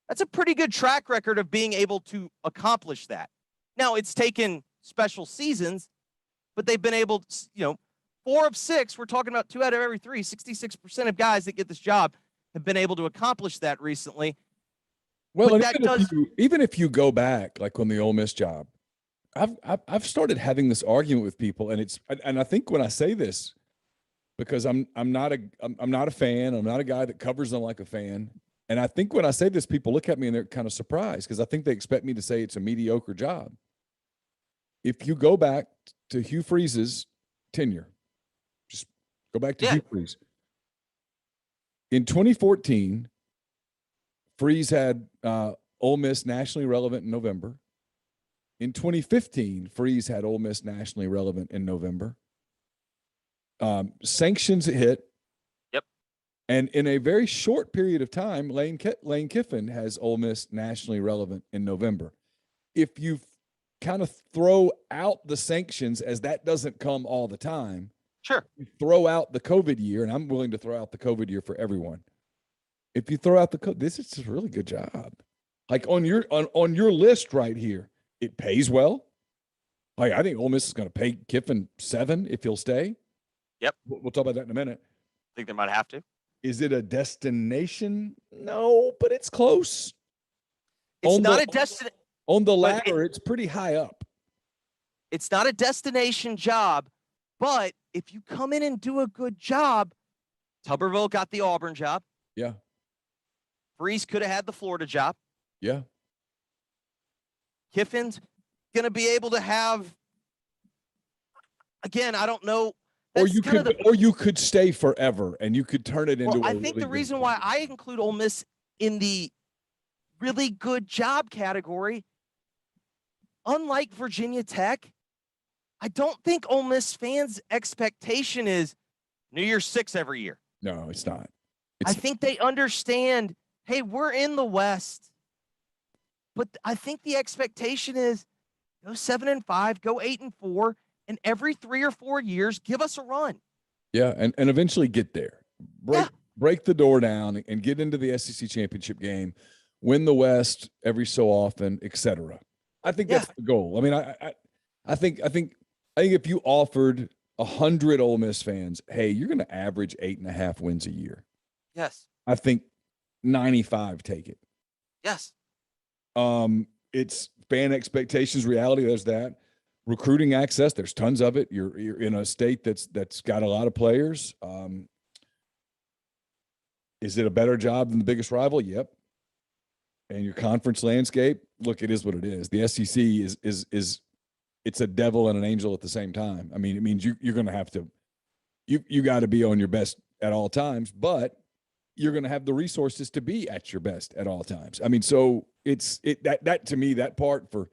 That's a pretty good track record of being able to accomplish that. Now, it's taken special seasons, but they've been able to, 4 of 6, we're talking about 2 out of every 3, 66% of guys that get this job have been able to accomplish that recently. Well, and even if you go back, like on the Ole Miss job, I've started having this argument with people, and I think when I say this, because I'm not a fan. I'm not a guy that covers them like a fan. And I think when I say this, people look at me and they're kind of surprised because I think they expect me to say it's a mediocre job. If you go back to Hugh Freeze's tenure, just go back to Hugh Freeze. In 2014, Freeze had Ole Miss nationally relevant in November. In 2015, Freeze had Ole Miss nationally relevant in November. Sanctions hit. Yep. And in a very short period of time, Lane Kiffin has Ole Miss nationally relevant in November. If you kind of throw out the sanctions, as that doesn't come all the time, sure, you throw out the COVID year, and I'm willing to throw out the COVID year for everyone. If you throw out this is a really good job. Like on your list right here, it pays well. Like I think Ole Miss is going to pay Kiffin $7 if he'll stay. Yep. We'll talk about that in a minute. I think they might have to. Is it a destination? No, but it's close. It's not a destination. On the ladder, it's pretty high up. It's not a destination job, but if you come in and do a good job, Tuberville got the Auburn job. Yeah. Freeze could have had the Florida job. Yeah. Kiffin's going to be able to have, again, I don't know. Or you could stay forever and you could turn it into. I think the reason why I include Ole Miss in the really good job category, unlike Virginia Tech, I don't think Ole Miss fans' expectation is New Year's 6 every year. No, it's not. I think they understand, hey, we're in the West, but I think the expectation is go 7-5, go 8-4. And every 3 or 4 years, give us a run. Yeah, and eventually get there. Break the door down and get into the SEC championship game, win the West every so often, etc. I think that's the goal. I mean, I think if you offered 100 Ole Miss fans, hey, you're going to average 8.5 wins a year. Yes. I think 95 take it. Yes. It's fan expectations, reality. There's that. Recruiting access, there's tons of it. You're in a state that's got a lot of players. Is it a better job than the biggest rival? Yep. And your conference landscape, look, it is what it is. The SEC is it's a devil and an angel at the same time. I mean, it means you're going to have to you got to be on your best at all times, but you're going to have the resources to be at your best at all times. I mean, so that to me, that part for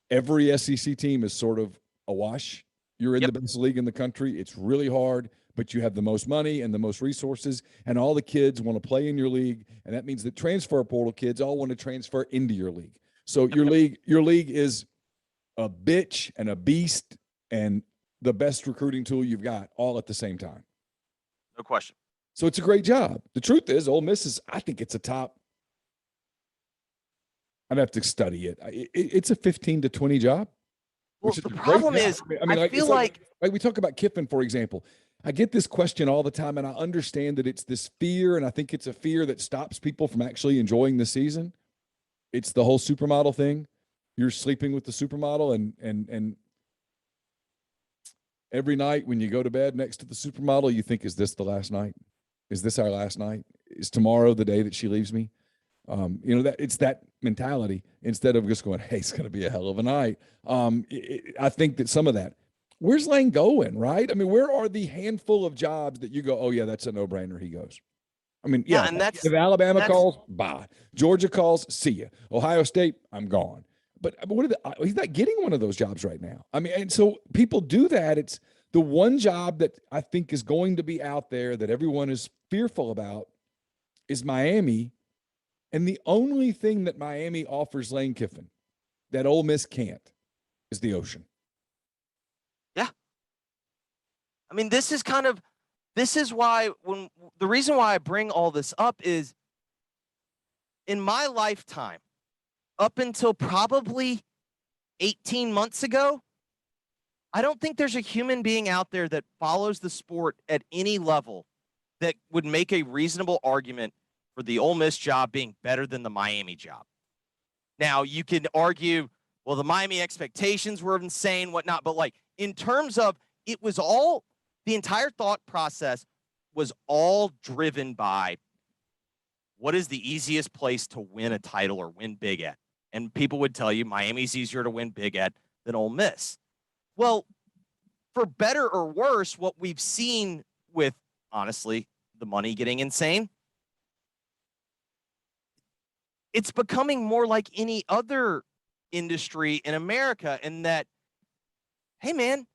every SEC team is sort of a wash. You're in the best league in the country. It's really hard, but you have the most money and the most resources, and all the kids want to play in your league, and that means that transfer portal kids all want to transfer into your league. So your league is a bitch and a beast and the best recruiting tool you've got all at the same time. No question. So it's a great job. The truth is, Ole Miss I think it's a top. I'd have to study it. It's a 15 to 20 job. Well, the problem is, I feel like we talk about Kiffin, for example. I get this question all the time, and I understand that it's this fear, and I think it's a fear that stops people from actually enjoying the season. It's the whole supermodel thing. You're sleeping with the supermodel, and every night when you go to bed next to the supermodel, you think, is this the last night? Is this our last night? Is tomorrow the day that she leaves me? That it's that mentality instead of just going, hey, it's going to be a hell of a night. I think that some of that, where's Lane going, right? I mean, where are the handful of jobs that you go, oh yeah, that's a no-brainer. He goes. I mean, and if Alabama calls, bye. Georgia calls, see ya. Ohio State, I'm gone. But he's not getting one of those jobs right now. I mean, and so people do that. It's the one job that I think is going to be out there that everyone is fearful about is Miami. And the only thing that Miami offers Lane Kiffin that Ole Miss can't is the ocean. Yeah. I mean, this is why the reason why I bring all this up is in my lifetime, up until probably 18 months ago, I don't think there's a human being out there that follows the sport at any level that would make a reasonable argument for the Ole Miss job being better than the Miami job. Now, you can argue, well, the Miami expectations were insane, whatnot, but like in terms of it was all the entire thought process was all driven by what is the easiest place to win a title or win big at? And people would tell you Miami's easier to win big at than Ole Miss. Well, for better or worse, what we've seen with, honestly, the money getting insane, it's becoming more like any other industry in America in that, hey, man,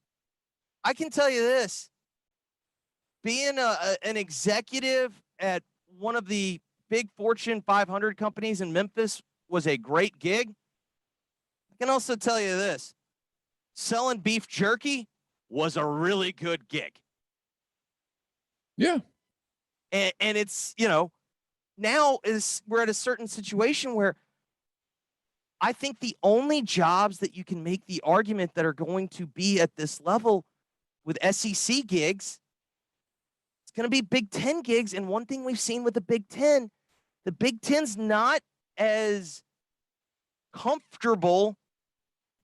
I can tell you this. Being an executive at one of the big Fortune 500 companies in Memphis was a great gig. I can also tell you this. Selling beef jerky was a really good gig. Yeah. And it's, you know, now we're at a certain situation where I think the only jobs that you can make the argument that are going to be at this level with SEC gigs, it's going to be Big Ten gigs. And one thing we've seen with the Big Ten's not as comfortable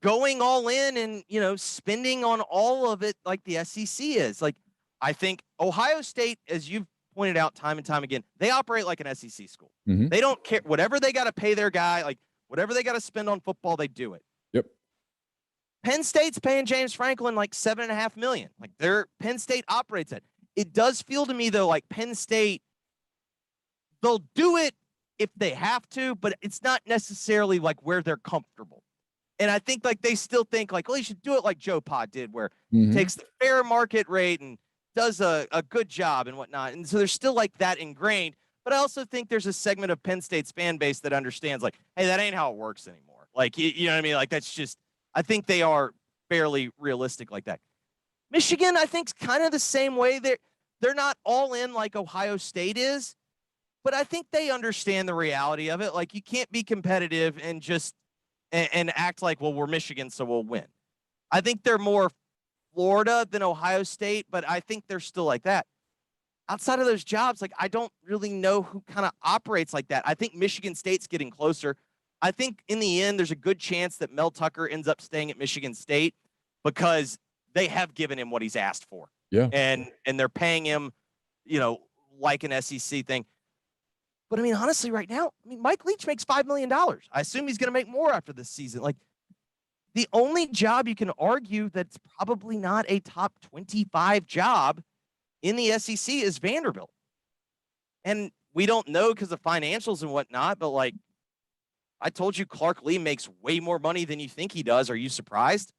going all in and, you know, spending on all of it like the SEC is. Like, I think Ohio State, as you've pointed out time and time again, they operate like an SEC school. Mm-hmm. They don't care. Whatever they got to pay their guy, like whatever they got to spend on football, they do it. Yep. Penn State's paying James Franklin like $7.5 million. Like Penn State operates it. It does feel to me though, like Penn State, they'll do it if they have to, but it's not necessarily like where they're comfortable. And I think like they still think like, well, you should do it like Joe Pa did, where Mm-hmm. takes the fair market rate and does a good job and whatnot. And so there's still like that ingrained. But I also think there's a segment of Penn State's fan base that understands like, hey, that ain't how it works anymore. Like, you know what I mean? Like, that's just, I think they are fairly realistic like that. Michigan, I think, is kind of the same way. They're not all in like Ohio State is, but I think they understand the reality of it. Like, you can't be competitive and just and act like, well, we're Michigan, so we'll win. I think they're more Florida than Ohio State, but I think they're still like that. Outside of those jobs, like, I don't really know who kind of operates like that. I think Michigan State's getting closer. I think in the end, there's a good chance that Mel Tucker ends up staying at Michigan State because they have given him what he's asked for. Yeah. And they're paying him, you know, like an SEC thing. But I mean, honestly, right now, I mean, Mike Leach makes $5 million. I assume he's going to make more after this season. Like, the only job you can argue that's probably not a top 25 job in the SEC is Vanderbilt. And we don't know because of financials and whatnot, but like, I told you Clark Lee makes way more money than you think he does. Are you surprised?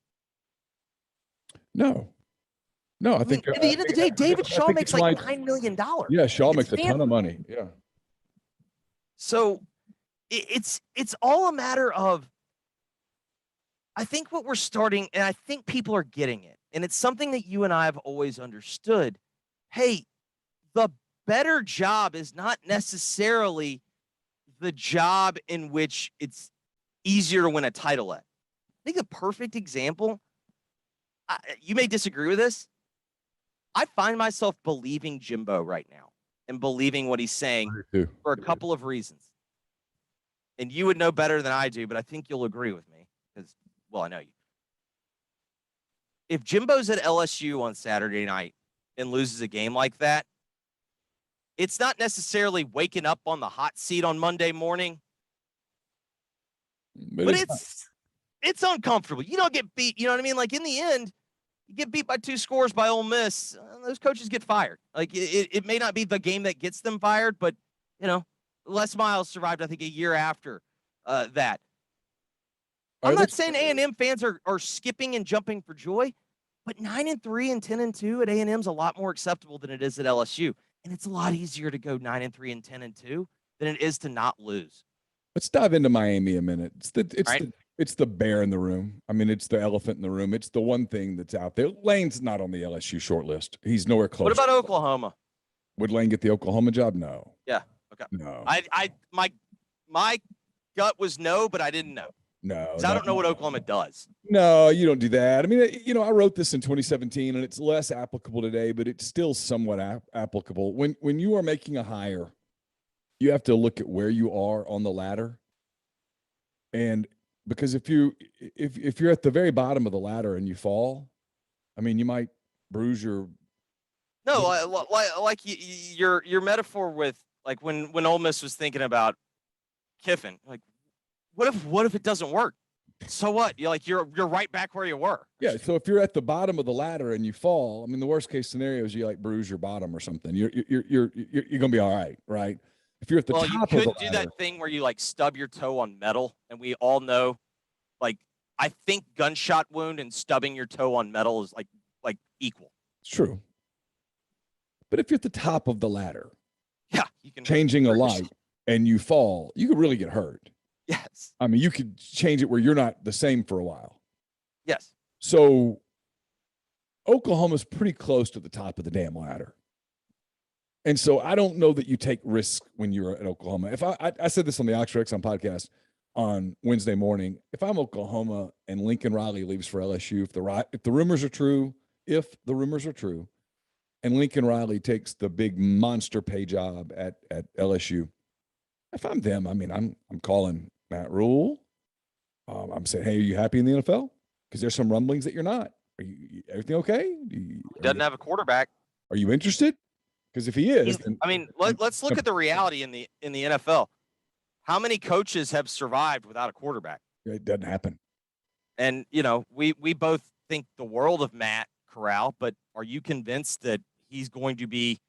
No, I think at the end of the day, David Shaw makes like $9 million. Yeah, Shaw makes a ton of money. Yeah. So it's all a matter of, I think what we're starting, and I think people are getting it, and it's something that you and I have always understood. Hey, the better job is not necessarily the job in which it's easier to win a title at. I think a perfect example, you may disagree with this. I find myself believing Jimbo right now and believing what he's saying for a couple of reasons. And you would know better than I do, but I think you'll agree with me because, well, I know you. If Jimbo's at LSU on Saturday night and loses a game like that, it's not necessarily waking up on the hot seat on Monday morning, but it's uncomfortable. You don't get beat. You know what I mean? Like, in the end, you get beat by 2 scores by Ole Miss. Those coaches get fired. Like, it may not be the game that gets them fired, but, you know, Les Miles survived, I think, a year after that. I'm not saying A&M fans are skipping and jumping for joy, but 9-3 and 10-2 at A&M is a lot more acceptable than it is at LSU. And it's a lot easier to go 9-3 and 10-2 than it is to not lose. Let's dive into Miami a minute. It's the bear in the room. I mean, it's the elephant in the room. It's the one thing that's out there. Lane's not on the LSU short list. He's nowhere close. What about Oklahoma? Would Lane get the Oklahoma job? No. Yeah. Okay. No. My gut was no, but I didn't know. No. I don't know what Oklahoma does. No, you don't do that. I mean, you know, I wrote this in 2017, and it's less applicable today, but it's still somewhat applicable. When you are making a hire, you have to look at where you are on the ladder, and because if you're at the very bottom of the ladder and you fall, I mean, you might bruise your No, like your metaphor with like when Ole Miss was thinking about Kiffin, like what if it doesn't work? So what? You're right back where you were. Yeah. So if you're at the bottom of the ladder and you fall, I mean, the worst case scenario is you like bruise your bottom or something. You're gonna be all right, right? If you're at the top of the ladder, you could do that thing where you like stub your toe on metal, and we all know, like, I think gunshot wound and stubbing your toe on metal is like equal. It's true. But if you're at the top of the ladder, yeah, you can changing a light and you fall, you could really get hurt. Yes. I mean, you could change it where you're not the same for a while. Yes. So Oklahoma's pretty close to the top of the damn ladder. And so I don't know that you take risks when you're at Oklahoma. If I said this on the Oxford podcast on Wednesday morning, if I'm Oklahoma and Lincoln Riley leaves for LSU, if the rumors are true, and Lincoln Riley takes the big monster pay job at LSU, if I'm them, I mean, I'm calling Matt Rule. I'm saying, hey, are you happy in the NFL? Because there's some rumblings that you're not. Are you everything okay? He doesn't have a quarterback. Are you interested? Because if he is, then, I mean, let's look at the reality in the NFL. How many coaches have survived without a quarterback? It doesn't happen. And we both think the world of Matt Corral, but are you convinced that he's going to be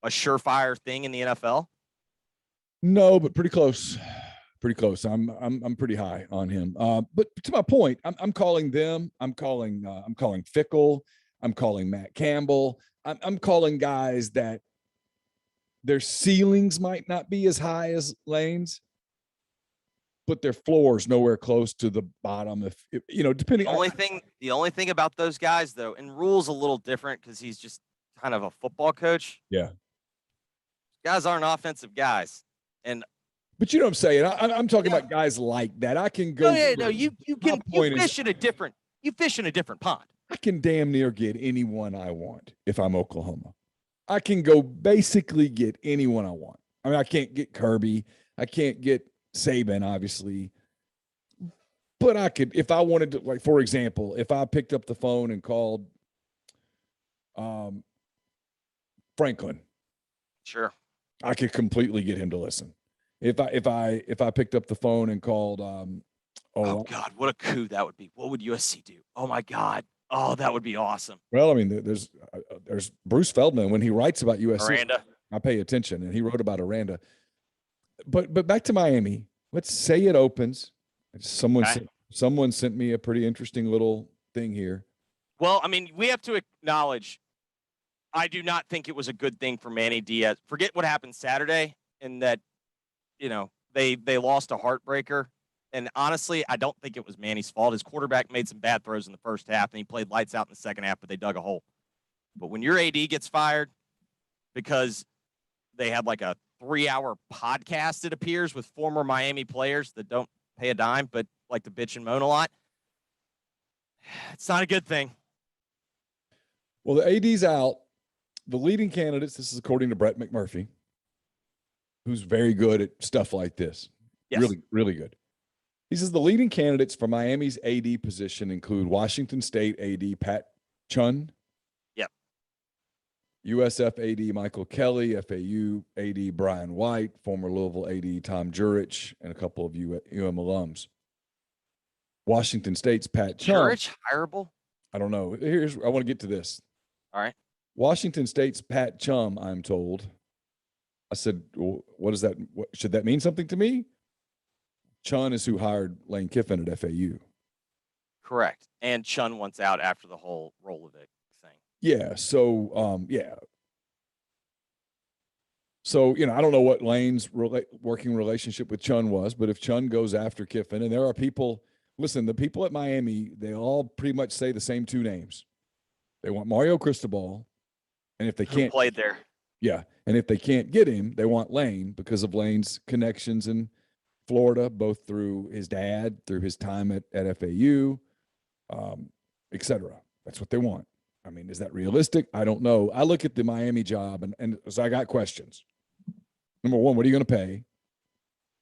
a surefire thing in the NFL? No, but pretty close. Pretty close. I'm pretty high on him. But to my point, I'm calling them. I'm calling Fickle. I'm calling Matt Campbell. I'm calling guys that their ceilings might not be as high as Lane's, but their floor's nowhere close to the bottom. If depending. The only thing about those guys, though, and Rule's a little different because he's just kind of a football coach. Yeah. Guys aren't offensive guys. But you know what I'm saying? I'm talking about guys like that. I can go. You fish in a different pond. I can damn near get anyone I want if I'm Oklahoma. I can go basically get anyone I want. I mean, I can't get Kirby. I can't get Saban, obviously. But I could, if I wanted to, like, for example, if I picked up the phone and called Franklin. Sure. I could completely get him to listen. If I picked up the phone and called, oh God, what a coup that would be! What would USC do? Oh my God, oh that would be awesome. Well, I mean, there's Bruce Feldman when he writes about USC. Aranda. I pay attention, and he wrote about Aranda. But back to Miami. Let's say it opens. Someone sent me a pretty interesting little thing here. Well, I mean, we have to acknowledge. I do not think it was a good thing for Manny Diaz. Forget what happened Saturday, and that, they lost a heartbreaker. And honestly, I don't think it was Manny's fault. His quarterback made some bad throws in the first half, and he played lights out in the second half, but they dug a hole. But when your AD gets fired because they had like a 3-hour podcast, it appears, with former Miami players that don't pay a dime but like to bitch and moan a lot, it's not a good thing. Well, the AD's out. The leading candidates, this is according to Brett McMurphy, who's very good at stuff like this. Yes. Really, really good. He says the leading candidates for Miami's AD position include Washington State AD Pat Chun. Yep. USF AD Michael Kelly, FAU AD Brian White, former Louisville AD Tom Jurich, and a couple of UM alums. Washington State's Pat Chun. Jurich hireable? I don't know. I want to get to this. All right. Washington State's Pat Chum, I'm told. I said, well, what is that? Should that mean something to me? Chun is who hired Lane Kiffin at FAU. Correct. And Chun wants out after the whole Rolovic thing. Yeah. So, yeah. So, I don't know what Lane's working relationship with Chun was, but if Chun goes after Kiffin, and there are people, listen, the people at Miami, they all pretty much say the same two names. They want Mario Cristobal. And if they can't played there. Yeah. And if they can't get him, they want Lane because of Lane's connections in Florida, both through his dad, through his time at FAU, et cetera. That's what they want. I mean, is that realistic? I don't know. I look at the Miami job and so I got questions. Number one, what are you going to pay?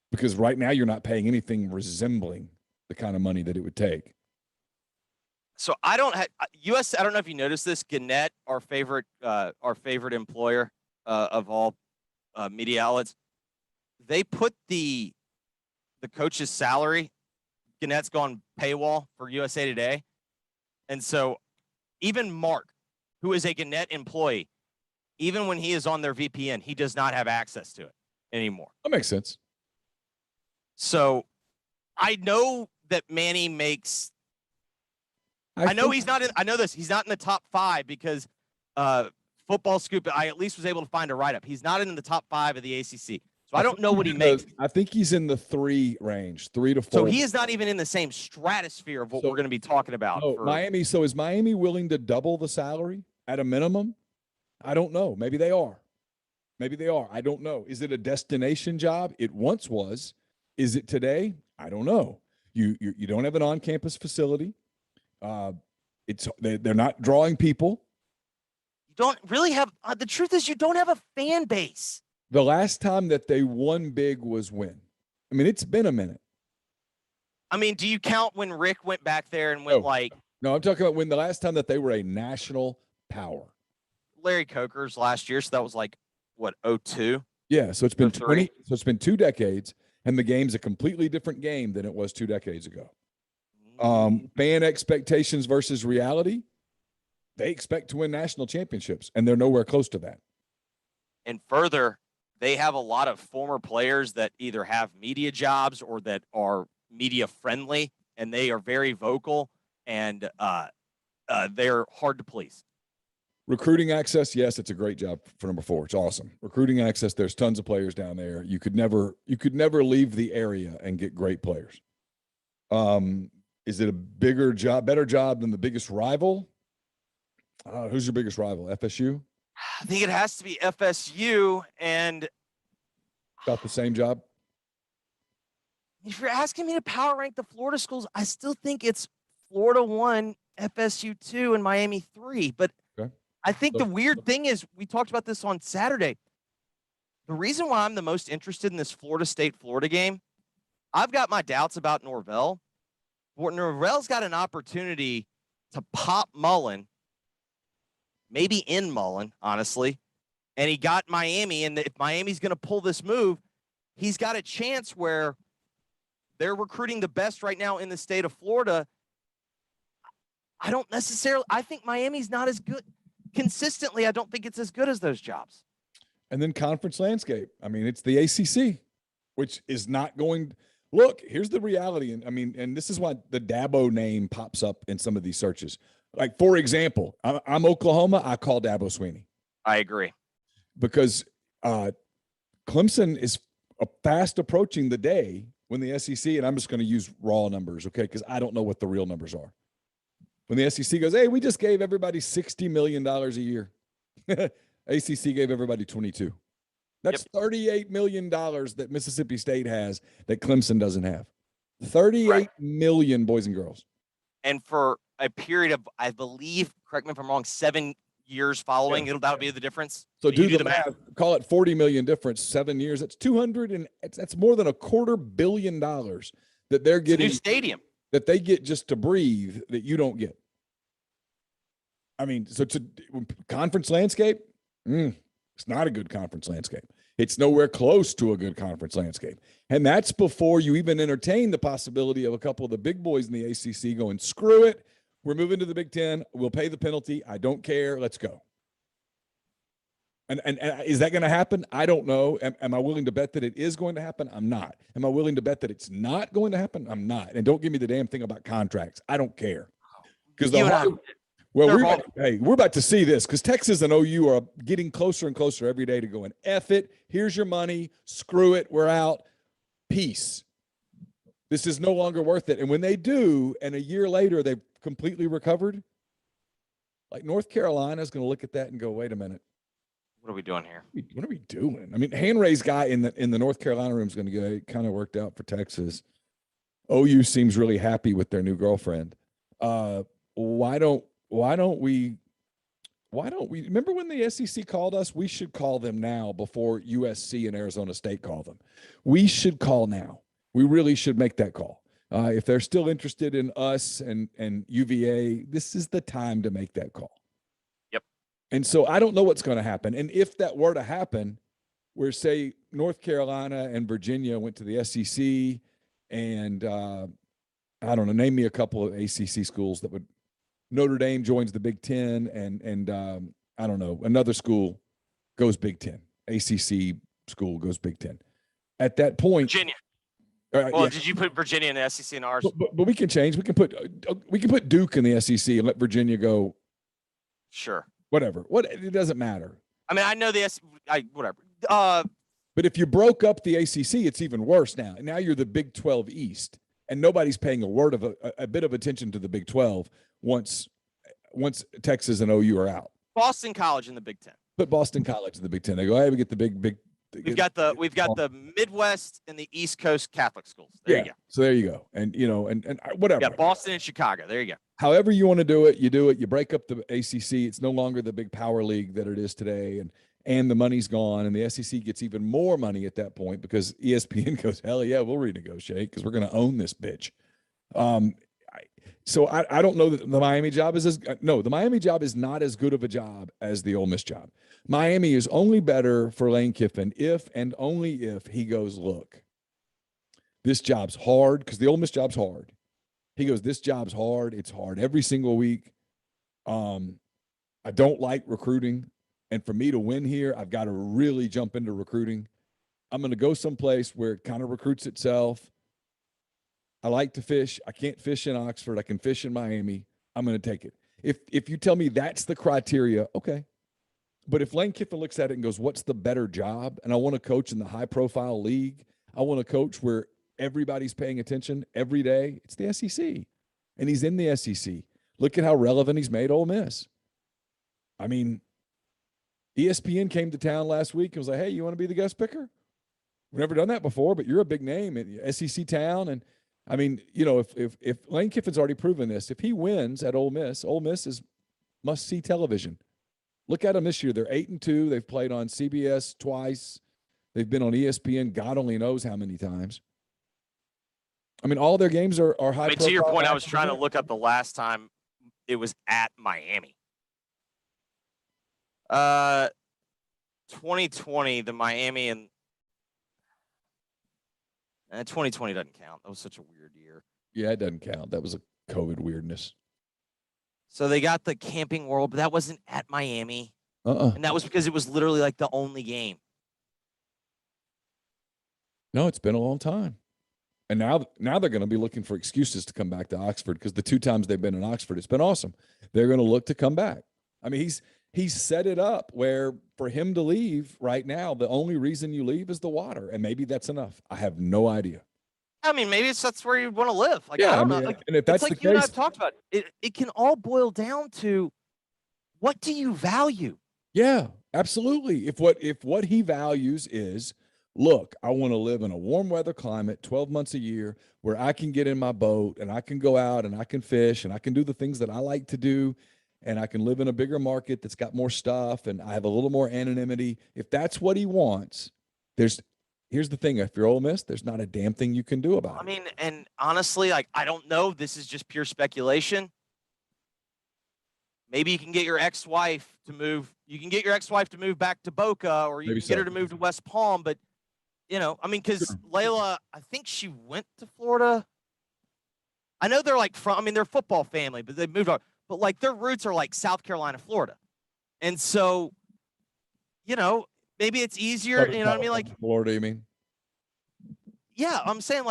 Because right now you're not paying anything resembling the kind of money that it would take. So I don't have US. I don't know if you noticed this. Gannett, our favorite employer of all media outlets, they put the coach's salary. Gannett's gone paywall for USA Today, and so even Mark, who is a Gannett employee, even when he is on their VPN, he does not have access to it anymore. That makes sense. So I know that Manny makes. I know he's not in. I know this. He's not in the top 5 because Football Scoop. I at least was able to find a write-up. He's not in the top 5 of the ACC. So I don't know what he makes. I think he's in the 3 range, 3 to 4. So he is not even in the same stratosphere of what we're going to be talking about. Miami. So is Miami willing to double the salary at a minimum? I don't know. Maybe they are. I don't know. Is it a destination job? It once was. Is it today? I don't know. You don't have an on-campus facility. They're not drawing people. You don't really have. The truth is, you don't have a fan base. The last time that they won big was when? I mean, it's been a minute. I mean, do you count when Rick went back there and went No, I'm talking about when the last time that they were a national power. Larry Coker's last year, so that was like what, 2002? Yeah, so it's been 20. So it's been 2 decades, and the game's a completely different game than it was 2 decades ago. Fan expectations versus reality. They expect to win national championships, and they're nowhere close to that. And further, they have a lot of former players that either have media jobs or that are media friendly, and they are very vocal, and they're hard to please. Recruiting access, yes, it's a great job for number 4. It's awesome. Recruiting access, there's tons of players down there. You could never leave the area and get great players. Is it a better job than the biggest rival? Who's your biggest rival? FSU? I think it has to be FSU, and about the same job. If you're asking me to power rank the Florida schools, I still think it's Florida 1, FSU 2, and Miami 3. But okay. I think the weird thing is, we talked about this on Saturday. The reason why I'm the most interested in this Florida State-Florida game, I've got my doubts about Norvell. Norvell's got an opportunity to pop Mullen, maybe in Mullen, honestly. And he got Miami, and if Miami's going to pull this move, he's got a chance where they're recruiting the best right now in the state of Florida. I think Miami's not as good. Consistently, I don't think it's as good as those jobs. And then conference landscape. I mean, it's the ACC, which is not going – look, here's the reality. And this is why the Dabo name pops up in some of these searches. Like, for example, I'm Oklahoma. I call Dabo Swinney. I agree. Because Clemson is fast approaching the day when the SEC – and I'm just going to use raw numbers, okay, because I don't know what the real numbers are. When the SEC goes, hey, we just gave everybody $60 million a year. ACC gave everybody 22. That's $38 million that Mississippi State has that Clemson doesn't have. 38 million boys and girls. And for a period of, I believe, correct me if I'm wrong, 7 years following, that'll be the difference. So do the math. Call it 40 million difference, 7 years. That's 200 and that's more than $250 million that they're getting. New stadium. That they get just to breathe that you don't get. I mean, so it's a conference landscape. It's not a good conference landscape. It's nowhere close to a good conference landscape. And that's before you even entertain the possibility of a couple of the big boys in the ACC going, screw it. We're moving to the Big Ten. We'll pay the penalty. I don't care. Let's go. And is that going to happen? I don't know. Am I willing to bet that it is going to happen? I'm not. Am I willing to bet that it's not going to happen? I'm not. And don't give me the damn thing about contracts. I don't care. Because we're about to see this because Texas and OU are getting closer and closer every day to going, F it. Here's your money. Screw it. We're out. Peace. This is no longer worth it. And when they do, and a year later they've completely recovered, like North Carolina is going to look at that and go, wait a minute. What are we doing here? What are we doing? I mean, hand-raised guy in the North Carolina room is going to get it kind of worked out for Texas. OU seems really happy with their new girlfriend. Why don't we remember when the SEC called us? We should call them now before USC and Arizona State call them. We should call now. We really should make that call. If they're still interested in us and UVA, this is the time to make that call. Yep. And so I don't know what's going to happen. And if that were to happen, where say North Carolina and Virginia went to the SEC, and I don't know, name me a couple of ACC schools that would. Notre Dame joins the Big Ten, and I don't know, another school goes Big Ten. ACC school goes Big Ten. At that point, Virginia. Well, yeah. Did you put Virginia in the SEC in ours? But we can change. We can put Duke in the SEC and let Virginia go. Sure. Whatever. It doesn't matter. I mean, I know whatever. But if you broke up the ACC, it's even worse now. Now you're the Big 12 East, and nobody's paying a bit of attention to the Big 12 once Texas and OU are out. Boston College in the Big Ten. Put Boston College in the Big Ten. They go, hey, we get the big. We've got the Midwest and the East Coast Catholic schools. There you go. So there you go. And and whatever. Yeah, Boston and Chicago. There you go. However you want to do it, you do it. You break up the ACC. It's no longer the big power league that it is today, and the money's gone, and the SEC gets even more money at that point because ESPN goes, hell yeah, we'll renegotiate because we're going to own this bitch. So I don't know that the Miami job is the Miami job is not as good of a job as the Ole Miss job. Miami is only better for Lane Kiffin if and only if he goes, look, this job's hard because the Ole Miss job's hard. He goes, this job's hard. It's hard every single week. I don't like recruiting. And for me to win here, I've got to really jump into recruiting. I'm going to go someplace where it kind of recruits itself. I like to fish. I can't fish in Oxford. I can fish in Miami. I'm going to take it. If you tell me that's the criteria, okay. But if Lane Kiffin looks at it and goes, what's the better job? And I want to coach in the high-profile league. I want to coach where everybody's paying attention every day. It's the SEC. And he's in the SEC. Look at how relevant he's made Ole Miss. I mean, ESPN came to town last week and was like, hey, you want to be the guest picker? We've never done that before, but you're a big name in SEC town. And I mean, if Lane Kiffin's already proven this, if he wins at Ole Miss is must-see television. Look at them this year. They're 8-2. They've played on CBS twice. They've been on ESPN God only knows how many times. I mean, all their games are high. I mean, to your point, I was trying to look up the last time it was at Miami. 2020, the Miami and 2020 doesn't count. That was such a weird year. Yeah, it doesn't count. That was a COVID weirdness. So they got the Camping World, but that wasn't at Miami. And that was because it was literally like the only game. No, it's been a long time. And now they're going to be looking for excuses to come back to Oxford because the 2 times they've been in Oxford, it's been awesome. They're going to look to come back. I mean, he's set it up where for him to leave right now, the only reason you leave is the water. And maybe that's enough. I have no idea. I mean, maybe that's where you want to live. Like, yeah, I don't know. Like, and if that's it's like the you and I case, have talked about it can all boil down to what do you value? Yeah, absolutely. If what he values is, look, I want to live in a warm weather climate 12 months a year where I can get in my boat and I can go out and I can fish and I can do the things that I like to do and I can live in a bigger market that's got more stuff and I have a little more anonymity. If that's what he wants, here's the thing. If you're Ole Miss, there's not a damn thing you can do about it. I mean, and honestly, like, I don't know. This is just pure speculation. Maybe you can get your ex-wife to move. You can get your ex-wife to move back to Boca, or you can get her to move to West Palm. But, I mean, because Layla, I think she went to Florida. I know they're they're a football family, but they moved on. But, like, their roots are like South Carolina, Florida. And so, maybe it's easier, you know what I mean? Like Florida, you mean? Yeah, I'm saying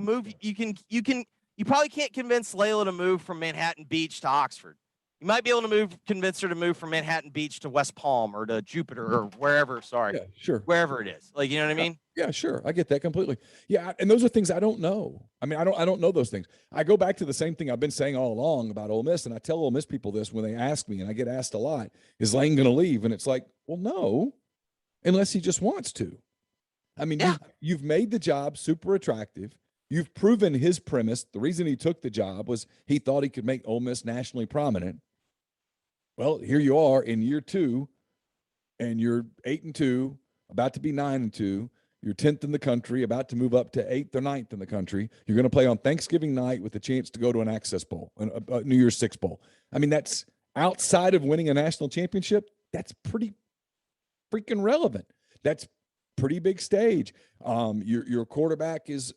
move. You probably can't convince Layla to move from Manhattan Beach to Oxford. You might be able to convince her to move from Manhattan Beach to West Palm or to Jupiter or wherever. Sorry. Yeah, sure. Wherever it is. Like, you know what I mean? Yeah, sure. I get that completely. Yeah. And those are things I don't know. I mean, I don't know those things. I go back to the same thing I've been saying all along about Ole Miss. And I tell Ole Miss people this when they ask me, and I get asked a lot, is Lane going to leave? And it's like, well, no, unless he just wants to. I mean, yeah. You've made the job super attractive. You've proven his premise. The reason he took the job was he thought he could make Ole Miss nationally prominent. Well, here you are in year 2, and you're 8-2, about to be 9-2. You're 10th in the country, about to move up to 8th or 9th in the country. You're going to play on Thanksgiving night with a chance to go to an Access Bowl, a New Year's Six Bowl. I mean, that's outside of winning a national championship. That's pretty freaking relevant. That's pretty big stage. Your quarterback is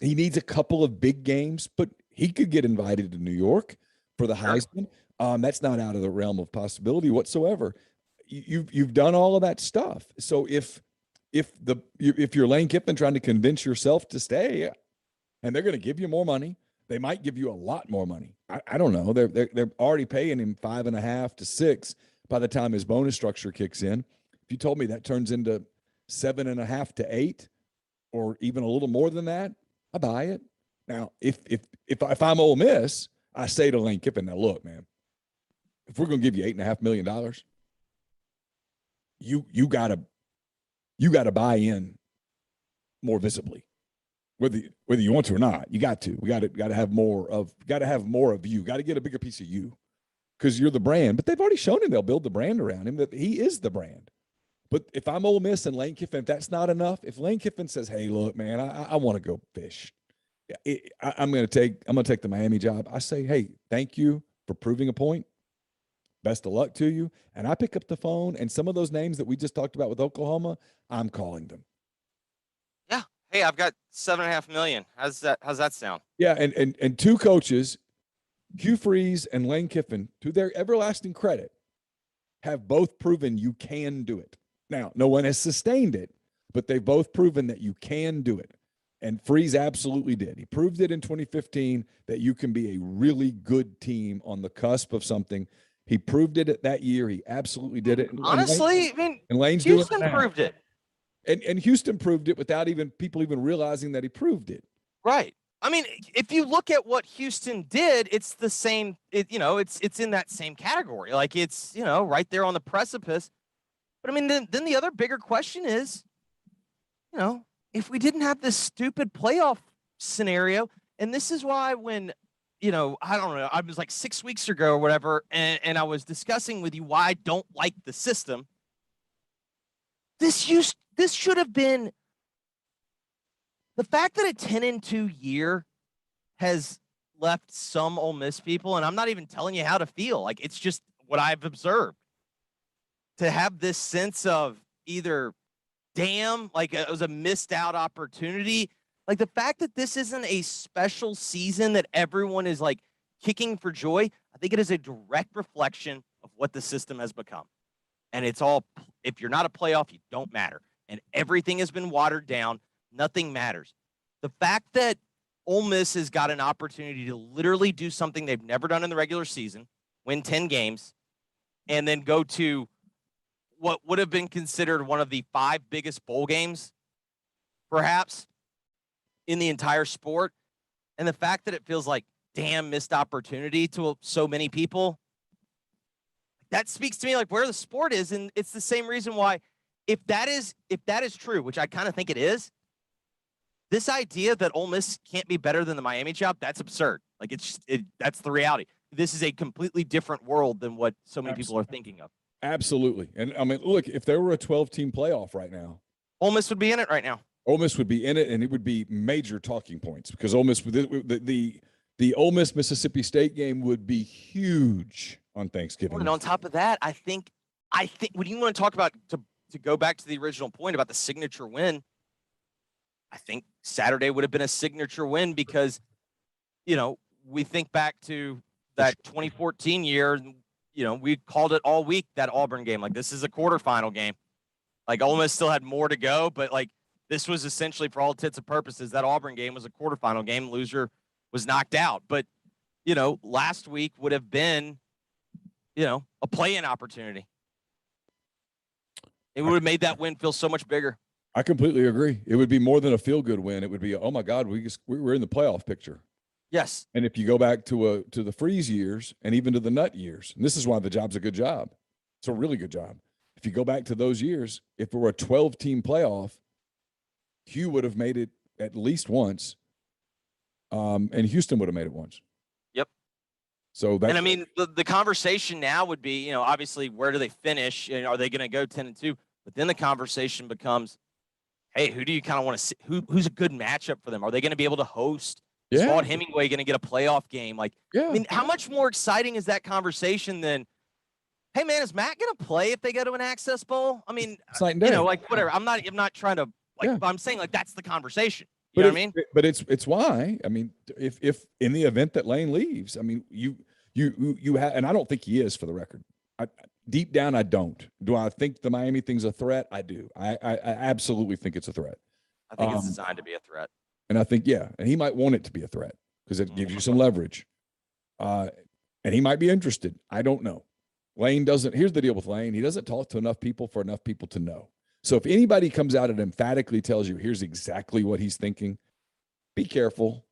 he needs a couple of big games, but he could get invited to New York for the Heisman. That's not out of the realm of possibility whatsoever. You've done all of that stuff. So if you're Lane Kiffin trying to convince yourself to stay, and they're going to give you more money, they might give you a lot more money. I don't know. They're already paying him 5.5 to 6 by the time his bonus structure kicks in. If you told me that turns into 7.5 to 8, or even a little more than that, I buy it. Now, if I'm Ole Miss, I say to Lane Kiffin, now look, man, if we're going to give you $8.5 million, you gotta buy in more visibly, whether you want to or not. You got to. We got to have more of you. Got to get a bigger piece of you, because you're the brand. But they've already shown him they'll build the brand around him, that he is the brand. But if I'm Ole Miss and Lane Kiffin, if that's not enough, if Lane Kiffin says, "Hey, look, man, I want to go fish. I'm going to take the Miami job," I say, "Hey, thank you for proving a point. Best of luck to you." And I pick up the phone, and some of those names that we just talked about with Oklahoma, I'm calling them. Yeah. Hey, I've got $7.5 million. How's that sound? Yeah. And two coaches, Hugh Freeze and Lane Kiffin, to their everlasting credit, have both proven you can do it. Now, no one has sustained it, but they've both proven that you can do it. And Freeze absolutely did. He proved it in 2015 that you can be a really good team on the cusp of something. He proved it that year. He absolutely did it. Honestly, Lane's Houston doing it now. proved it. And Houston proved it without people realizing that he proved it. Right. I mean, if you look at what Houston did, it's the same. It's in that same category. Like, it's right there on the precipice. But I mean, then the other bigger question is, if we didn't have this stupid playoff scenario, and this is why when, I don't know, I was like 6 weeks ago or whatever, and I was discussing with you why I don't like the system. This should have been the fact that a 10-2 year has left some Ole Miss people, and I'm not even telling you how to feel. Like, it's just what I've observed. To have this sense of either, damn, like it was a missed out opportunity. Like, the fact that this isn't a special season that everyone is like kicking for joy, I think it is a direct reflection of what the system has become. And it's all, if you're not a playoff, you don't matter. And everything has been watered down. Nothing matters. The fact that Ole Miss has got an opportunity to literally do something they've never done in the regular season, win 10 games, and then go to what would have been considered one of the 5 biggest bowl games, perhaps, in the entire sport. And the fact that it feels like, damn, missed opportunity to so many people, that speaks to me like where the sport is. And it's the same reason why, if that is true, which I kind of think it is, this idea that Ole Miss can't be better than the Miami job, that's absurd. Like, that's the reality. This is a completely different world than what so many people are thinking of. Absolutely. And I mean, look, if there were a 12-team playoff right now, Ole Miss would be in it right now. Ole Miss would be in it, and it would be major talking points, because Ole Miss, the Ole Miss Mississippi State game would be huge on Thanksgiving. And on top of that, I think when you want to talk about, to go back to the original point about the signature win, I think Saturday would have been a signature win, because, we think back to that 2014 year, we called it all week, that Auburn game. Like, this is a quarterfinal game. Like, Ole Miss still had more to go, but like, this was essentially, for all intents and purposes, that Auburn game was a quarterfinal game. Loser was knocked out. But, last week would have been, a play-in opportunity. It would have made that win feel so much bigger. I completely agree. It would be more than a feel-good win. It would be, oh my God, we're in the playoff picture. Yes. And if you go back to the Freeze years and even to the Nut years, and this is why the job's a good job. It's a really good job. If you go back to those years, if it were a 12-team playoff, Hugh would have made it at least once, and Houston would have made it once. Yep. So that's, and I mean, the conversation now would be, obviously, where do they finish? And are they going to go 10-2? But then the conversation becomes, hey, who do you kind of want to see? Who's a good matchup for them? Are they going to be able to host? Yeah. Is Vaught Hemingway going to get a playoff game? Like, Yeah. I mean, how much more exciting is that conversation than, hey man, is Matt going to play if they go to an Access Bowl? I mean, It's night and day. you know, like whatever. I'm not trying to like, Yeah. but I'm saying like that's the conversation. You But know what I mean? But it's why. I mean, if in the event that Lane leaves, I mean, you have, and I don't think he is, for the record. Deep down, I don't. Do I think the Miami thing's a threat? I do. I absolutely think it's a threat. I think it's designed to be a threat. And I think, yeah, and he might want it to be a threat because it gives you some leverage. And he might be interested. I don't know. Lane doesn't. Here's the deal with Lane. He doesn't talk to enough people for enough people to know. So if anybody comes out and emphatically tells you, here's exactly what he's thinking, be careful.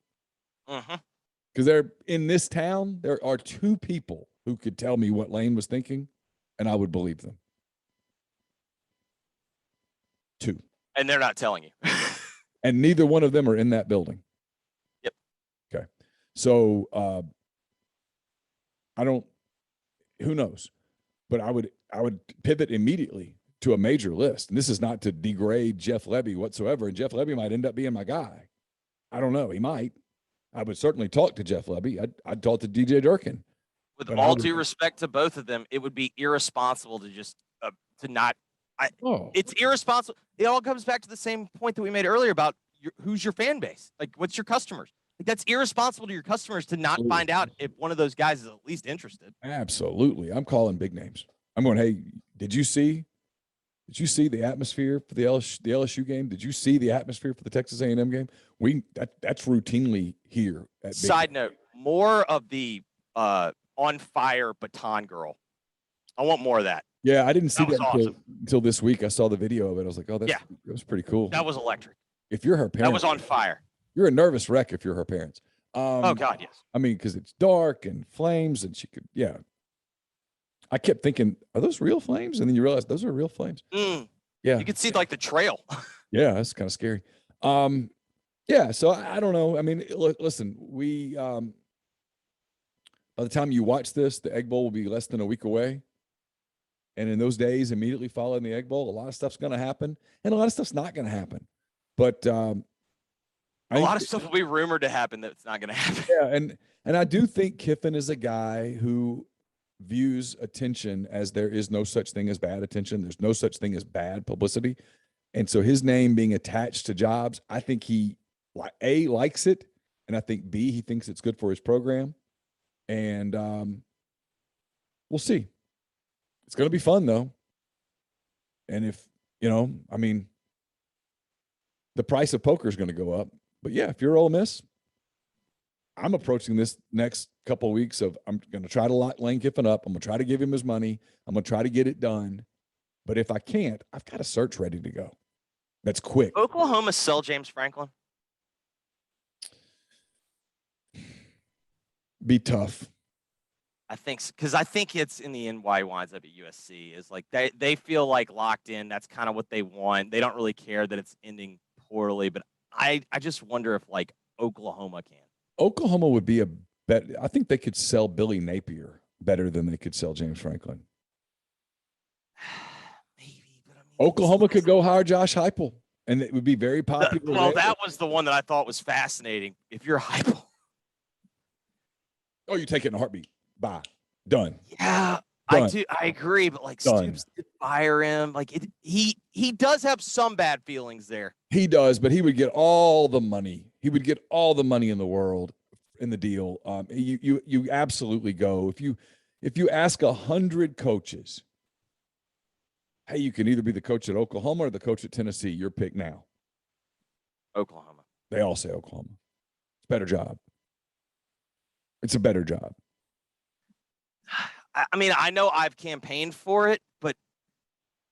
Because in this town, there are two people who could tell me what Lane was thinking, and I would believe them. Two. And they're not telling you. And neither one of them are in that building. Yep. Okay. So who knows? But I would pivot immediately to a major list. And this is not to degrade Jeff Lebby whatsoever. And Jeff Lebby might end up being my guy. I don't know. He might. I would certainly talk to Jeff Lebby. I'd talk to DJ Durkin. With all due respect to both of them, it would be irresponsible to just to not. It's irresponsible. It all comes back to the same point that we made earlier about who's your fan base. Like, what's your customers? Like, that's irresponsible to your customers to not find out if one of those guys is at least interested. Absolutely. I'm calling big names. I'm going, hey, did you see the atmosphere for the LSU game? Did you see the atmosphere for the Texas A&M game? That's routinely here. Side note, more of the on fire baton girl. I want more of that. Yeah, I didn't see that awesome. until this week. I saw the video of it. I was like, oh, that was pretty cool. That was electric. If you're her parents, that was on fire. You're a nervous wreck if you're her parents. Oh God, yes. I mean, because it's dark and flames, and she could, yeah. I kept thinking, are those real flames? And then you realize those are real flames. Yeah, you could see like the trail. Yeah, that's kind of scary. Yeah, so I don't know. I mean, listen, we by the time you watch this, the Egg Bowl will be less than a week away. And in those days, immediately following the Egg Bowl, a lot of stuff's going to happen, and a lot of stuff's not going to happen. But a lot of stuff will be rumored to happen that's not going to happen. Yeah, and I do think Kiffin is a guy who views attention as there is no such thing as bad attention. There's no such thing as bad publicity. And so his name being attached to jobs, I think he, A, likes it, and I think, B, he thinks it's good for his program. And we'll see. It's going to be fun, though. And if, I mean, the price of poker is going to go up. But, yeah, if you're Ole Miss, I'm approaching this next couple of weeks of I'm going to try to lock Lane Kiffin up. I'm going to try to give him his money. I'm going to try to get it done. But if I can't, I've got a search ready to go. That's quick. Oklahoma sell James Franklin? Be tough. I think because I think it's in the end why he winds up at USC is like they feel like locked in. That's kind of what they want. They don't really care that it's ending poorly. But I just wonder if like Oklahoma can. Oklahoma would be a bet. I think they could sell Billy Napier better than they could sell James Franklin. Maybe, but I mean, Oklahoma could go hire Josh Heupel, and it would be very popular. Well, that was the one that I thought was fascinating. If you're Heupel, you take it in a heartbeat. Bye. Done. Yeah, Done. I do. I agree, but like Done. Stoops did fire him. Like he does have some bad feelings there. He does, but he would get all the money. He would get all the money in the world in the deal. You absolutely go. If you ask 100 coaches, hey, you can either be the coach at Oklahoma or the coach at Tennessee. Your pick now. Oklahoma. They all say Oklahoma. It's a better job. It's a better job. I mean, I know I've campaigned for it, but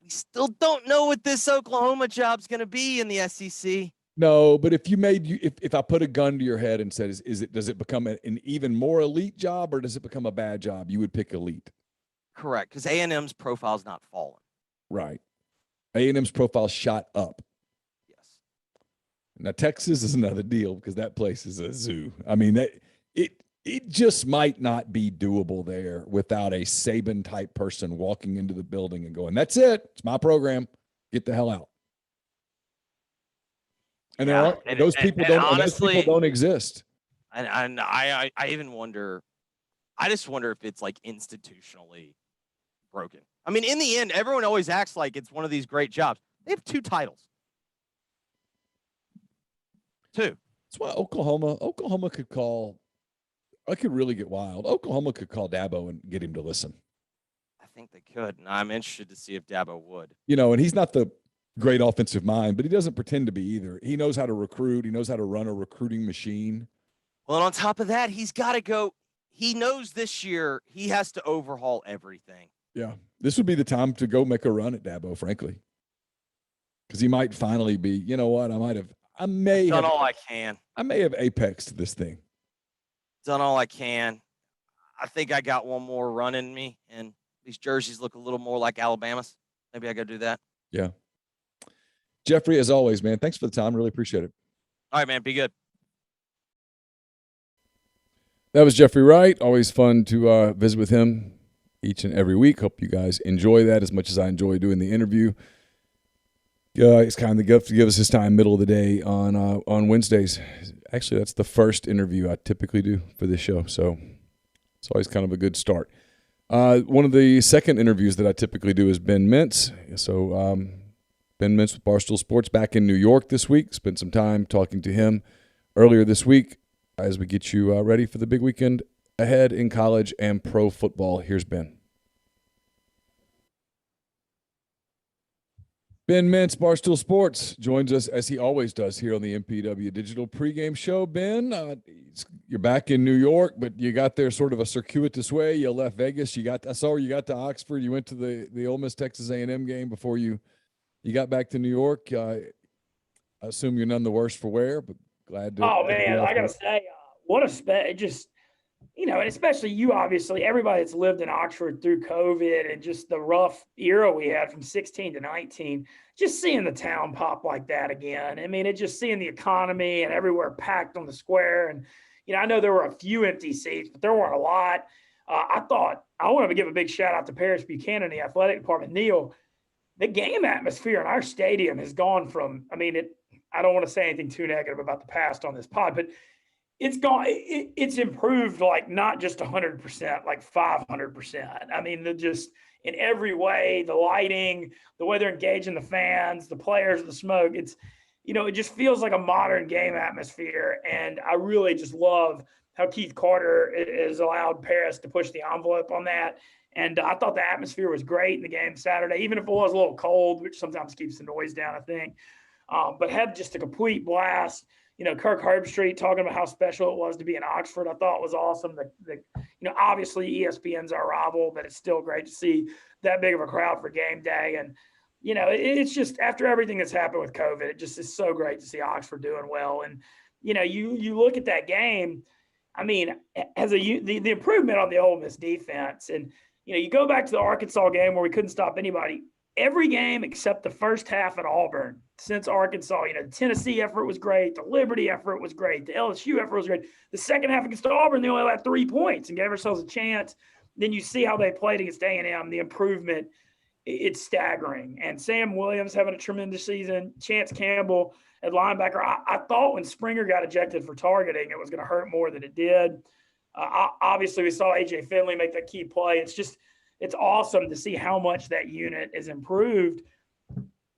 we still don't know what this Oklahoma job's going to be in the SEC. No, but if I put a gun to your head and said, does it become an even more elite job or does it become a bad job? You would pick elite. Correct, because A&M's profile's not fallen. Right. A&M's profile shot up. Yes. Now Texas is another deal because that place is a zoo. I mean, it just might not be doable there without a Saban type person walking into the building and going, "That's it. It's my program. Get the hell out." And there are those people don't. Honestly, those people don't exist. And I even wonder. I just wonder if it's like institutionally broken. I mean, in the end, everyone always acts like it's one of these great jobs. They have 2 titles. 2. That's why Oklahoma could call. I could really get wild. Oklahoma could call Dabo and get him to listen. I think they could, and I'm interested to see if Dabo would. And he's not the great offensive mind, but he doesn't pretend to be either. He knows how to recruit. He knows how to run a recruiting machine. Well, and on top of that, he's got to go. He knows this year he has to overhaul everything. Yeah, this would be the time to go make a run at Dabo, frankly, because he might finally be. You know what? I may have done all I can. I may have apexed this thing. Done all I can. I think I got one more run in me, and these jerseys look a little more like Alabama's. Maybe I got to do that. Yeah. Jeffrey, as always, man, thanks for the time. Really appreciate it. All right, man. Be good. That was Jeffrey Wright. Always fun to visit with him each and every week. Hope you guys enjoy that as much as I enjoy doing the interview. He's kind of to give us his time middle of the day on Wednesdays. Actually, that's the first interview I typically do for this show, so it's always kind of a good start. One of the second interviews that I typically do is Ben Mintz. So Ben Mintz with Barstool Sports back in New York this week. Spent some time talking to him earlier this week as we get you ready for the big weekend ahead in college and pro football. Here's Ben. Ben Mintz, Barstool Sports, joins us as he always does here on the MPW Digital Pregame Show. Ben, you're back in New York, but you got there sort of a circuitous way. You left Vegas. I saw you got to Oxford. You went to the Ole Miss Texas A&M game before you got back to New York. I assume you're none the worse for wear, but glad to. Oh man, I gotta say, what a just. And especially you, obviously, everybody that's lived in Oxford through COVID and just the rough era we had from 16 to 19, just seeing the town pop like that again. I mean, it just seeing the economy and everywhere packed on the square. And, I know there were a few empty seats, but there weren't a lot. I wanted to give a big shout out to Paris Buchanan, the athletic department. Neal, the game atmosphere in our stadium has gone from, I don't want to say anything too negative about the past on this pod, but it's improved like not just 100%, like 500%. Just in every way, the lighting, the way they're engaging the fans, the players, the smoke, it just feels like a modern game atmosphere. And I really just love how Keith Carter has allowed Paris to push the envelope on that. And I thought the atmosphere was great in the game Saturday, even if it was a little cold, which sometimes keeps the noise down, I think. But had just a complete blast. Kirk Herbstreit talking about how special it was to be in Oxford, I thought was awesome. Obviously ESPN's our rival, but it's still great to see that big of a crowd for game day. And, it's just after everything that's happened with COVID, it just is so great to see Oxford doing well. And, you look at that game, as the improvement on the Ole Miss defense, and, you go back to the Arkansas game where we couldn't stop anybody. Every game except the first half at Auburn since Arkansas, the Tennessee effort was great. The Liberty effort was great. The LSU effort was great. The second half against Auburn, they only had 3 points and gave ourselves a chance. Then you see how they played against A&M, the improvement, it's staggering. And Sam Williams having a tremendous season. Chance Campbell at linebacker. I thought when Springer got ejected for targeting, it was going to hurt more than it did. Obviously, we saw A.J. Finley make that key play. It's awesome to see how much that unit is improved.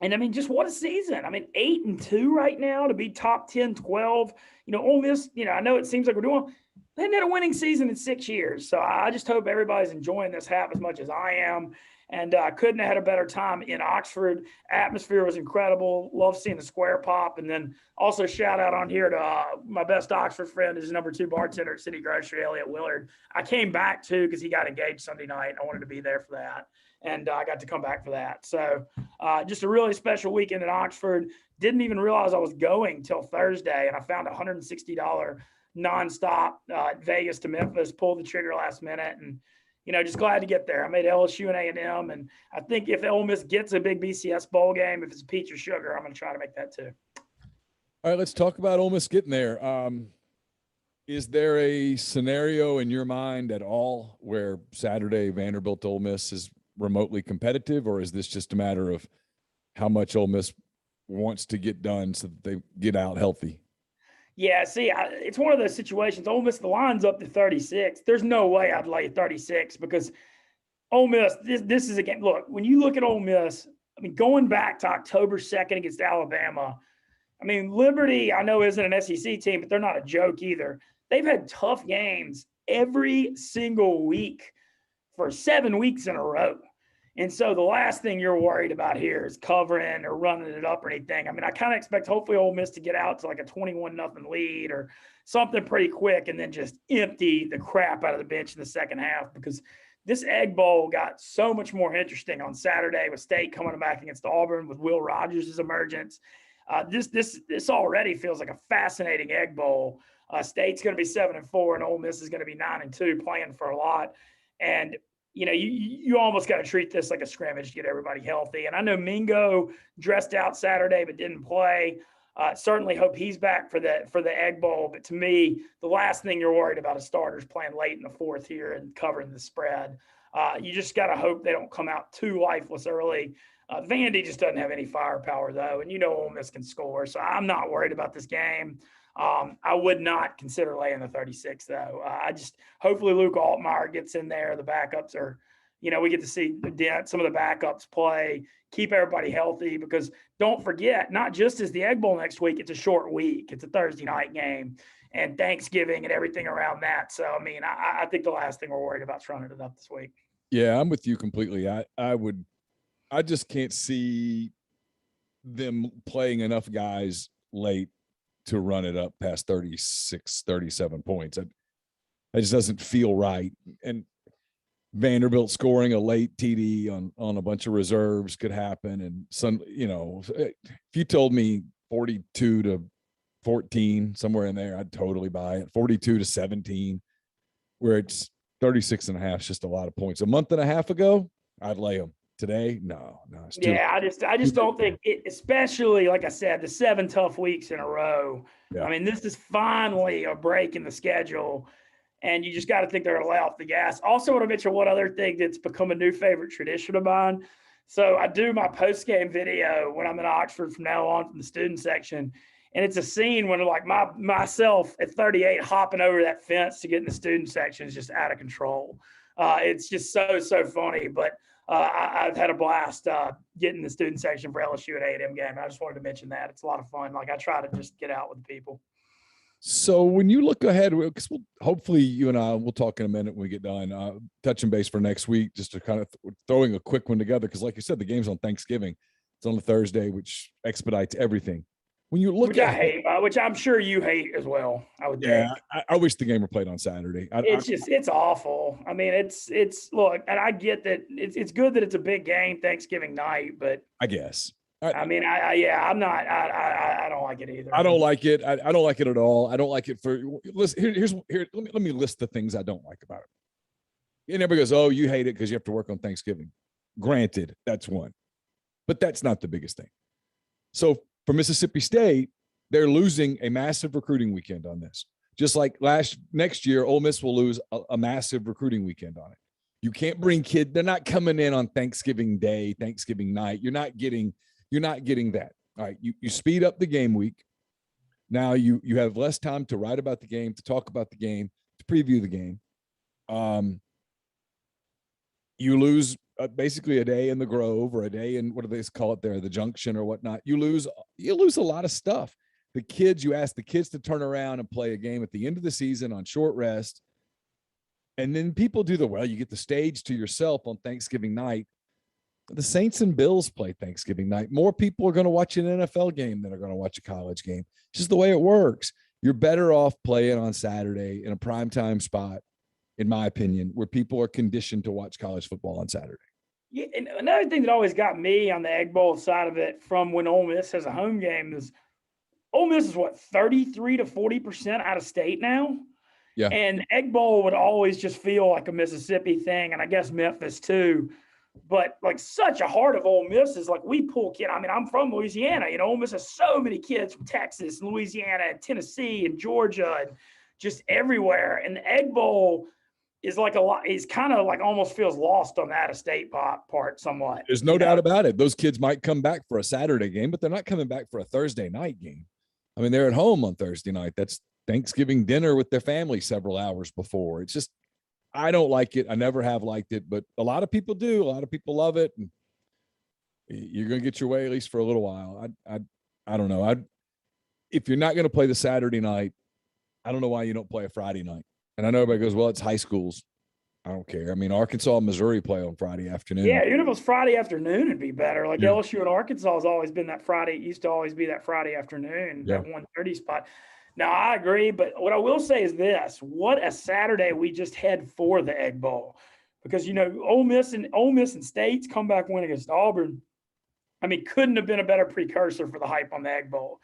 And just what a season. 8-2 right now to be top 10, 12. Ole Miss, I know it seems like we're doing, they hadn't had a winning season in 6 years. So I just hope everybody's enjoying this half as much as I am. And I couldn't have had a better time in Oxford. Atmosphere was incredible. Love seeing the square pop. And then also shout out on here to my best Oxford friend, is number 2 bartender at City Grocery, Elliot Willard. I came back too because he got engaged Sunday night. I wanted to be there for that. And I got to come back for that. So just a really special weekend in Oxford. Didn't even realize I was going till Thursday. And I found a $160 nonstop Vegas to Memphis, pulled the trigger last minute. And just glad to get there. I made LSU and A&M, and I think if Ole Miss gets a big BCS bowl game, if it's peach or sugar, I'm going to try to make that too. All right, let's talk about Ole Miss getting there. Is there a scenario in your mind at all where Saturday Vanderbilt Ole Miss is remotely competitive, or is this just a matter of how much Ole Miss wants to get done so that they get out healthy. Yeah, see, it's one of those situations. Ole Miss, the line's up to 36. There's no way I'd lay 36 because Ole Miss, this is a game. Look, when you look at Ole Miss, I mean, going back to October 2nd against Alabama, I mean, Liberty, I know isn't an SEC team, but they're not a joke either. They've had tough games every single week for 7 weeks in a row. And so the last thing you're worried about here is covering or running it up or anything. I mean, I kind of expect hopefully Ole Miss to get out to like a 21-0 lead or something pretty quick and then just empty the crap out of the bench in the second half, because this Egg Bowl got so much more interesting on Saturday with State coming back against Auburn with Will Rogers' emergence. This already feels like a fascinating Egg Bowl. State's going to be 7-4 and Ole Miss is going to be 9-2, playing for a lot. And you know, you almost got to treat this like a scrimmage to get everybody healthy. And I know Mingo dressed out Saturday but didn't play. Certainly hope he's back for the Egg Bowl. But to me, the last thing you're worried about is starters playing late in the fourth here and covering the spread. You just got to hope they don't come out too lifeless early. Vandy just doesn't have any firepower, though. And you know Ole Miss can score. So I'm not worried about this game. I would not consider laying the 36, though. I just hopefully Luke Altmaier gets in there. The backups are, you know, we get to see some of the backups play, keep everybody healthy, because don't forget, not just as the Egg Bowl next week, it's a short week. It's a Thursday night game and Thanksgiving and everything around that. So, I mean, I think the last thing we're worried about is running it up this week. Yeah, I'm with you completely. I just can't see them playing enough guys late to run it up past 36, 37 points. It just doesn't feel right. And Vanderbilt scoring a late TD on a bunch of reserves could happen. And some, you know, if you told me 42-14, somewhere in there, I'd totally buy it. 42-17, where it's 36.5 is just a lot of points. A month and a half ago, I'd lay them. Today, no. Yeah, I just don't think it, especially like I said, the 7 tough weeks in a row. Yeah. I mean, this is finally a break in the schedule, and you just got to think they're going to lay off the gas. Also, want to mention one other thing that's become a new favorite tradition of mine. So I do my post-game video when I'm in Oxford from now on from the student section, and it's a scene when like myself at 38 hopping over that fence to get in the student section is just out of control. It's just so funny, but. I've had a blast getting the student section for LSU at A&M game. I just wanted to mention that. It's a lot of fun. Like, I try to just get out with the people. So when you look ahead, because hopefully you and I, we'll talk in a minute when we get done, touching base for next week, just to kind of throwing a quick one together. Because like you said, the game's on Thanksgiving. It's on a Thursday, which expedites everything. When you look which I hate, which I'm sure you hate as well. I would think. I wish the game were played on Saturday. It's awful. I mean, it's look, and I get that it's good that it's a big game Thanksgiving night, but I guess. I don't like it either. I don't like it. I don't like it at all. I don't like it for. Listen, let me list the things I don't like about it. And everybody goes, "Oh, you hate it because you have to work on Thanksgiving." Granted, that's one, but that's not the biggest thing. So. For Mississippi State, they're losing a massive recruiting weekend on this. Just like next year, Ole Miss will lose a massive recruiting weekend on it. You can't bring kids. They're not coming in on Thanksgiving Day, Thanksgiving night. You're not getting that. All right. You speed up the game week. Now you have less time to write about the game, to talk about the game, to preview the game. You lose basically a day in the Grove or a day in, what do they call it there, the Junction or whatnot. You lose a lot of stuff. You ask the kids to turn around and play a game at the end of the season on short rest. And then people do you get the stage to yourself on Thanksgiving night. The Saints and Bills play Thanksgiving night. More people are going to watch an NFL game than are going to watch a college game. It's just the way it works. You're better off playing on Saturday in a primetime spot, in my opinion, where people are conditioned to watch college football on Saturday. Yeah, and another thing that always got me on the Egg Bowl side of it from when Ole Miss has a home game is Ole Miss is 33 to 40% out of state now. Yeah. And Egg Bowl would always just feel like a Mississippi thing, and I guess Memphis too. But like such a heart of Ole Miss is like we pull kids. I mean, I'm from Louisiana. You know, Ole Miss has so many kids from Texas and Louisiana and Tennessee and Georgia and just everywhere. And the Egg Bowl, is like a lot. He's kind of like almost feels lost on the out-of-state part somewhat. There's no doubt about it. Those kids might come back for a Saturday game, but they're not coming back for a Thursday night game. I mean, they're at home on Thursday night. That's Thanksgiving dinner with their family several hours before. It's just, I don't like it. I never have liked it, but a lot of people do. A lot of people love it. And you're going to get your way at least for a little while. I don't know. If you're not going to play the Saturday night, I don't know why you don't play a Friday night. And I know everybody goes, well, it's high schools. I don't care. I mean, Arkansas and Missouri play on Friday afternoon. Yeah, even if it was Friday afternoon, it'd be better. Like LSU and Arkansas has always been that Friday. It used to always be that Friday afternoon, that 1:30 spot. Now, I agree, but what I will say is this. What a Saturday we just had for the Egg Bowl. Because, Ole Miss and State's comeback win against Auburn, I mean, couldn't have been a better precursor for the hype on the Egg Bowl.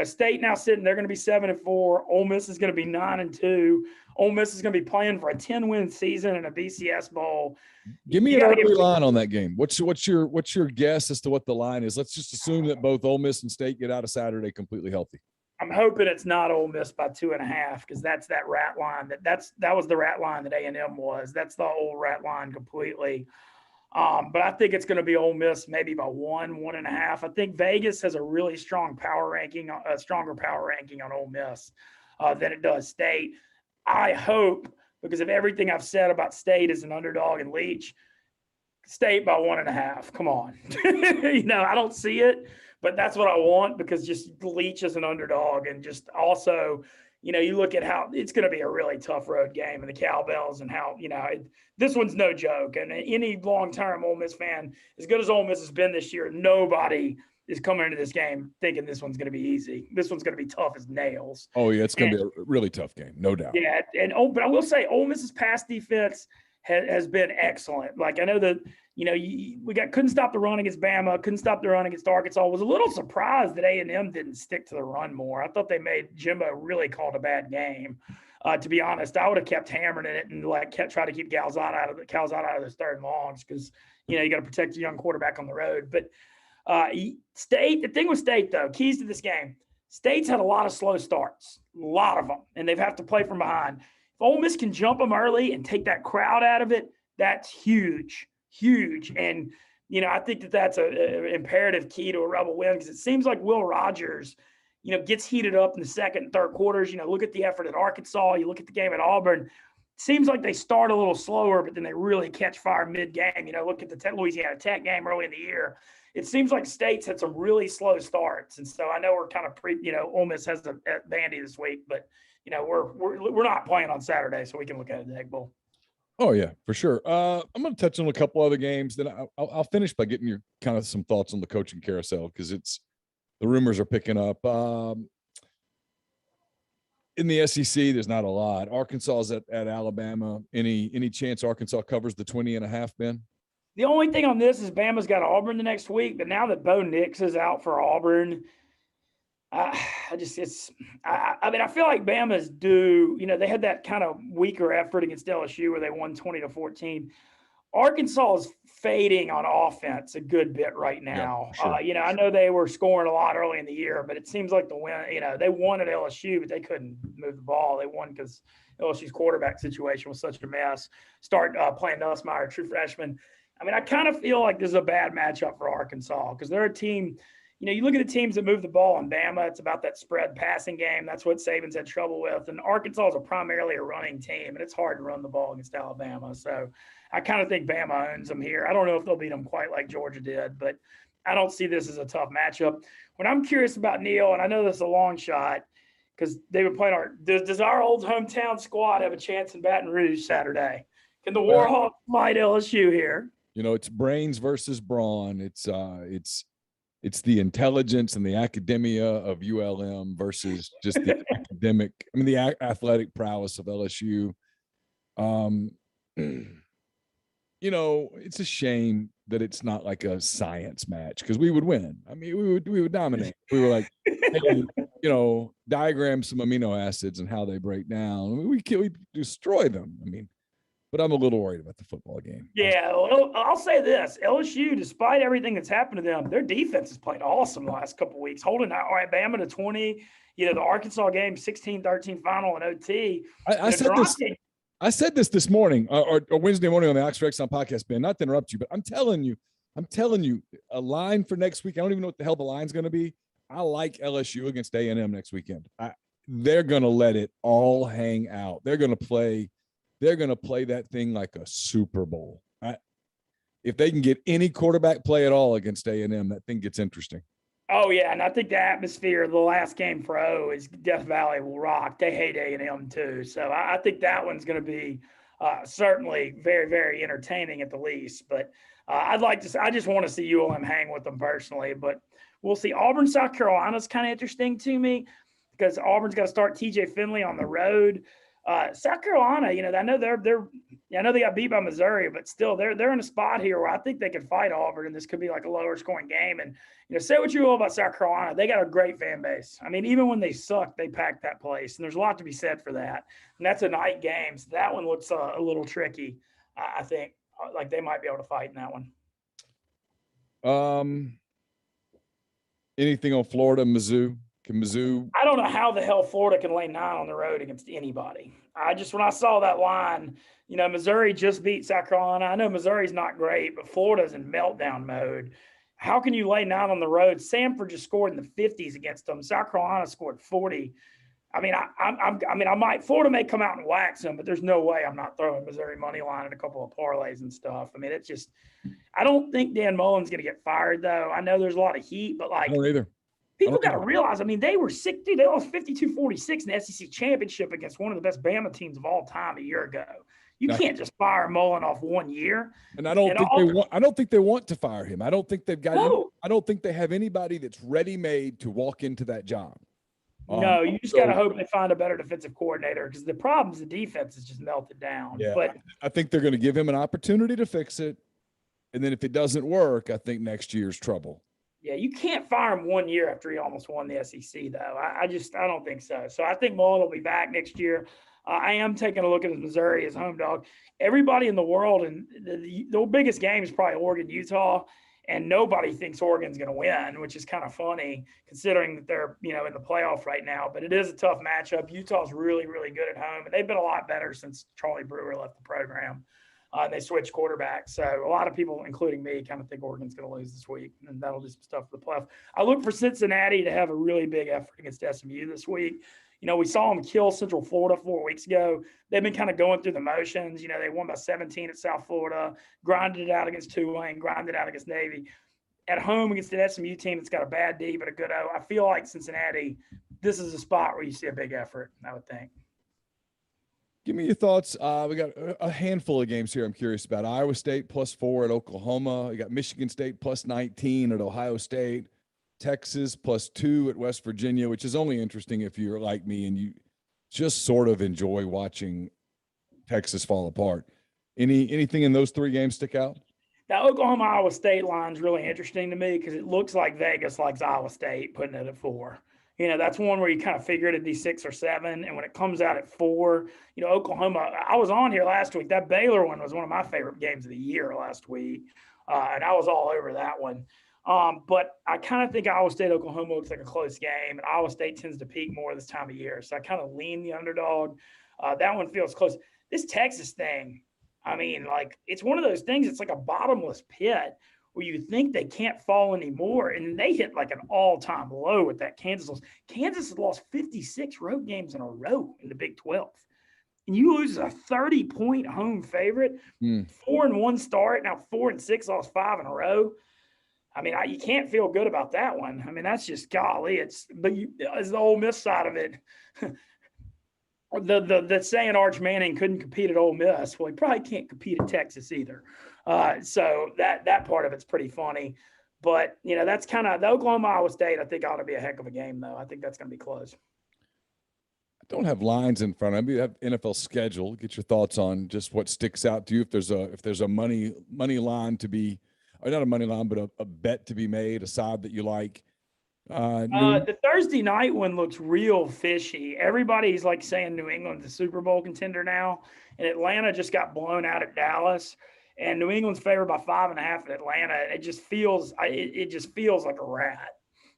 State now sitting, they're going to be 7-4. Ole Miss is going to be 9-2. Ole Miss is going to be playing for a 10-win season in a BCS bowl. Give me an early line on that game. What's your guess as to what the line is? Let's just assume that both Ole Miss and State get out of Saturday completely healthy. I'm hoping it's not Ole Miss by 2.5 because that's that rat line. That was the rat line that A&M was. That's the old rat line completely. But I think it's going to be Ole Miss maybe by 1.5. I think Vegas has a really strong stronger power ranking on Ole Miss than it does State. I hope, because of everything I've said about State as an underdog and Leach, State by 1.5. Come on. I don't see it, but that's what I want because just Leach as an underdog and just also – you look at how it's going to be a really tough road game and the Cowbells and how, this one's no joke. And any long-term Ole Miss fan, as good as Ole Miss has been this year, nobody is coming into this game thinking this one's going to be easy. This one's going to be tough as nails. Oh, yeah, it's going to be a really tough game, no doubt. Yeah, but I will say Ole Miss's pass defense has been excellent. Like I know that, couldn't stop the run against Bama, couldn't stop the run against Arkansas. Was a little surprised that A&M didn't stick to the run more. I thought they made Jimbo really called a bad game. To be honest, I would have kept hammering it and try to keep Calzada out of those third and longs because you got to protect a young quarterback on the road. But State, the thing with State though, keys to this game, State's had a lot of slow starts, a lot of them, and they've have to play from behind. If Ole Miss can jump them early and take that crowd out of it, that's huge. And, I think that's an imperative key to a Rebel win because it seems like Will Rogers, gets heated up in the second and third quarters. Look at the effort at Arkansas. You look at the game at Auburn. It seems like they start a little slower, but then they really catch fire mid-game. Look at the Louisiana Tech game early in the year. It seems like State's had some really slow starts. And so I know we're kind of Ole Miss has the Vandy this week, but, we're not playing on Saturday, so we can look at it in the Egg Bowl. Oh, yeah, for sure. I'm going to touch on a couple other games. Then I'll finish by getting your kind of some thoughts on the coaching carousel because the rumors are picking up. In the SEC, there's not a lot. Arkansas's at Alabama. Any chance Arkansas covers the 20.5, Ben? The only thing on this is Bama's got Auburn the next week, but now that Bo Nix is out for Auburn, I feel like Bama's due. They had that kind of weaker effort against LSU where they won 20-14. Arkansas is fading on offense a good bit right now. Yeah, sure. I know they were scoring a lot early in the year, but it seems like the win. They won at LSU, but they couldn't move the ball. They won because LSU's quarterback situation was such a mess. Start playing Nussmeier, true freshman. I kind of feel like this is a bad matchup for Arkansas because they're a team. You look at the teams that move the ball in Bama, it's about that spread passing game. That's what Saban's had trouble with. And Arkansas is primarily a running team, and it's hard to run the ball against Alabama. So I kind of think Bama owns them here. I don't know if they'll beat them quite like Georgia did, but I don't see this as a tough matchup. What I'm curious about, Neal, and I know this is a long shot because they've been playing does our old hometown squad have a chance in Baton Rouge Saturday? Can the Warhawks fight LSU here? It's brains versus brawn. It's the intelligence and the academia of ULM versus just the the athletic prowess of LSU. It's a shame that it's not like a science match because we would win. We would dominate. We were like, hey, diagram some amino acids and how they break down. We destroy them. But I'm a little worried about the football game. Yeah, well, I'll say this. LSU, despite everything that's happened to them, their defense has played awesome the last couple of weeks, holding Alabama to 20. The Arkansas game, 16-13 final in OT. I said this. I said this morning or Wednesday morning on the Oxford Exxon podcast, Ben, not to interrupt you, but I'm telling you, a line for next week. I don't even know what the hell the line's going to be. I like LSU against A&M next weekend. They're going to let it all hang out. They're going to play that thing like a Super Bowl. If they can get any quarterback play at all against A&M, that thing gets interesting. Oh, yeah, and I think the atmosphere of the last game for O is Death Valley will rock. They hate A&M too. So I think that one's going to be certainly very, very entertaining at the least. But I just want to see ULM hang with them personally. But we'll see. Auburn, South Carolina's kind of interesting to me because Auburn's got to start TJ Finley on the road. South Carolina, I know I know they got beat by Missouri, but still they're in a spot here where I think they could fight Auburn, and this could be like a lower scoring game. And say what you will about South Carolina, they got a great fan base. I mean, even when they suck, they pack that place, and there's a lot to be said for that. And that's a night game, so that one looks a little tricky. I think like they might be able to fight in that one. Anything on Florida, Mizzou? Can Mizzou? I don't know how the hell Florida can lay 9 on the road against anybody. When I saw that line, Missouri just beat South Carolina. I know Missouri's not great, but Florida's in meltdown mode. How can you lay 9 on the road? Samford just scored in the 50s against them. South Carolina scored 40. Florida may come out and wax them, but there's no way I'm not throwing Missouri money line and a couple of parlays and stuff. I mean, it's just, I don't think Dan Mullen's going to get fired though. I know there's a lot of heat, but I don't either. People got to realize, they were sick, dude. They lost 52-46 in the SEC championship against one of the best Bama teams of all time a year ago. You can't just fire Mullen off 1 year. And I don't think they want to fire him. I don't think they've got. No. I don't think they have anybody that's ready-made to walk into that job. No, you just got to hope they find a better defensive coordinator because the problem is the defense has just melted down. Yeah, but I think they're going to give him an opportunity to fix it, and then if it doesn't work, I think next year's trouble. Yeah, you can't fire him 1 year after he almost won the SEC, though. I don't think so. So I think Mullen will be back next year. I am taking a look at Missouri as home dog. Everybody in the world, and the biggest game is probably Oregon-Utah, and nobody thinks Oregon's going to win, which is kind of funny considering that they're, in the playoff right now. But it is a tough matchup. Utah's really, really good at home, and they've been a lot better since Charlie Brewer left the program. And they switched quarterbacks. So a lot of people, including me, kind of think Oregon's going to lose this week, and that'll do some stuff for the playoff. I look for Cincinnati to have a really big effort against SMU this week. We saw them kill Central Florida 4 weeks ago. They've been kind of going through the motions. They won by 17 at South Florida, grinded it out against Tulane, grinded it out against Navy. At home against an SMU team that's got a bad D but a good O, I feel like Cincinnati, this is a spot where you see a big effort, I would think. Give me your thoughts. We got a handful of games here I'm curious about. Iowa State +4 at Oklahoma. We got Michigan State +19 at Ohio State. Texas +2 at West Virginia, which is only interesting if you're like me and you just sort of enjoy watching Texas fall apart. Anything in those 3 games stick out? That Oklahoma-Iowa State line is really interesting to me because it looks like Vegas likes Iowa State putting it at 4. That's one where you kind of figure it'd be 6 or 7. And when it comes out at 4, Oklahoma, I was on here last week. That Baylor one was one of my favorite games of the year last week. And I was all over that one. But I kind of think Iowa State, Oklahoma looks like a close game. And Iowa State tends to peak more this time of year. So I kind of lean the underdog. That one feels close. This Texas thing, it's one of those things. It's like a bottomless pit where you think they can't fall anymore. And they hit like an all-time low with that Kansas loss. Kansas has lost 56 road games in a row in the Big 12. And you lose a 30-point home favorite, 4-1 start, now 4-6, lost 5 in a row. You can't feel good about that one. That's just golly. As the Ole Miss side of it, the saying Arch Manning couldn't compete at Ole Miss. Well, he probably can't compete at Texas either. So that part of it's pretty funny. But, that's kind of the Oklahoma-Iowa State, I think ought to be a heck of a game, though. I think that's going to be close. I don't have lines in front of me. I have NFL schedule. Get your thoughts on just what sticks out to you. If there's a money line to be, or not a money line, but a bet to be made, a side that you like. The Thursday night one looks real fishy. Everybody's like saying New England's a Super Bowl contender now, and Atlanta just got blown out at Dallas, and New England's favored by 5.5 at Atlanta. It just feels like a rat.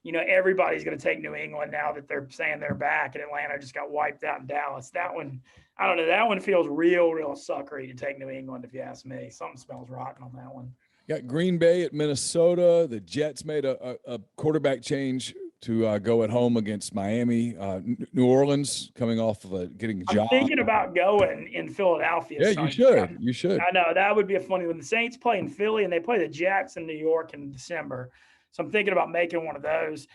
Everybody's going to take New England now that they're saying they're back, and Atlanta just got wiped out in Dallas. That one, I don't know. That one feels real suckery to take New England, if you ask me. Something smells rotten on that one. Got Green Bay at Minnesota. The Jets made a quarterback change to go at home against Miami. New Orleans coming off of getting a job. I'm thinking about going in Philadelphia. Yeah, you should. You should. I know that would be a funny one. The Saints play in Philly and they play the Jets in New York in December. So I'm thinking about making one of those.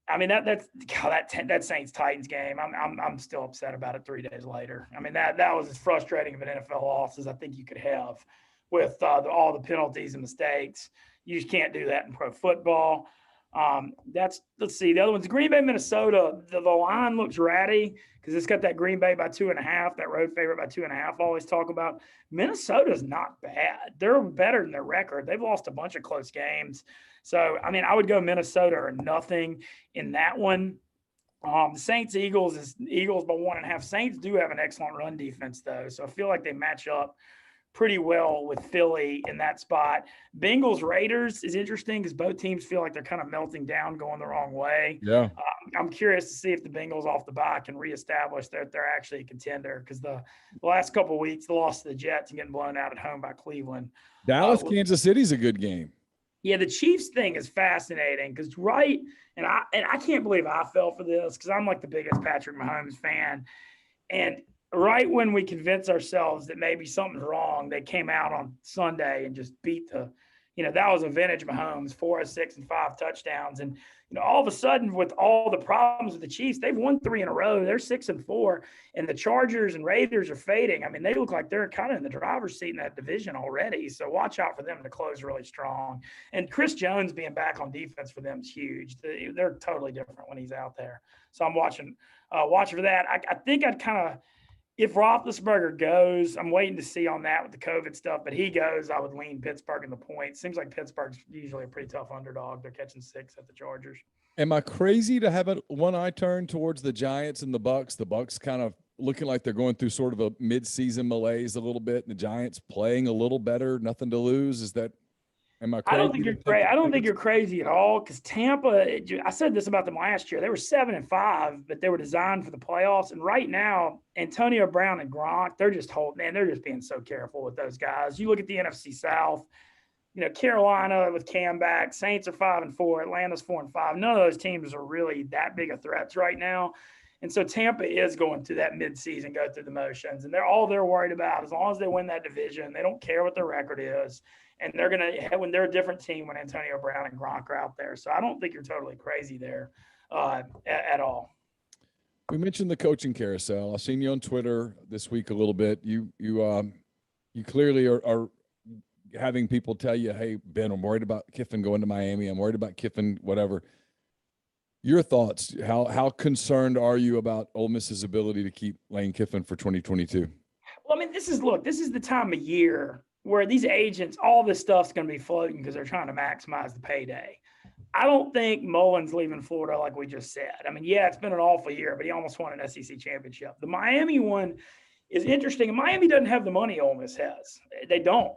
I mean that Saints Titans game. I'm still upset about it 3 days later. I mean that was as frustrating of an NFL loss as I think you could have with all the penalties and mistakes. You just can't do that in pro football. Let's see. The other one's Green Bay, Minnesota. The line looks ratty because it's got that Green Bay by 2.5, that road favorite by 2.5. I always talk about. Minnesota's not bad. They're better than their record. They've lost a bunch of close games. So, I mean, I would go Minnesota or nothing in that one. The Saints Eagles is Eagles by 1.5. Saints do have an excellent run defense though, so I feel like they match up pretty well with Philly in that spot. Bengals Raiders is interesting because both teams feel like they're kind of melting down, going the wrong way. Yeah. I'm curious to see if the Bengals off the bye can reestablish that they're actually a contender because the last couple of weeks, the loss to the Jets and getting blown out at home by Cleveland. Dallas, Kansas City's a good game. Yeah, the Chiefs thing is fascinating because Wright, and I can't believe I fell for this because I'm like the biggest Patrick Mahomes fan. And right when we convince ourselves that maybe something's wrong, they came out on Sunday and just beat that was a vintage Mahomes, 4 of 6 and 5 touchdowns. And, all of a sudden with all the problems with the Chiefs, they've won 3 in a row. They're 6-4 and the Chargers and Raiders are fading. I mean, they look like they're kind of in the driver's seat in that division already. So watch out for them to close really strong. And Chris Jones being back on defense for them is huge. They're totally different when he's out there. So I'm watching for that. I think I'd kind of, if Roethlisberger goes, I'm waiting to see on that with the COVID stuff, but he goes, I would lean Pittsburgh in the point. Seems like Pittsburgh's usually a pretty tough underdog. They're catching 6 at the Chargers. Am I crazy to have one eye turn towards the Giants and the Bucks? The Bucks kind of looking like they're going through sort of a mid-season malaise a little bit, and the Giants playing a little better, nothing to lose. Is that – am I crazy? I don't think you're crazy. I don't think you're crazy at all because Tampa – I said this about them last year. They were 7-5, but they were designed for the playoffs. And right now, Antonio Brown and Gronk, they're just being so careful with those guys. You look at the NFC South, Carolina with Cam back, Saints are 5-4, Atlanta's 4-5. None of those teams are really that big of threats right now. And so Tampa is going through that midseason, go through the motions. And they're worried about, as long as they win that division, they don't care what their record is. And they're going to, when they're a different team when Antonio Brown and Gronk are out there. So I don't think you're totally crazy there at all. We mentioned the coaching carousel. I've seen you on Twitter this week a little bit. You clearly are having people tell you, hey, Ben, I'm worried about Kiffin going to Miami. I'm worried about Kiffin, whatever. Your thoughts, how concerned are you about Ole Miss's ability to keep Lane Kiffin for 2022? Well, I mean, this is the time of year where these agents, all this stuff's going to be floating because they're trying to maximize the payday. I don't think Mullen's leaving Florida like we just said. I mean, yeah, it's been an awful year, but he almost won an SEC championship. The Miami one is interesting. Miami doesn't have the money Ole Miss has. They don't.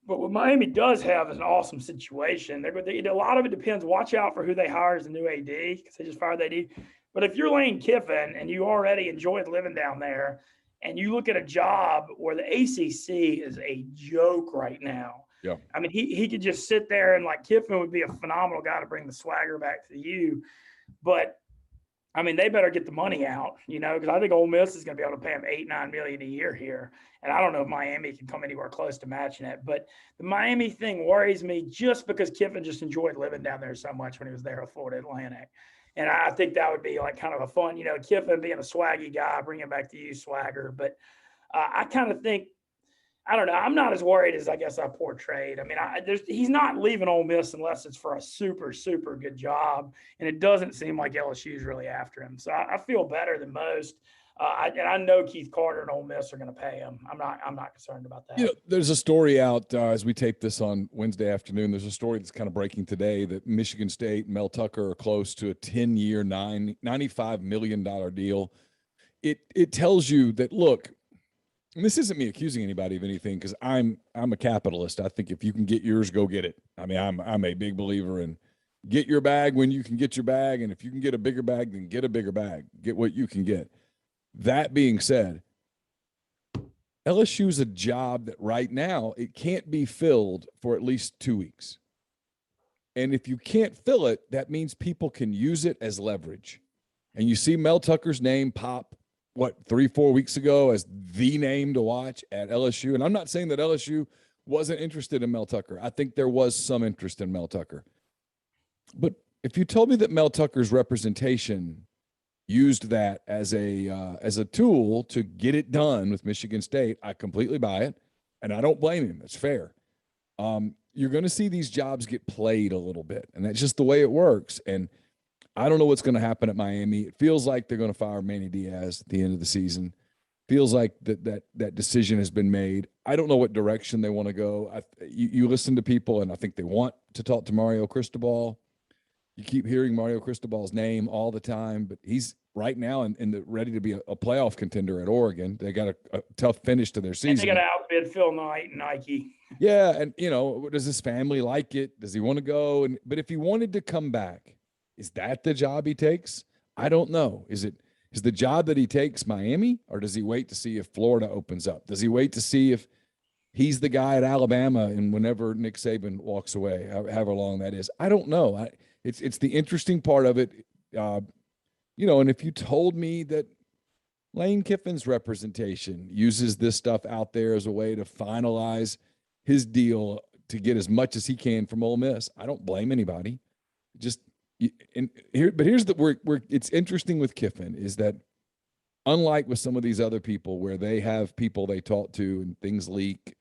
But what Miami does have is an awesome situation. A lot of it depends. Watch out for who they hire as the new AD because they just fired the AD. But if you're Lane Kiffin and you already enjoyed living down there and you look at a job where the ACC is a joke right now, yeah. I mean, he could just sit there and Kiffin would be a phenomenal guy to bring the swagger back to you. But, I mean, they better get the money out, because I think Ole Miss is going to be able to pay him $8-9 million a year here. And I don't know if Miami can come anywhere close to matching it. But the Miami thing worries me just because Kiffin just enjoyed living down there so much when he was there at Florida Atlantic. And I think that would be kind of a fun, Kiffin being a swaggy guy, bringing back to you swagger. But I kind of think, I don't know. I'm not as worried as I guess I portrayed. I mean, he's not leaving Ole Miss unless it's for a super, super good job, and it doesn't seem like LSU's really after him. So I feel better than most. And I know Keith Carter and Ole Miss are going to pay him. I'm not concerned about that. There's a story out as we tape this on Wednesday afternoon. There's a story that's kind of breaking today that Michigan State and Mel Tucker are close to a 10-year, $95 million deal. It tells you that, look. And this isn't me accusing anybody of anything because I'm a capitalist. I think if you can get yours, go get it. I mean, I'm a big believer in get your bag when you can get your bag, and if you can get a bigger bag, then get a bigger bag. Get what you can get. That being said, LSU is a job that right now it can't be filled for at least 2 weeks. And if you can't fill it, that means people can use it as leverage. And you see Mel Tucker's name pop, 3-4 weeks ago as the name to watch at LSU. And I'm not saying that LSU wasn't interested in Mel Tucker. I think there was some interest in Mel Tucker. But if you told me that Mel Tucker's representation used that as a tool to get it done with Michigan State, I completely buy it, and I don't blame him. It's fair. You're going to see these jobs get played a little bit, and that's just the way it works. And I don't know what's going to happen at Miami. It feels like they're going to fire Manny Diaz at the end of the season. Feels like that decision has been made. I don't know what direction they want to go. You listen to people, and I think they want to talk to Mario Cristobal. You keep hearing Mario Cristobal's name all the time, but he's right now ready to be a playoff contender at Oregon. They got a tough finish to their season. And they got to outbid Phil Knight and Nike. Yeah, and does his family like it? Does he want to go? But if he wanted to come back, is that the job he takes? I don't know. Is the job that he takes Miami, or does he wait to see if Florida opens up? Does he wait to see if he's the guy at Alabama and whenever Nick Saban walks away, however long that is? I don't know. It's the interesting part of it. And if you told me that Lane Kiffin's representation uses this stuff out there as a way to finalize his deal to get as much as he can from Ole Miss, I don't blame anybody. Here's where it's interesting with Kiffin is that unlike with some of these other people where they have people they talk to and things leak,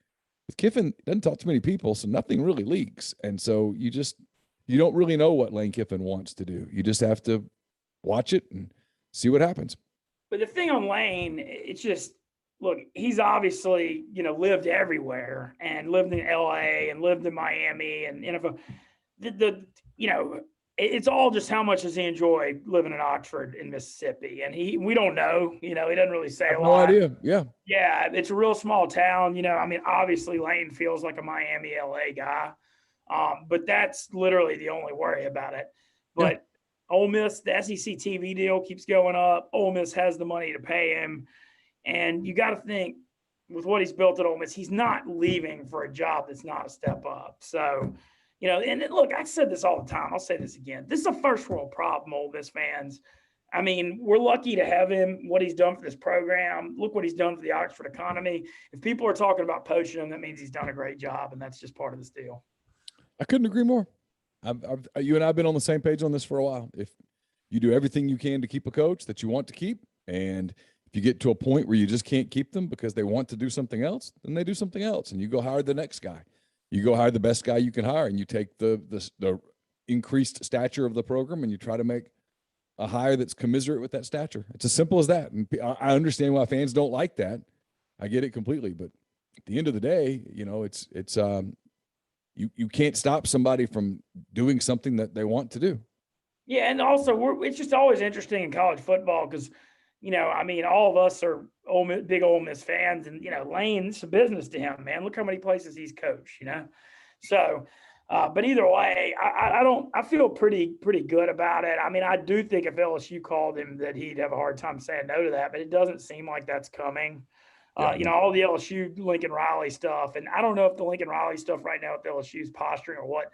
with Kiffin doesn't talk to many people, so nothing really leaks. And so you don't really know what Lane Kiffin wants to do. You just have to watch it and see what happens. But the thing on Lane, it's just, look, he's obviously, lived everywhere and lived in LA and lived in Miami and NFL. It's all just how much does he enjoy living in Oxford in Mississippi. And we don't know, he doesn't really say a lot. No idea. Yeah. Yeah. It's a real small town. Obviously Lane feels like a Miami, LA guy. But that's literally the only worry about it. But yeah. Ole Miss, the SEC TV deal keeps going up. Ole Miss has the money to pay him. And you got to think with what he's built at Ole Miss, he's not leaving for a job that's not a step up. So, and look, I said this all the time. I'll say this again. This is a first world problem, Ole Miss fans. We're lucky to have him, what he's done for this program. Look what he's done for the Oxford economy. If people are talking about poaching him, that means he's done a great job, and that's just part of this deal. I couldn't agree more. You and I have been on the same page on this for a while. If you do everything you can to keep a coach that you want to keep, and if you get to a point where you just can't keep them because they want to do something else, then they do something else, and you go hire the next guy. You go hire the best guy you can hire, and you take the increased stature of the program, and you try to make a hire that's commensurate with that stature. It's as simple as that. And I understand why fans don't like that. I get it completely. But at the end of the day, you can't stop somebody from doing something that they want to do. Yeah, and also it's just always interesting in college football because, all of us are big Ole Miss fans, and Lane, it's a business to him, man. Look how many places he's coached, So, but either way, I feel pretty good about it. I do think if LSU called him that he'd have a hard time saying no to that, but it doesn't seem like that's coming. All the LSU Lincoln Riley stuff, and I don't know if the Lincoln Riley stuff right now with LSU's posturing or what.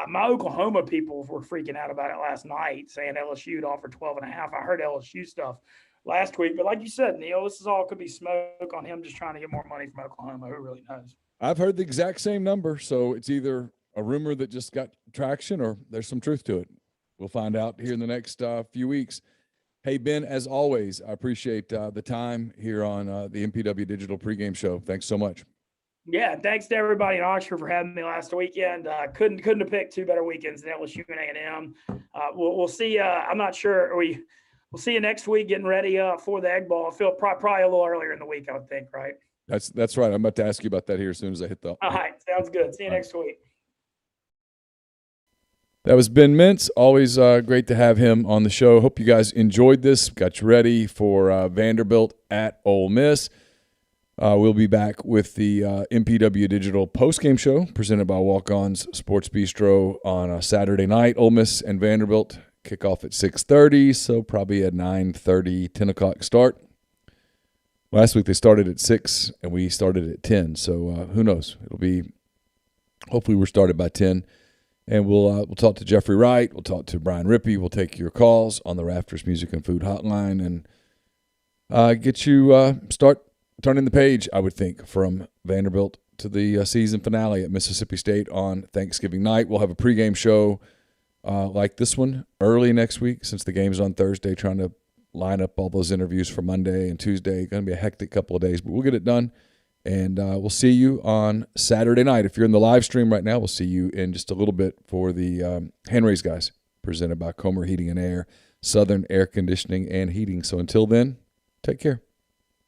My Oklahoma people were freaking out about it last night, saying LSU would offer 12.5. I heard LSU stuff last week, but like you said, Neal, this is all could be smoke on him just trying to get more money from Oklahoma. Who really knows? I've heard the exact same number, so it's either a rumor that just got traction or there's some truth to it. We'll find out here in the next few weeks. Hey, Ben, as always, I appreciate the time here on the MPW Digital Pregame Show. Thanks so much. Yeah, thanks to everybody in Oxford for having me last weekend. Couldn't have picked two better weekends than LSU and A&M. We'll see. I'm not sure. We'll see you next week getting ready for the Egg Bowl. I feel probably a little earlier in the week, I would think, right? That's right. I'm about to ask you about that here as soon as I hit the. All right, sounds good. See you next week. That was Ben Mintz. Always great to have him on the show. Hope you guys enjoyed this. Got you ready for Vanderbilt at Ole Miss. We'll be back with the MPW Digital postgame show presented by Walk-Ons Sports Bistreaux on a Saturday night. Ole Miss and Vanderbilt kick off at 6:30, so probably at 9:30, 10 o'clock start. Last week they started at 6 and we started at 10. So who knows? Hopefully we're started by 10. And we'll talk to Jeffrey Wright. We'll talk to Brian Rippey. We'll take your calls on the Rafters Music and Food Hotline and get you start turning the page, I would think, from Vanderbilt to the season finale at Mississippi State on Thanksgiving night. We'll have a pregame show like this one early next week since the game's on Thursday, trying to line up all those interviews for Monday and Tuesday. Going to be a hectic couple of days, but we'll get it done. And we'll see you on Saturday night. If you're in the live stream right now, we'll see you in just a little bit for the Hand Raise Guys, presented by Comer Heating and Air, Southern Air Conditioning and Heating. So until then, take care.